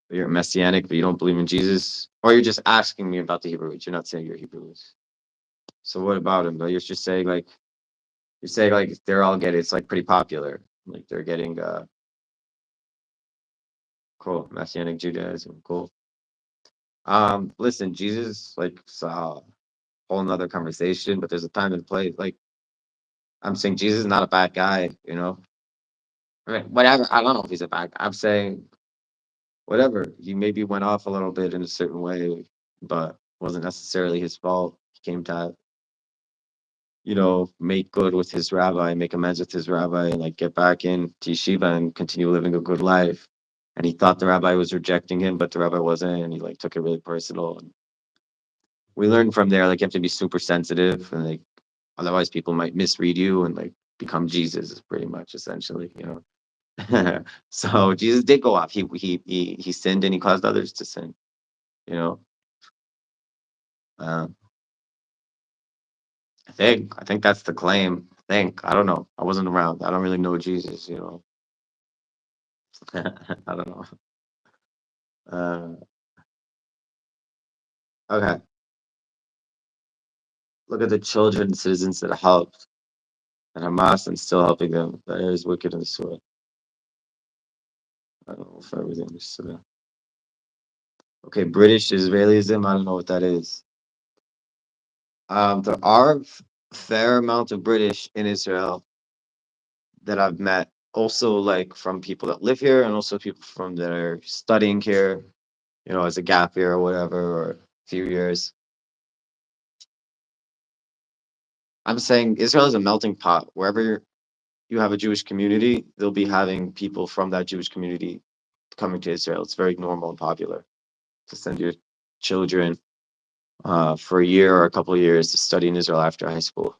Speaker 1: you're messianic, but you don't believe in Jesus, or you're just asking me about the Hebrew roots. You're not saying you're Hebrew roots. So what about them? You're just saying like they're all getting. It's like pretty popular. Like they're getting cool messianic Judaism. Cool. Listen, Jesus like it's a whole nother conversation, but there's a time and place. Like I'm saying, Jesus is not a bad guy. Right, whatever. I don't know if he's a bad. I'm saying whatever. He maybe went off a little bit in a certain way, but wasn't necessarily his fault. He came to make good with his rabbi, make amends with his rabbi, and like get back in to yeshiva and continue living a good life. And he thought the rabbi was rejecting him, but the rabbi wasn't, and he like took it really personal. And we learned from there like you have to be super sensitive, and like otherwise people might misread you and like become Jesus, is pretty much essentially. So Jesus did go off. He sinned and he caused others to sin. You know. Uh, I think that's the claim. I don't know. I wasn't around. I don't really know Jesus. I don't know. Uh, okay. Look at the children and citizens that helped and Hamas and still helping them. That is wicked and sore. I don't know if I really understood that. Okay, British Israelism. I don't know what that is. There are fair amount of British in Israel that I've met. Also, like from people that live here, and also people from that are studying here. As a gap year or whatever, or a few years. I'm saying Israel is a melting pot. Wherever you have a Jewish community, they'll be having people from that Jewish community coming to Israel. It's very normal and popular to send your children for a year or a couple of years to study in Israel after high school.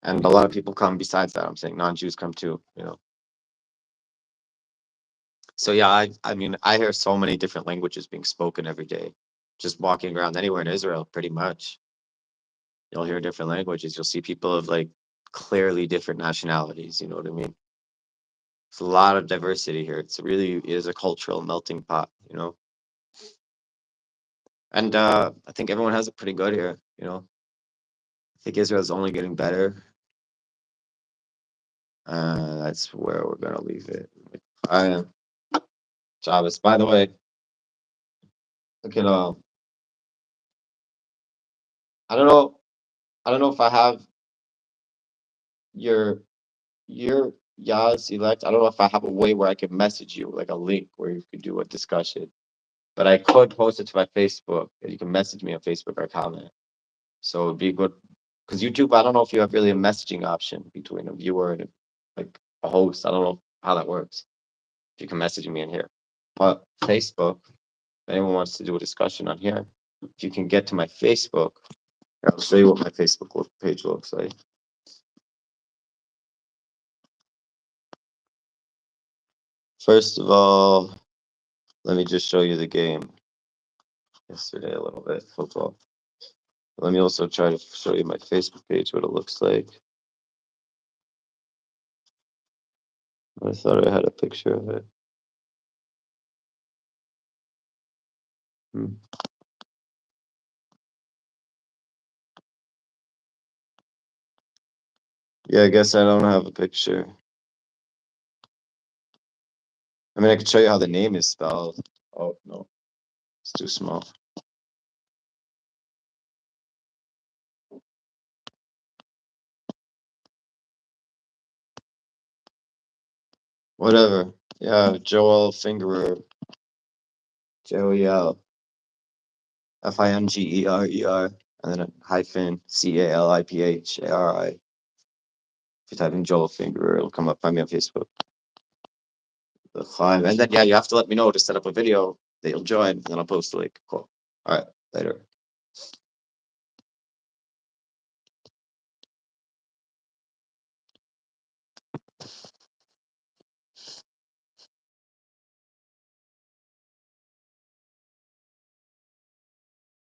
Speaker 1: And a lot of people come besides that. I'm saying non-Jews come too. So yeah, I mean, I hear so many different languages being spoken every day. Just walking around anywhere in Israel, pretty much. You'll hear different languages. You'll see people of like clearly different nationalities. You know what I mean? It's a lot of diversity here. It's really is a cultural melting pot. And I think everyone has it pretty good here. I think Israel's only getting better. That's where we're gonna leave it. I am Chavez. By the way, look at I don't know. I don't know if I have your your Yaz elect. I don't know if I have a way where I could message you, like a link where you could do a discussion. But I could post it to my Facebook, and you can message me on Facebook or comment. So it'd be good because YouTube, I don't know if you have really a messaging option between a viewer and like a host. I don't know how that works. If you can message me in here. But Facebook, if anyone wants to do a discussion on here, if you can get to my Facebook, I'll show you what my Facebook page looks like. First of all, let me just show you the game yesterday a little bit, football. Let me also try to show you my Facebook page, what it looks like. I thought I had a picture of it. Hmm. Yeah, I guess I don't have a picture. I mean, I could show you how the name is spelled. Oh, no, it's too small. Whatever. Yeah, Joel Fingerer. Joel. Fingerer. And then a hyphen CALIPHARI. If you type in Joel Fingerer, it'll come up. Find me on Facebook. And then, yeah, you have to let me know to set up a video that you'll join, and then I'll post the link. Cool. All right. Later.